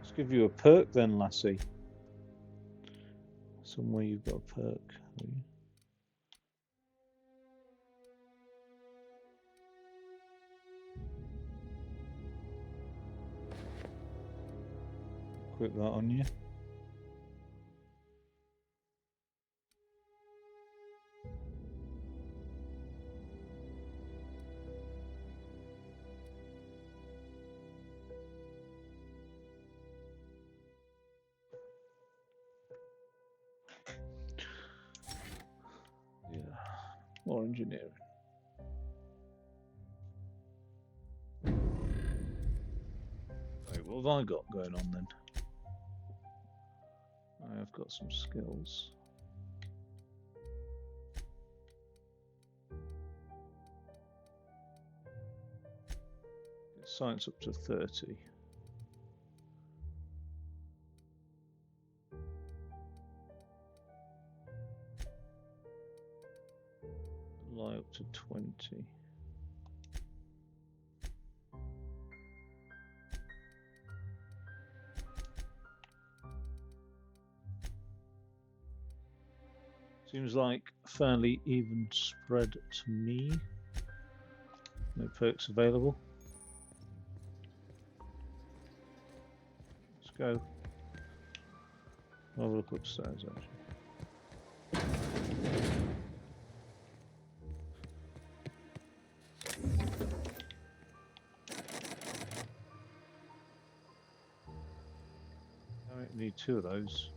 Let's give you a perk then, lassie. Somewhere you've got a perk. Have you? Equip that on you. Yeah, more engineering. Right, what have I got going on then? I've got some skills. Science up to 30. Lie up to 20. Seems like a fairly even spread to me. No perks available. Let's go. I'll look upstairs actually. I need 2 of those.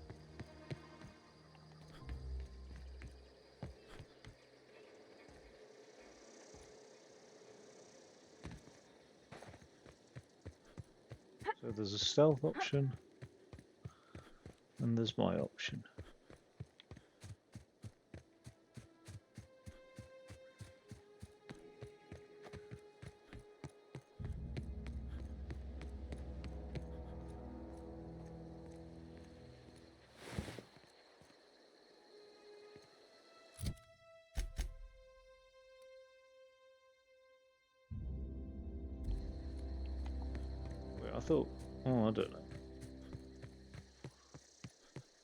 So there's a stealth option, and there's my option. Wait, I thought, oh, I don't know.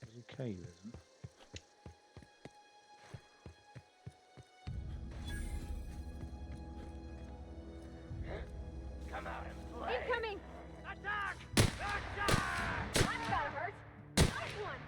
There's a cave, isn't there? Come out and play. Incoming! Attack! Attack! That hurt. Nice one.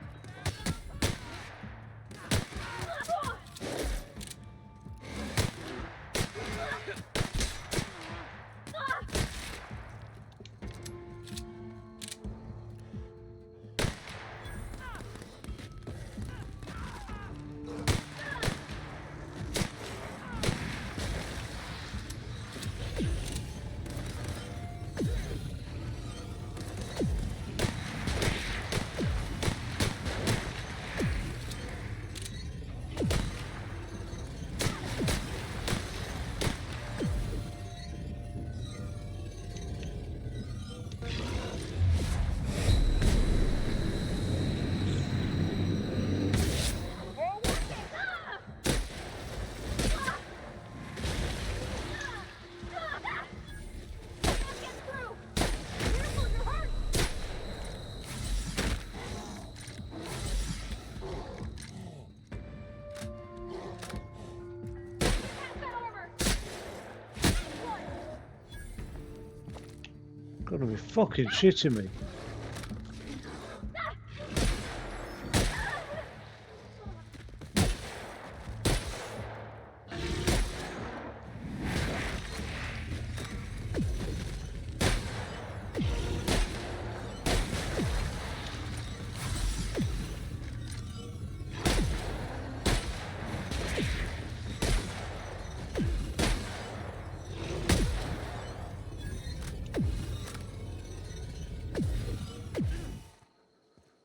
Gotta be fucking shitting me.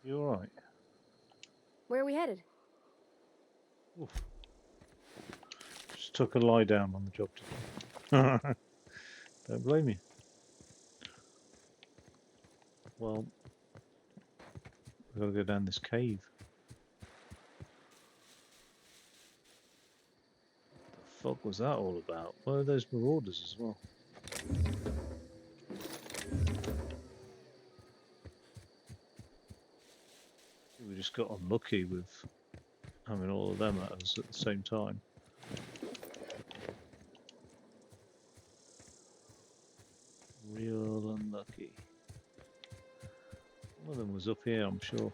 You alright? Where are we headed? Oof. Just took a lie down on the job today. Don't blame you. Well, we've got to go down this cave. The fuck was that all about? What are those marauders as well? We just got unlucky with having all of them at us at the same time. Real unlucky. One of them was up here, I'm sure.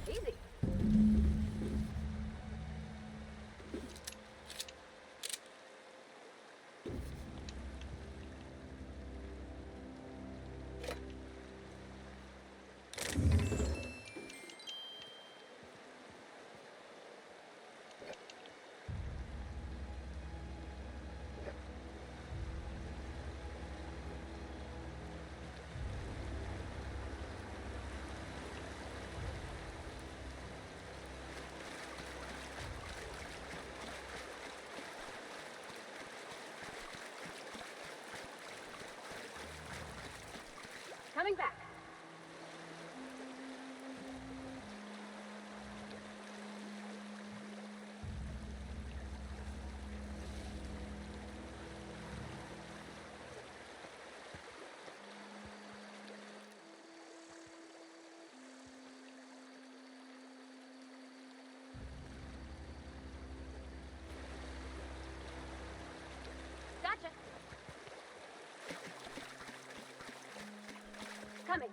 Easy. Coming back. Gotcha. Coming.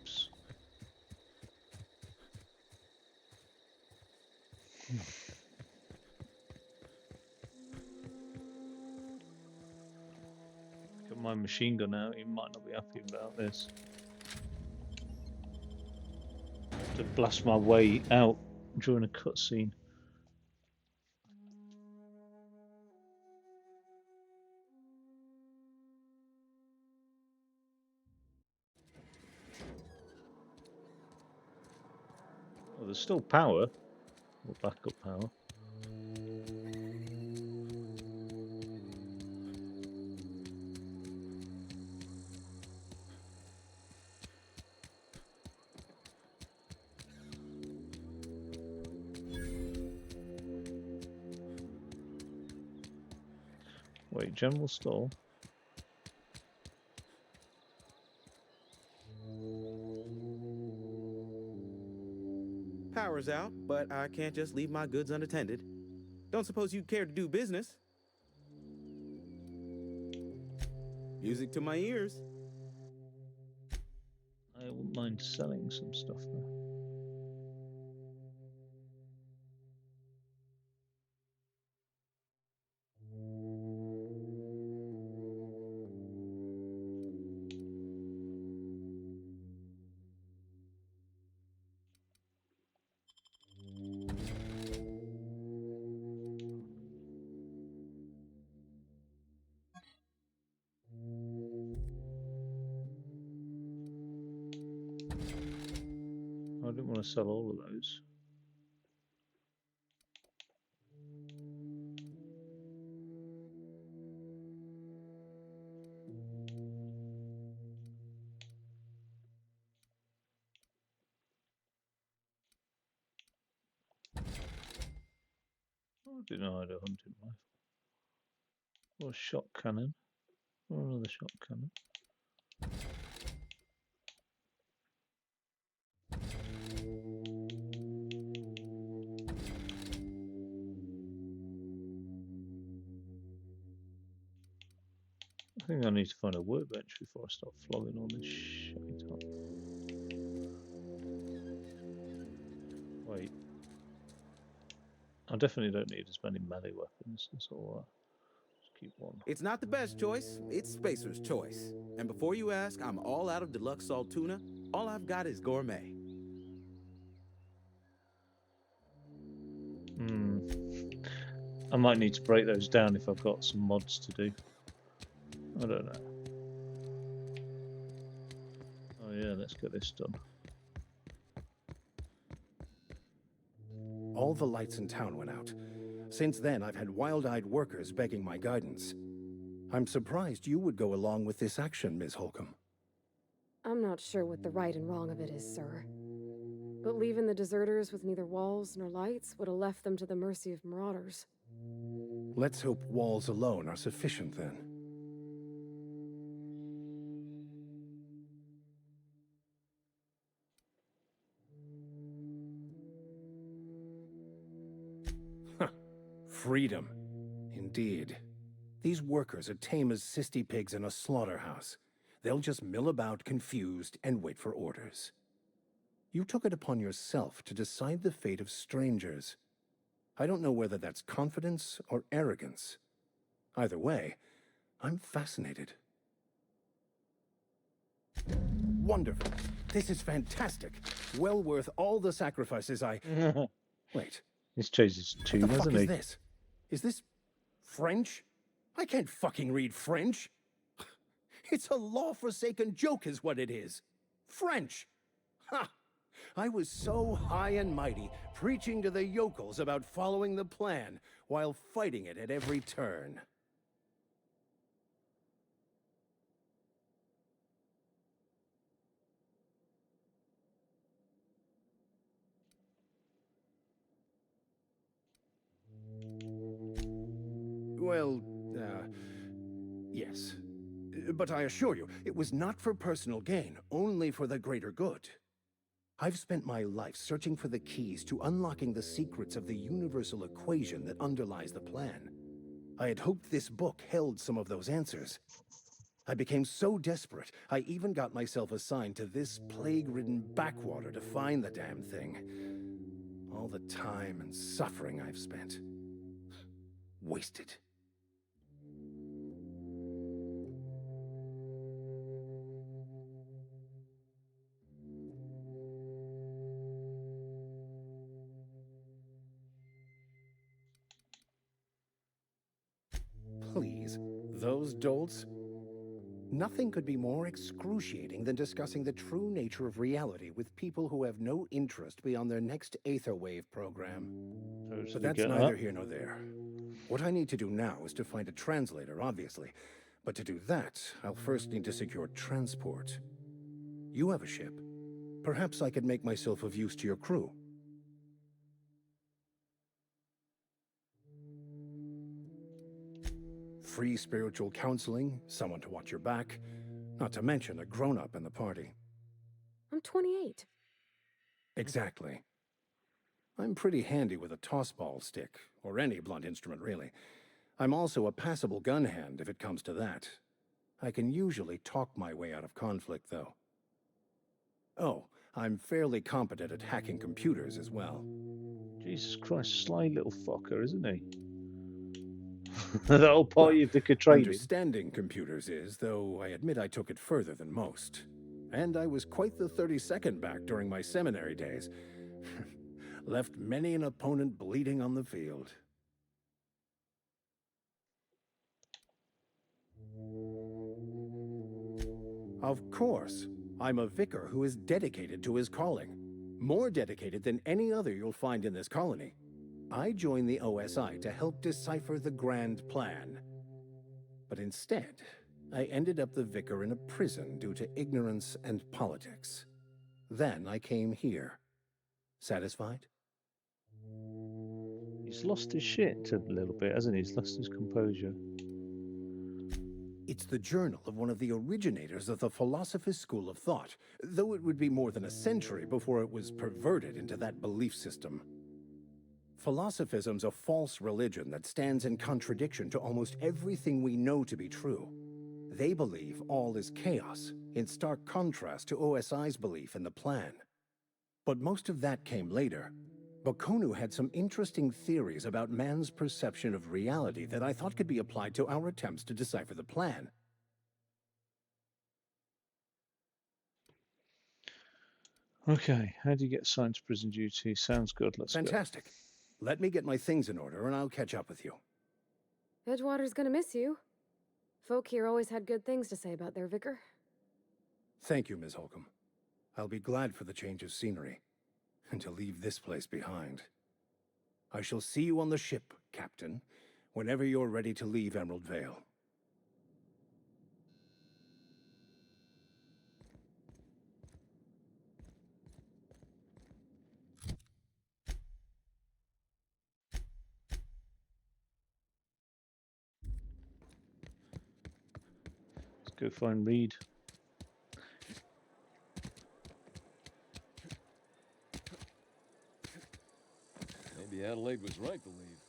Oops. Got my machine gun out, you might not be happy about this. To blast my way out during a cutscene. Well, there's still power, or backup power. Wait, general store? Power's out, but I can't just leave my goods unattended. Don't suppose you'd care to do business? Music to my ears. I wouldn't mind selling some stuff though. I didn't want to sell all of those. Didn't know I had a hunting rifle. Or a shot cannon. Or another shot cannon. I think I need to find a workbench before I start flogging all this shit up. Wait. I definitely don't need as many melee weapons. That's all. Just keep one. It's not the best choice. It's Spacer's choice. And before you ask, I'm all out of deluxe salt tuna. All I've got is gourmet. I might need to break those down if I've got some mods to do. I don't know. Oh yeah, let's get this done. All the lights in town went out. Since then, I've had wild-eyed workers begging my guidance. I'm surprised you would go along with this action, Ms. Holcomb. I'm not sure what the right and wrong of it is, sir. But leaving the deserters with neither walls nor lights would have left them to the mercy of marauders. Let's hope walls alone are sufficient, then. Freedom. Indeed. These workers are tame as cysty pigs in a slaughterhouse. They'll just mill about confused and wait for orders. You took it upon yourself to decide the fate of strangers. I don't know whether that's confidence or arrogance. Either way, I'm fascinated. Wonderful. This is fantastic. Well worth all the sacrifices I... Wait. This chases tune, what the hasn't fuck he? is this? Is this French? I can't fucking read French. It's a law-forsaken joke is what it is. French. Ha! I was so high and mighty, preaching to the yokels about following the plan, while fighting it at every turn. Well, yes. But I assure you, it was not for personal gain, only for the greater good. I've spent my life searching for the keys to unlocking the secrets of the universal equation that underlies the plan. I had hoped this book held some of those answers. I became so desperate, I even got myself assigned to this plague-ridden backwater to find the damn thing. All the time and suffering I've spent. Wasted. Please, those dolts? Nothing could be more excruciating than discussing the true nature of reality with people who have no interest beyond their next Aetherwave program. But that's neither here nor there. What I need to do now is to find a translator, obviously. But to do that, I'll first need to secure transport. You have a ship. Perhaps I could make myself of use to your crew. Free spiritual counseling, someone to watch your back, not to mention a grown-up in the party. I'm 28. Exactly. I'm pretty handy with a toss-ball stick, or any blunt instrument, really. I'm also a passable gun hand, if it comes to that. I can usually talk my way out of conflict, though. Oh, I'm fairly competent at hacking computers as well. Jesus Christ, sly little fucker, isn't he? That'll part of Vicar training. Understanding computers is, though I admit I took it further than most. And I was quite the 32nd back during my seminary days. Left many an opponent bleeding on the field. Of course, I'm a vicar who is dedicated to his calling. More dedicated than any other you'll find in this colony. I joined the OSI to help decipher the grand plan. But instead, I ended up the vicar in a prison due to ignorance and politics. Then I came here. Satisfied? He's lost his shit a little bit, hasn't he? He's lost his composure. It's the journal of one of the originators of the Philosophist school of thought, though it would be more than a century before it was perverted into that belief system. Philosophism's a false religion that stands in contradiction to almost everything we know to be true. They believe all is chaos, in stark contrast to OSI's belief in the plan. But most of that came later. Bakonu had some interesting theories about man's perception of reality that I thought could be applied to our attempts to decipher the plan. Okay, how do you get assigned to prison duty? Sounds good, let's go. Fantastic. Let me get my things in order and I'll catch up with you. Edgewater's gonna miss you. Folk here always had good things to say about their vicar. Thank you, Ms. Holcomb. I'll be glad for the change of scenery, and to leave this place behind. I shall see you on the ship, Captain, whenever you're ready to leave Emerald Vale. Let's go find Reed. Maybe Adelaide was right to leave.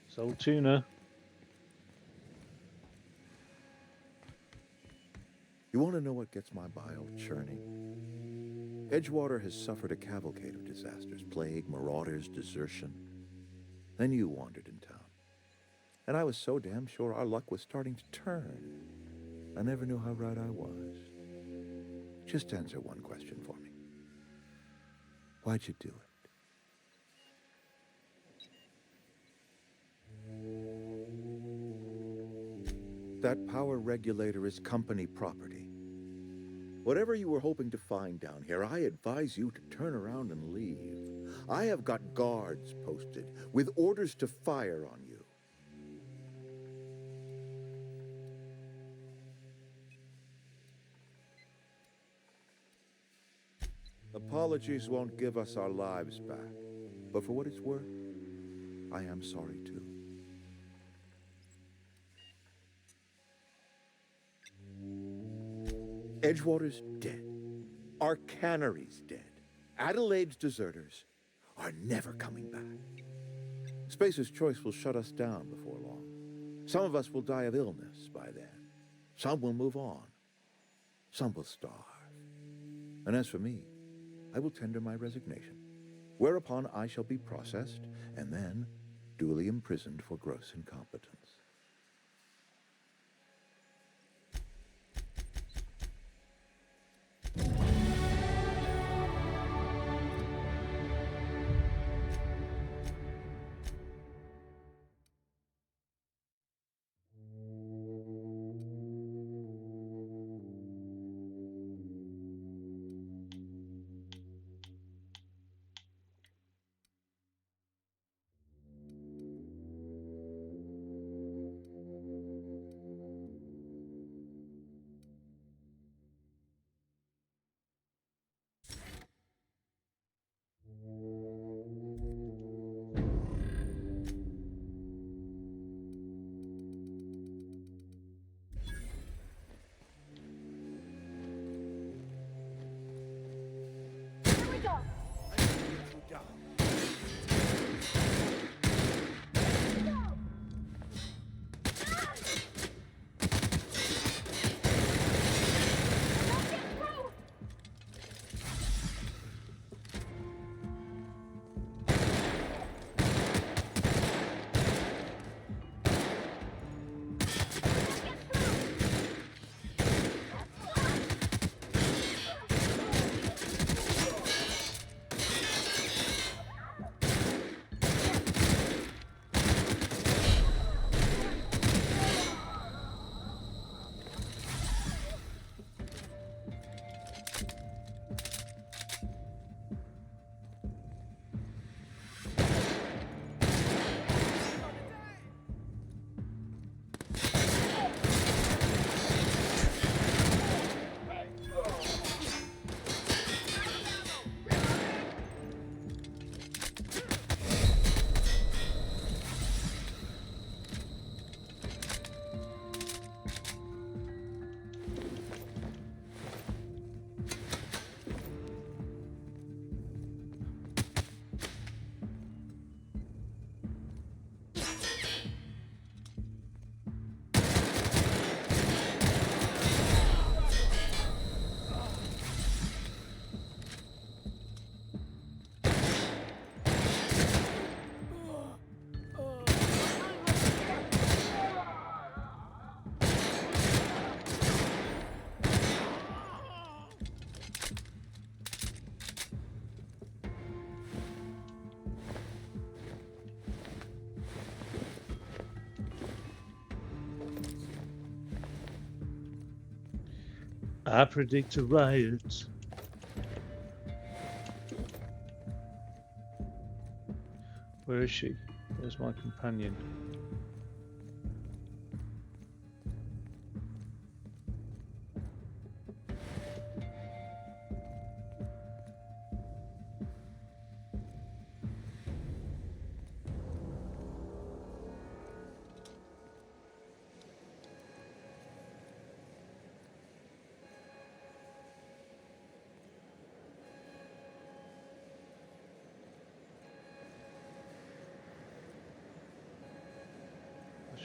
Sold tuna. You want to know what gets my bile churning? Edgewater has suffered a cavalcade of disasters, plague, marauders, desertion. Then you wandered in town. And I was so damn sure our luck was starting to turn. I never knew how right I was. Just answer one question for me. Why'd you do it? That power regulator is company property. Whatever you were hoping to find down here, I advise you to turn around and leave. I have got guards posted with orders to fire on you. Apologies won't give us our lives back, but for what it's worth, I am sorry too. Edgewater's dead. Our cannery's dead. Adelaide's deserters are never coming back. Spacer's Choice will shut us down before long. Some of us will die of illness by then. Some will move on. Some will starve. And as for me, I will tender my resignation, whereupon I shall be processed and then duly imprisoned for gross incompetence. I predict a riot. Where is she? Where's my companion?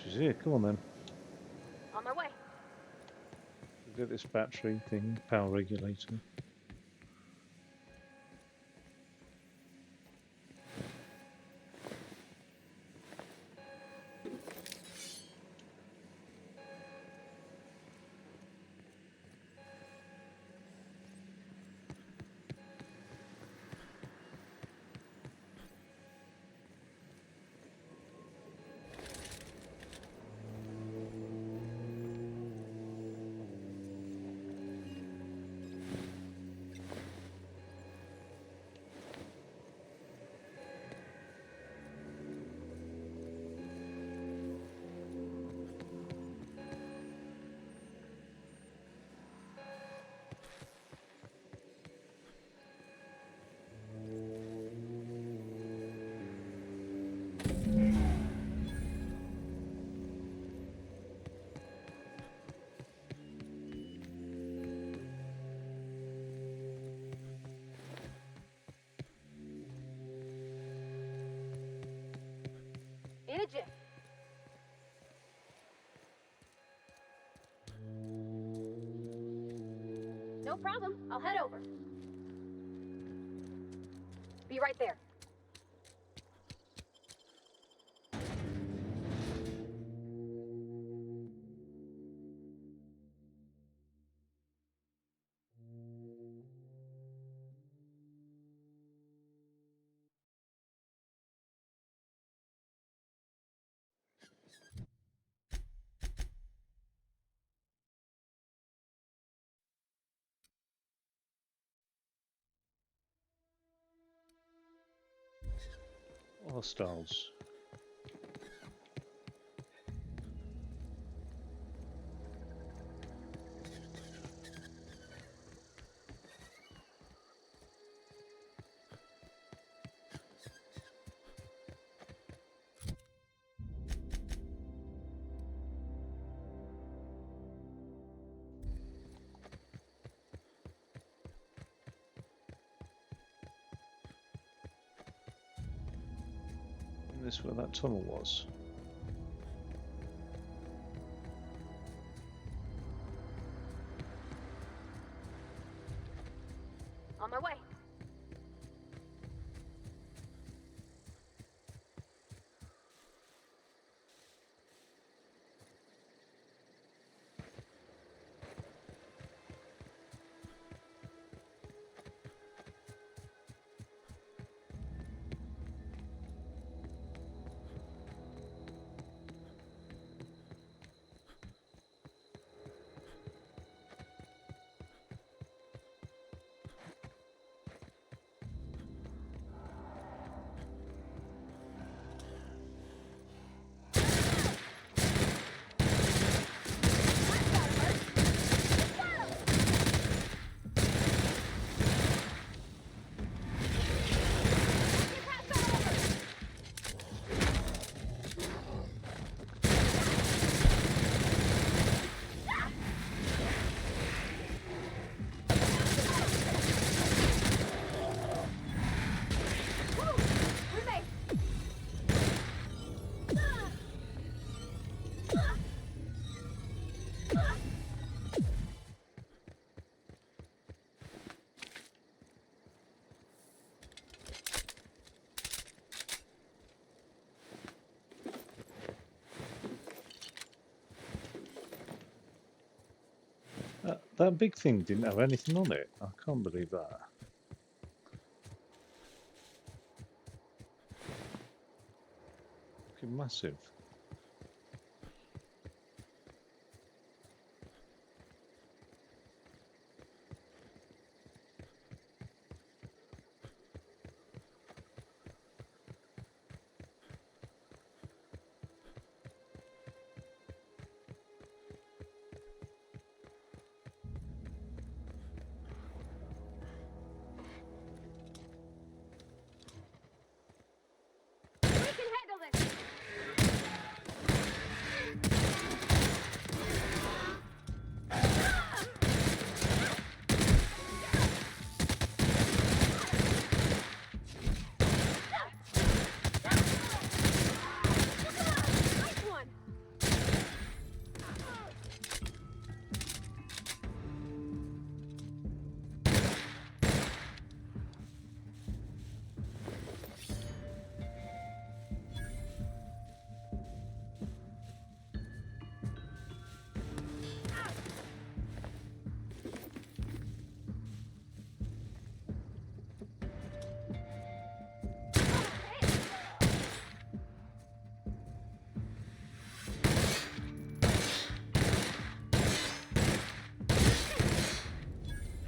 She's here. Come on then. On my way. Get this battery thing, power regulator. In a jiff. No problem. I'll head over. Be right there. Hostiles. Isn't this where that tunnel was? On my way. That big thing didn't have anything on it. I can't believe that. Fucking massive.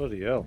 Bloody hell.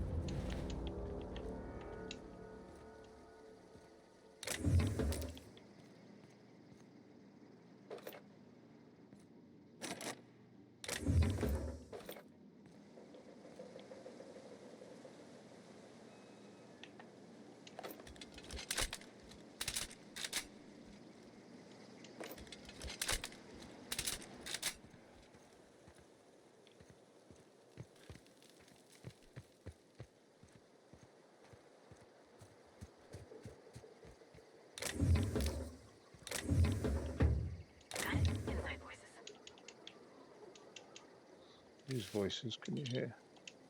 Whose voices can you hear?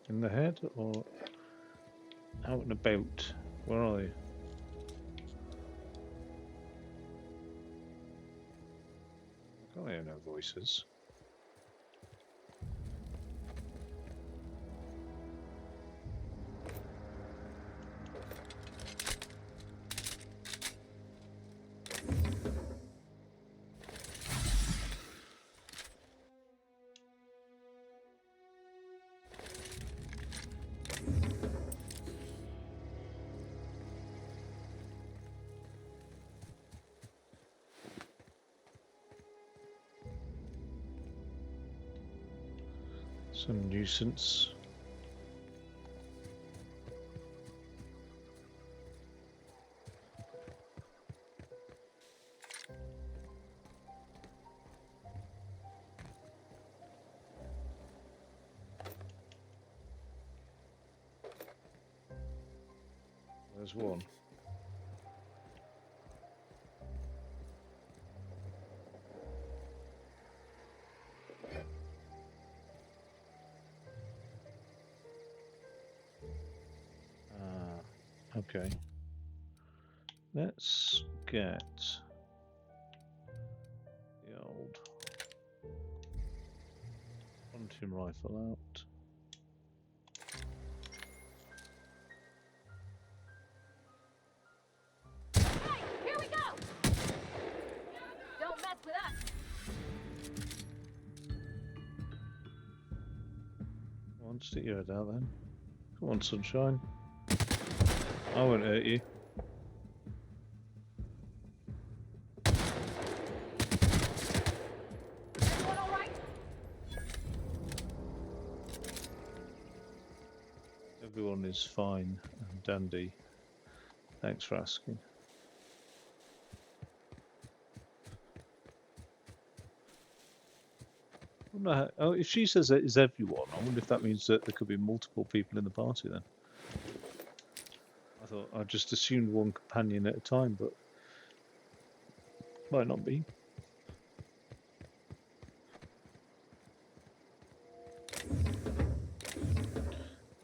In the head or out and about? Where are they? I can't hear no voices. Some nuisance. There's one. Okay. Let's get the old hunting rifle out. Here we go! Don't mess with us! Come on, stick your head out then. Come on, sunshine. I won't hurt you. Everyone all right? Everyone is fine and dandy. Thanks for asking. I wonder how, oh, if she says it is everyone, I wonder if that means that there could be multiple people in the party then. I just assumed one companion at a time, but might not be.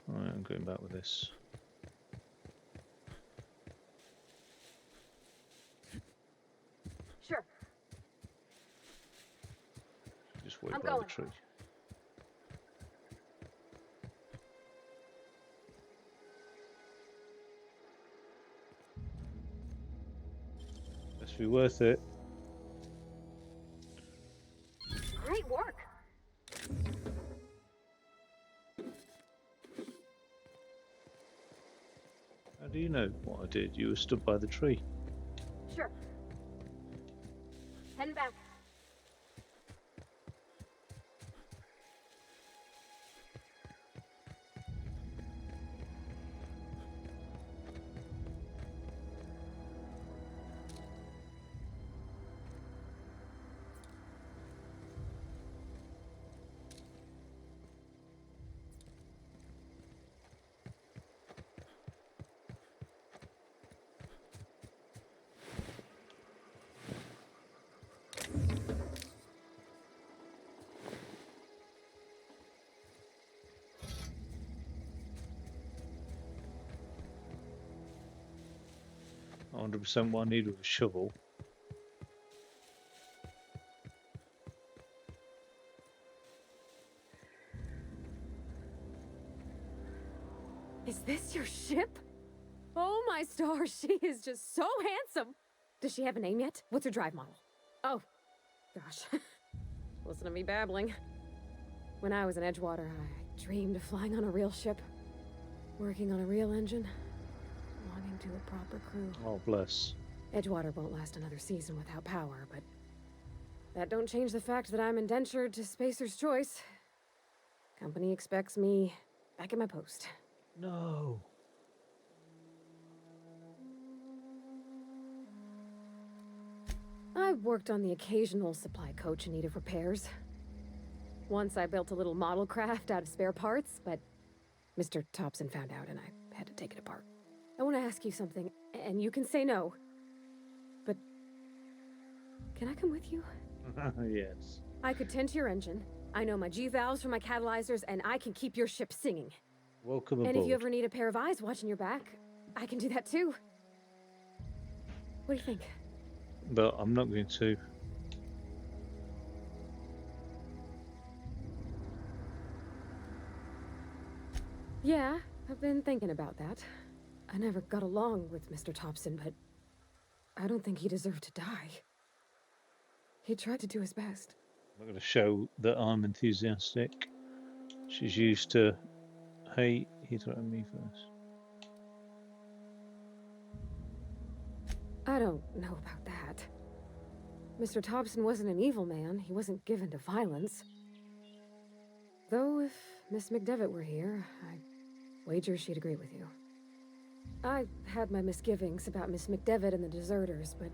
Alright, I'm going back with this. Sure. Just wait I'm by going. the tree. Be worth it. Great work. How do you know what I did? You were stood by the tree. Sure. Heading back. I 100% what I need with a shovel. Is this your ship? Oh my stars, she is just so handsome. Does she have a name yet? What's her drive model? Oh, gosh. Listen to me babbling. When I was in Edgewater, I dreamed of flying on a real ship. Working on a real engine, belonging to a proper crew. Oh, bless. Edgewater won't last another season without power, but that don't change the fact that I'm indentured to Spacer's Choice. Company expects me back at my post. No. I've worked on the occasional supply coach in need of repairs. Once I built a little model craft out of spare parts, but Mr. Thompson found out and I had to take it apart. I want to ask you something, and you can say no, but can I come with you? Yes. I could tend to your engine. I know my G-valves for my catalyzers, and I can keep your ship singing. Welcome aboard. And if you ever need a pair of eyes watching your back, I can do that too. What do you think? But I'm not going to. Yeah, I've been thinking about that. I never got along with Mr. Thompson, but I don't think he deserved to die. He tried to do his best. I'm not going to show that I'm enthusiastic. She's used to, hey, he threatened me first. I don't know about that. Mr. Thompson wasn't an evil man. He wasn't given to violence. Though if Miss McDevitt were here, I wager she'd agree with you. I had my misgivings about Miss McDevitt and the deserters, but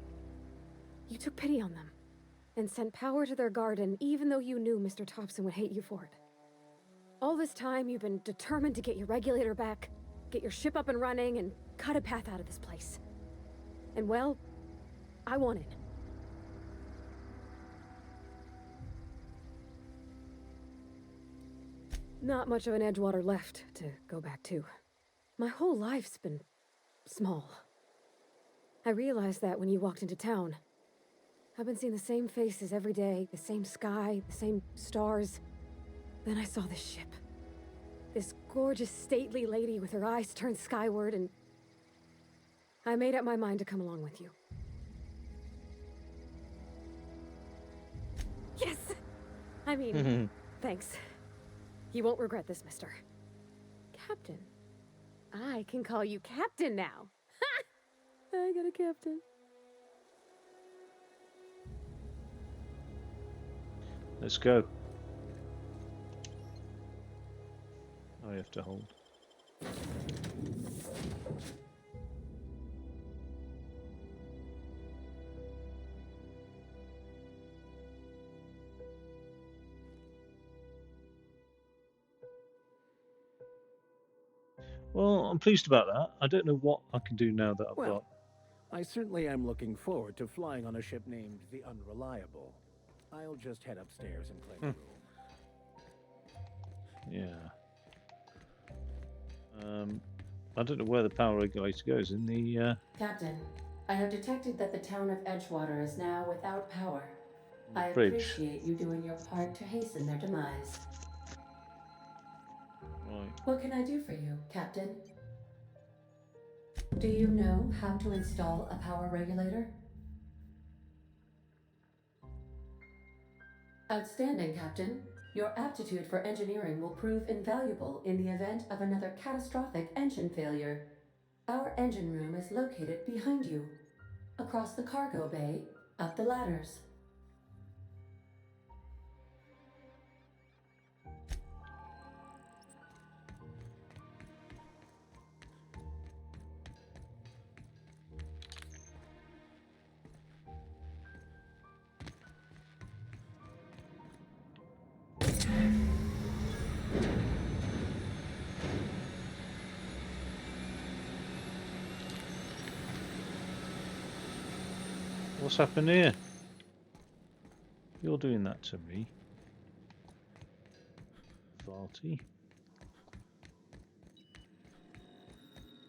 you took pity on them and sent power to their garden even though you knew Mr. Thompson would hate you for it. All this time, you've been determined to get your regulator back, get your ship up and running, and cut a path out of this place. And well, I won it. Not much of an Edgewater left to go back to. My whole life's been small. I realized that when you walked into town. I've been seeing the same faces every day, the same sky, the same stars. Then I saw this ship. This gorgeous, stately lady with her eyes turned skyward, and I made up my mind to come along with you. Yes! I mean, thanks. You won't regret this, mister. Captain. I can call you Captain now. Ha! I got a captain. Let's go. I have to hold. Well, I'm pleased about that. I don't know what I can do now that I've got. I certainly am looking forward to flying on a ship named the Unreliable. I'll just head upstairs and claim the room. Yeah. I don't know where the power regulator goes in the. Captain, I have detected that the town of Edgewater is now without power. I Bridge. appreciate you doing your part to hasten their demise. Right. What can I do for you, Captain? Do you know how to install a power regulator? Outstanding, Captain. Your aptitude for engineering will prove invaluable in the event of another catastrophic engine failure. Our engine room is located behind you, across the cargo bay, up the ladders. What's happened here? You're doing that to me. Farty.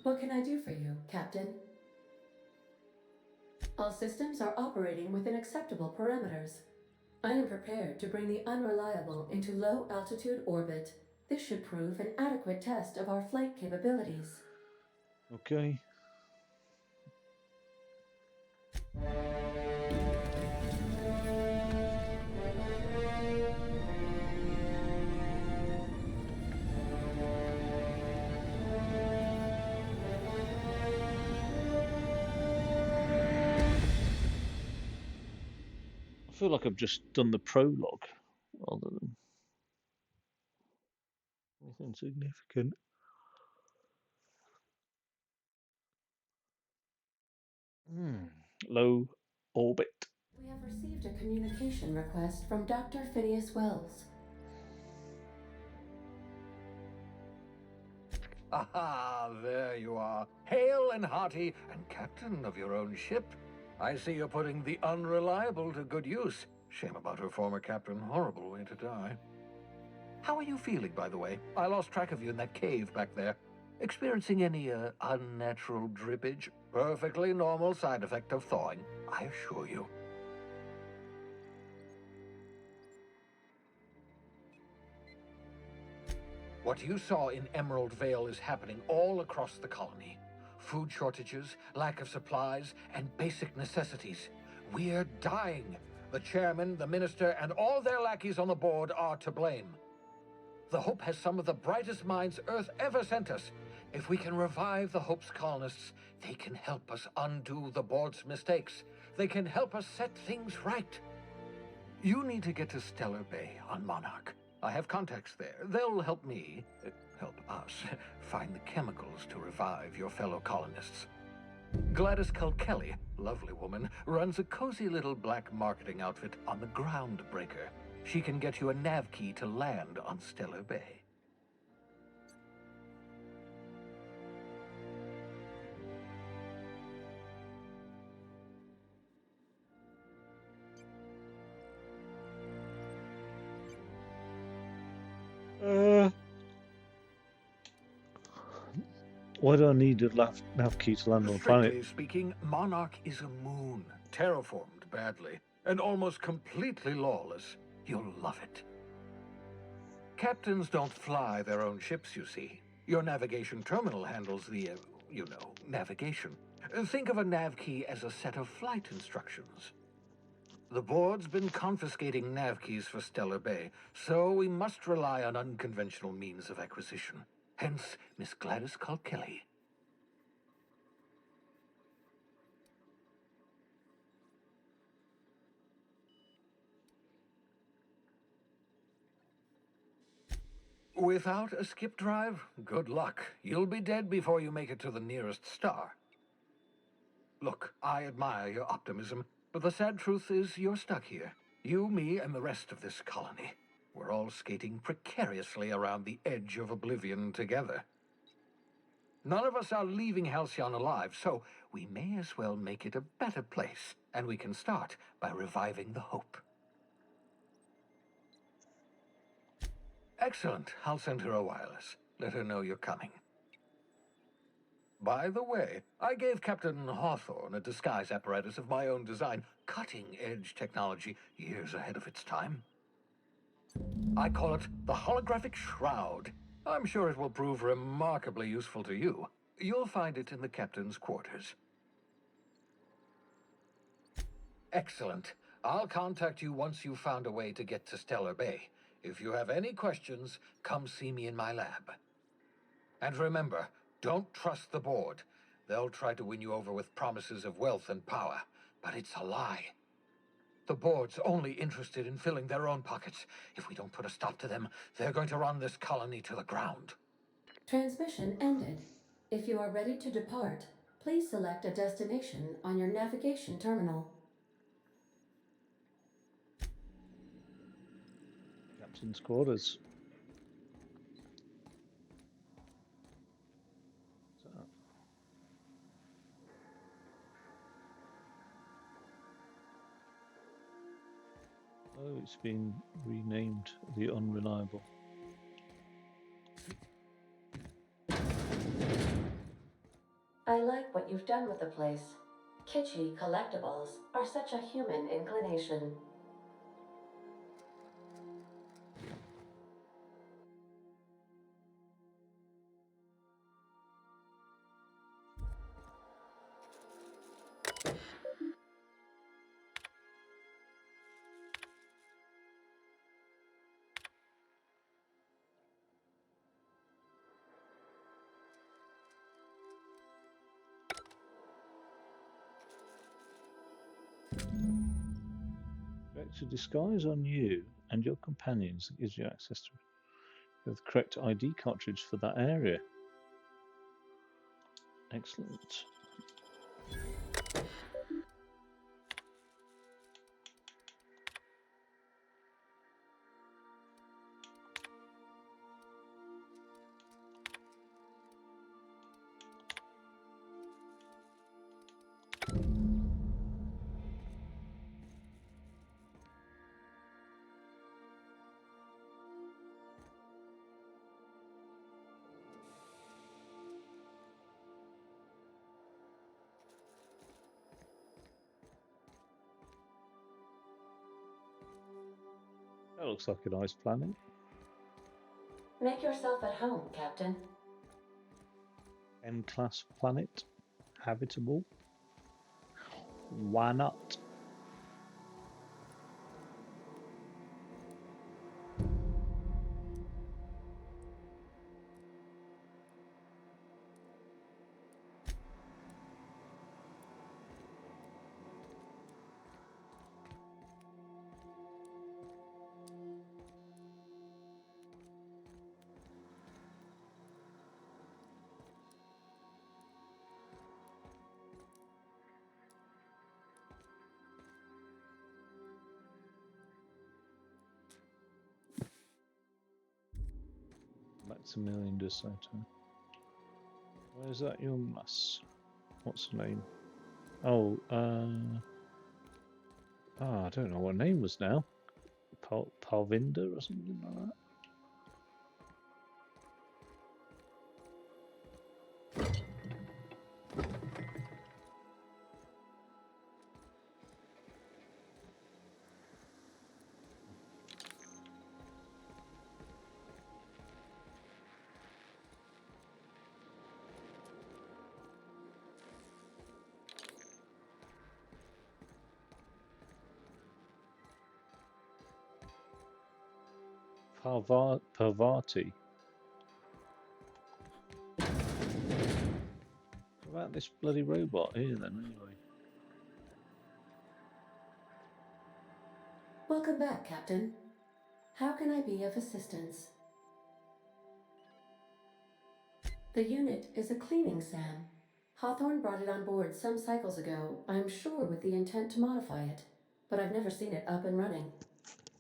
What can I do for you, Captain? All systems are operating within acceptable parameters. I am prepared to bring the Unreliable into low-altitude orbit. This should prove an adequate test of our flight capabilities. Okay. feel like I've just done the prologue rather than anything significant. Low orbit. We have received a communication request from Dr. Phineas Wells. Aha, there you are. Hale and hearty, and captain of your own ship. I see you're putting the unreliable to good use. Shame about her former captain. Horrible way to die. How are you feeling, by the way? I lost track of you in that cave back there. Experiencing any, unnatural drippage? Perfectly normal side effect of thawing, I assure you. What you saw in Emerald Vale is happening all across the colony. Food shortages, lack of supplies, and basic necessities. We're dying. The chairman, the minister, and all their lackeys on the board are to blame. The Hope has some of the brightest minds Earth ever sent us. If we can revive the Hope's colonists, they can help us undo the board's mistakes. They can help us set things right. You need to get to Stellar Bay on Monarch. I have contacts there. They'll help me, help us, find the chemicals to revive your fellow colonists. Gladys Culkelly, lovely woman, runs a cozy little black marketing outfit on the Groundbreaker. She can get you a nav key to land on Stellar Bay. Why do I need a nav key to land on a planet? Strictly speaking, Monarch is a moon, terraformed badly, and almost completely lawless. You'll love it. Captains don't fly their own ships, you see. Your navigation terminal handles the, navigation. Think of a nav key as a set of flight instructions. The board's been confiscating nav keys for Stellar Bay, so we must rely on unconventional means of acquisition. Hence, Miss Gladys Culkelly. Without a skip drive, good luck. You'll be dead before you make it to the nearest star. Look, I admire your optimism, but the sad truth is you're stuck here. You, me, and the rest of this colony. We're all skating precariously around the edge of oblivion together. None of us are leaving Halcyon alive, so we may as well make it a better place, and we can start by reviving the Hope. Excellent. I'll send her a wireless. Let her know you're coming. By the way, I gave Captain Hawthorne a disguise apparatus of my own design, cutting-edge technology years ahead of its time. I call it the Holographic Shroud. I'm sure it will prove remarkably useful to you. You'll find it in the captain's quarters. Excellent. I'll contact you once you've found a way to get to Stellar Bay. If you have any questions, come see me in my lab. And remember, don't trust the board. They'll try to win you over with promises of wealth and power, but it's a lie. The board's only interested in filling their own pockets. If we don't put a stop to them, they're going to run this colony to the ground. Transmission ended. If you are ready to depart, please select a destination on your navigation terminal. Captain's quarters. Oh, it's been renamed the Unreliable. I like what you've done with the place. Kitschy collectibles are such a human inclination. It's a disguise on you and your companions that gives you access to the correct ID cartridge for that area. Excellent. That looks like a nice planet. Make yourself at home, Captain. M-class planet. Habitable. Why not? Maximilian de Soto. Where's that young lass? What's her name? Oh, I don't know what her name was now. Palvinda or something like that. Parvati. What about this bloody robot here then, anyway? Welcome back, Captain. How can I be of assistance? The unit is a cleaning SAM. Hawthorne brought it on board some cycles ago, I'm sure with the intent to modify it, but I've never seen it up and running.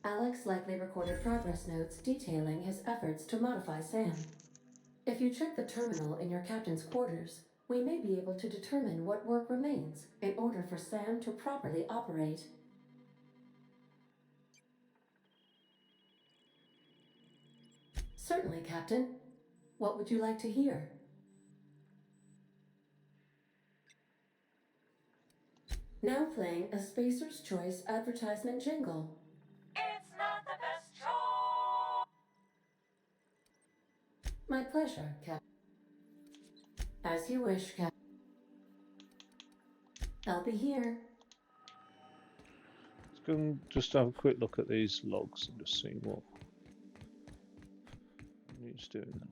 Alex likely recorded progress notes detailing his efforts to modify SAM. If you check the terminal in your captain's quarters, we may be able to determine what work remains in order for SAM to properly operate. Certainly, Captain. What would you like to hear? Now playing a Spacer's Choice advertisement jingle. It's not the best choice. My pleasure, Cap. As you wish, Cap. I'll be here. Let's go and just have a quick look at these logs and just see what he's doing then.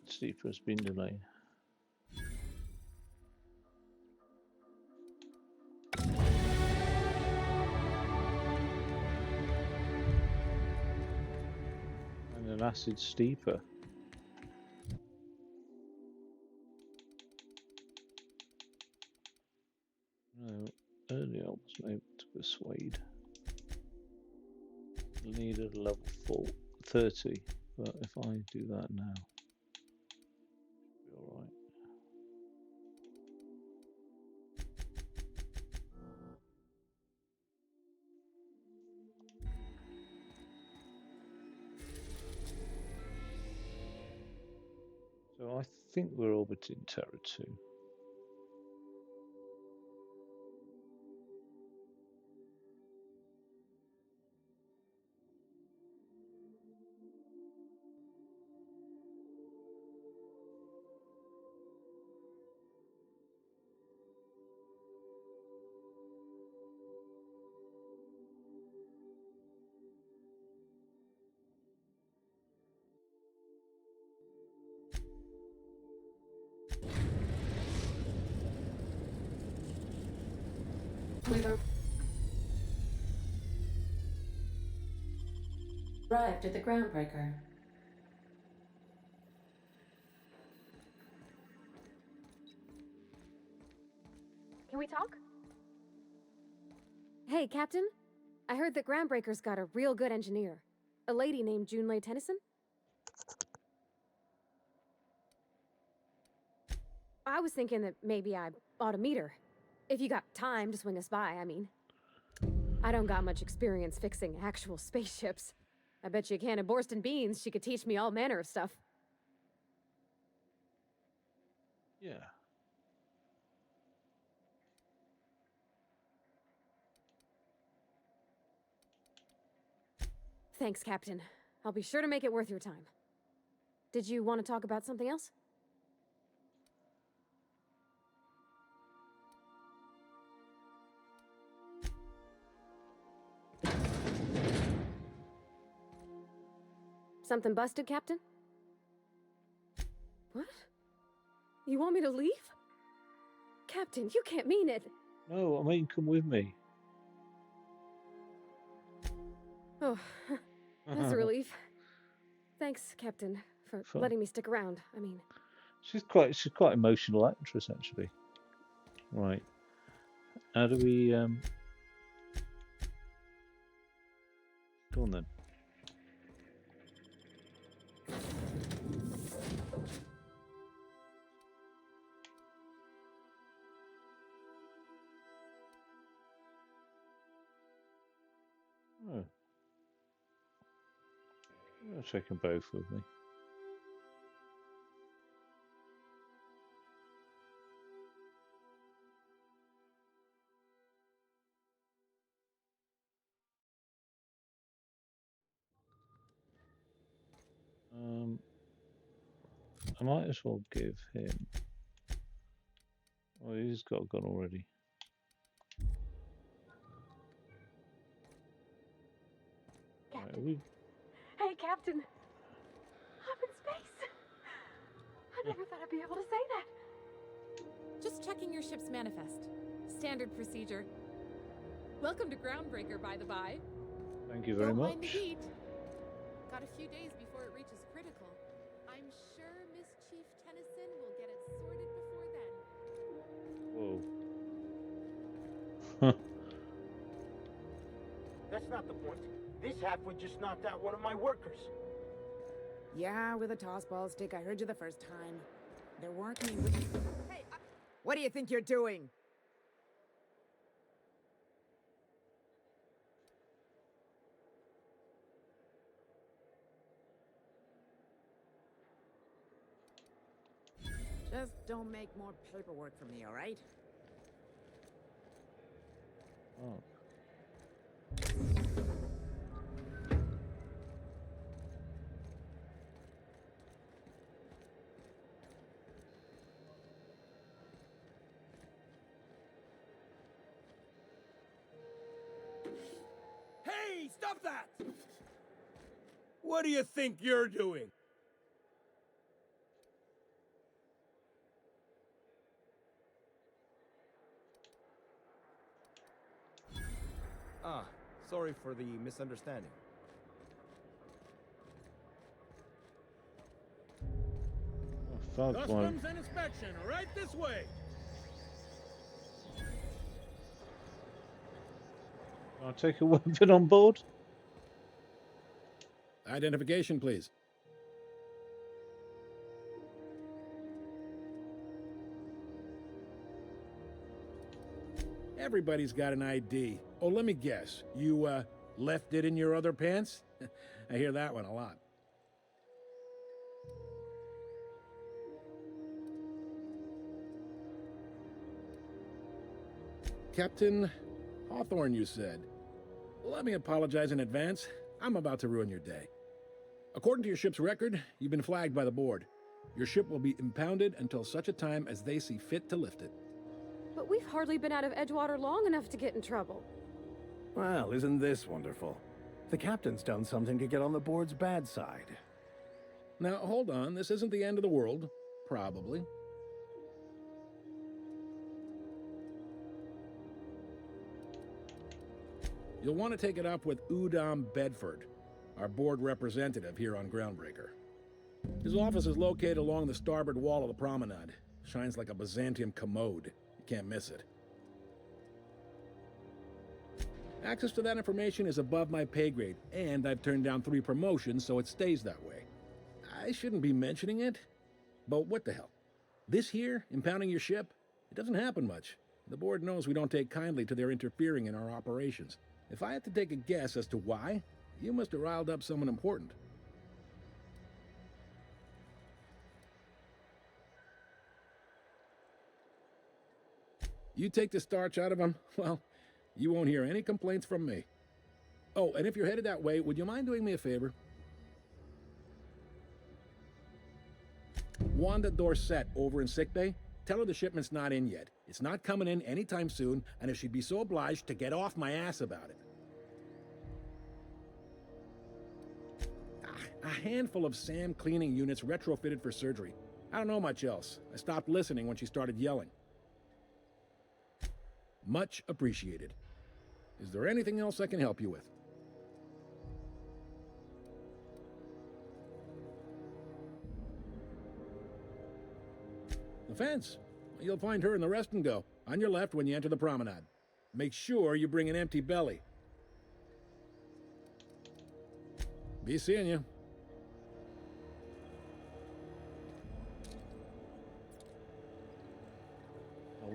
Steeper has been delayed. And an acid steeper. No, earlier I wasn't able to persuade. Needed a level 30, but if I do that now, it'll be alright. So I think we're orbiting Terra 2. We've arrived at the groundbreaker. Can we talk? Hey, Captain. I heard that Groundbreaker's got a real good engineer. A lady named Junlei Tennyson. I was thinking that maybe I ought to meet her. If you got time to swing us by, I mean. I don't got much experience fixing actual spaceships. I bet you a can of Borston beans she could teach me all manner of stuff. Yeah. Thanks, Captain. I'll be sure to make it worth your time. Did you want to talk about something else? Something busted, Captain? What? You want me to leave? Captain, you can't mean it. No, I mean, come with me. Oh, that's a relief. Thanks, Captain, for Fun. letting me stick around. I mean, She's quite emotional actress, actually. Right. How do we go on then? Oh. I'll check them both with me. I might as well give him. Oh, he's got a gun already. Captain. Right, we... Hey, Captain. I'm in space. I never thought I'd be able to say that. Just checking your ship's manifest. Standard procedure. Welcome to Groundbreaker, by the by. Thank you very Don't much. mind the heat. Got a few days before it reaches critical. I'm sure Miss Chief Tennyson will get it sorted before then. Whoa. That's not the point. This halfwit just knocked out one of my workers. Yeah, with a tossball stick. I heard you the first time. They're working with... Hey, what do you think you're doing? Just don't make more paperwork for me, all right? Oh. Hey, stop that! What do you think you're doing? Ah, sorry for the misunderstanding. Oh, fuck one. Customs and inspection, right this way. I'll take a weapon on board. Identification, please. Everybody's got an ID. Oh, let me guess. You, left it in your other pants? I hear that one a lot. Captain Hawthorne, you said. Let me apologize in advance. I'm about to ruin your day. According to your ship's record, you've been flagged by the board. Your ship will be impounded until such a time as they see fit to lift it. But we've hardly been out of Edgewater long enough to get in trouble. Well, isn't this wonderful? The captain's done something to get on the board's bad side. Now, hold on. This isn't the end of the world. Probably. You'll want to take it up with Udom Bedford, our board representative here on Groundbreaker. His office is located along the starboard wall of the promenade. Shines like a Byzantium commode. You can't miss it. Access to that information is above my pay grade, and I've turned down 3 promotions, so it stays that way. I shouldn't be mentioning it, but what the hell? This here, impounding your ship, it doesn't happen much. The board knows we don't take kindly to their interfering in our operations. If I had to take a guess as to why, you must have riled up someone important. You take the starch out of them, well, you won't hear any complaints from me. Oh, and if you're headed that way, would you mind doing me a favor? Wanda Dorset over in sickbay, tell her the shipment's not in yet. It's not coming in anytime soon, and if she'd be so obliged to get off my ass about it. A handful of SAM cleaning units retrofitted for surgery. I don't know much else. I stopped listening when she started yelling. Much appreciated. Is there anything else I can help you with? The fence. You'll find her in the rest and go, on your left when you enter the promenade. Make sure you bring an empty belly. Be seeing you.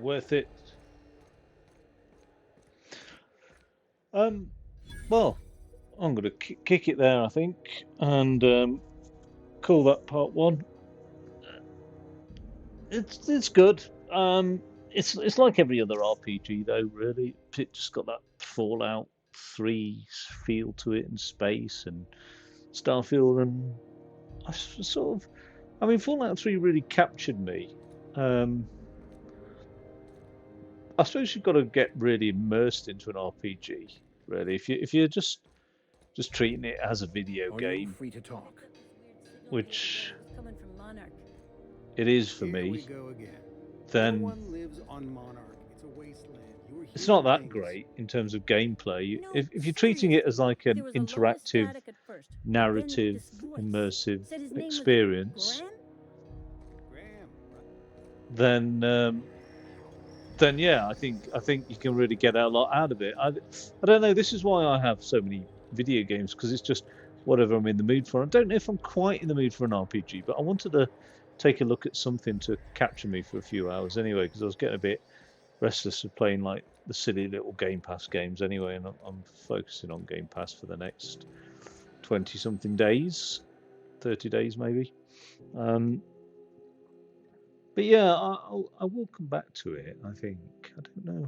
Worth it. Well, I'm going to kick it there, I think, and call that part 1. It's good. It's like every other RPG though, really. It just got that Fallout 3 feel to it, and space and Starfield, and I mean, Fallout 3 really captured me. I suppose you've got to get really immersed into an RPG, really. If you're just treating it as a video game, free to talk? Which it is for me, then it's not that great in terms of gameplay. If you're treating it as like an interactive, narrative, immersive experience, then yeah, I think you can really get a lot out of it. I don't know. This is why I have so many video games, because it's just whatever I'm in the mood for. I don't know if I'm quite in the mood for an RPG, but I wanted to take a look at something to capture me for a few hours anyway, because I was getting a bit restless of playing like the silly little Game Pass games anyway, and I'm focusing on Game Pass for the next 20-something days, 30 days maybe. But yeah, I will come back to it, I think. I don't know.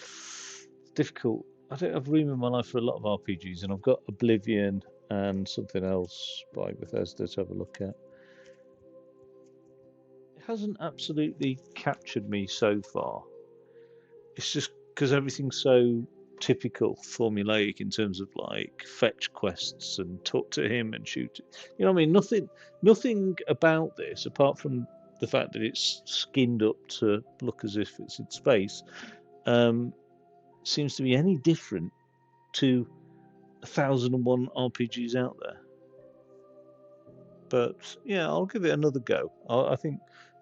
It's difficult. I don't have room in my life for a lot of RPGs, and I've got Oblivion and something else by Bethesda to have a look at. It hasn't absolutely captured me so far. It's just because everything's so typical, formulaic in terms of like fetch quests and talk to him and shoot. You know what I mean? Nothing about this, apart from the fact that it's skinned up to look as if it's in space, seems to be any different to 1001 RPGs out there. But yeah, I'll give it another go. I think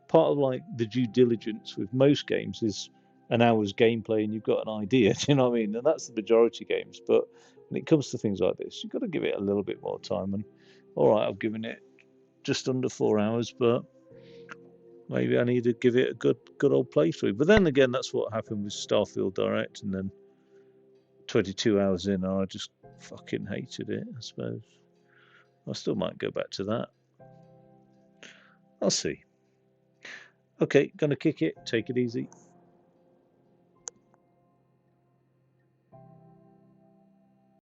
part of like the due diligence with most games is an hour's gameplay and you've got an idea. Do you know what I mean? And that's the majority of games. But when it comes to things like this, you've got to give it a little bit more time. And all right, I've given it just under 4 hours, but maybe I need to give it a good old playthrough. But then again, that's what happened with Starfield Direct, and then 22 hours in, I just fucking hated it, I suppose. I still might go back to that. I'll see. Okay, gonna kick it. Take it easy.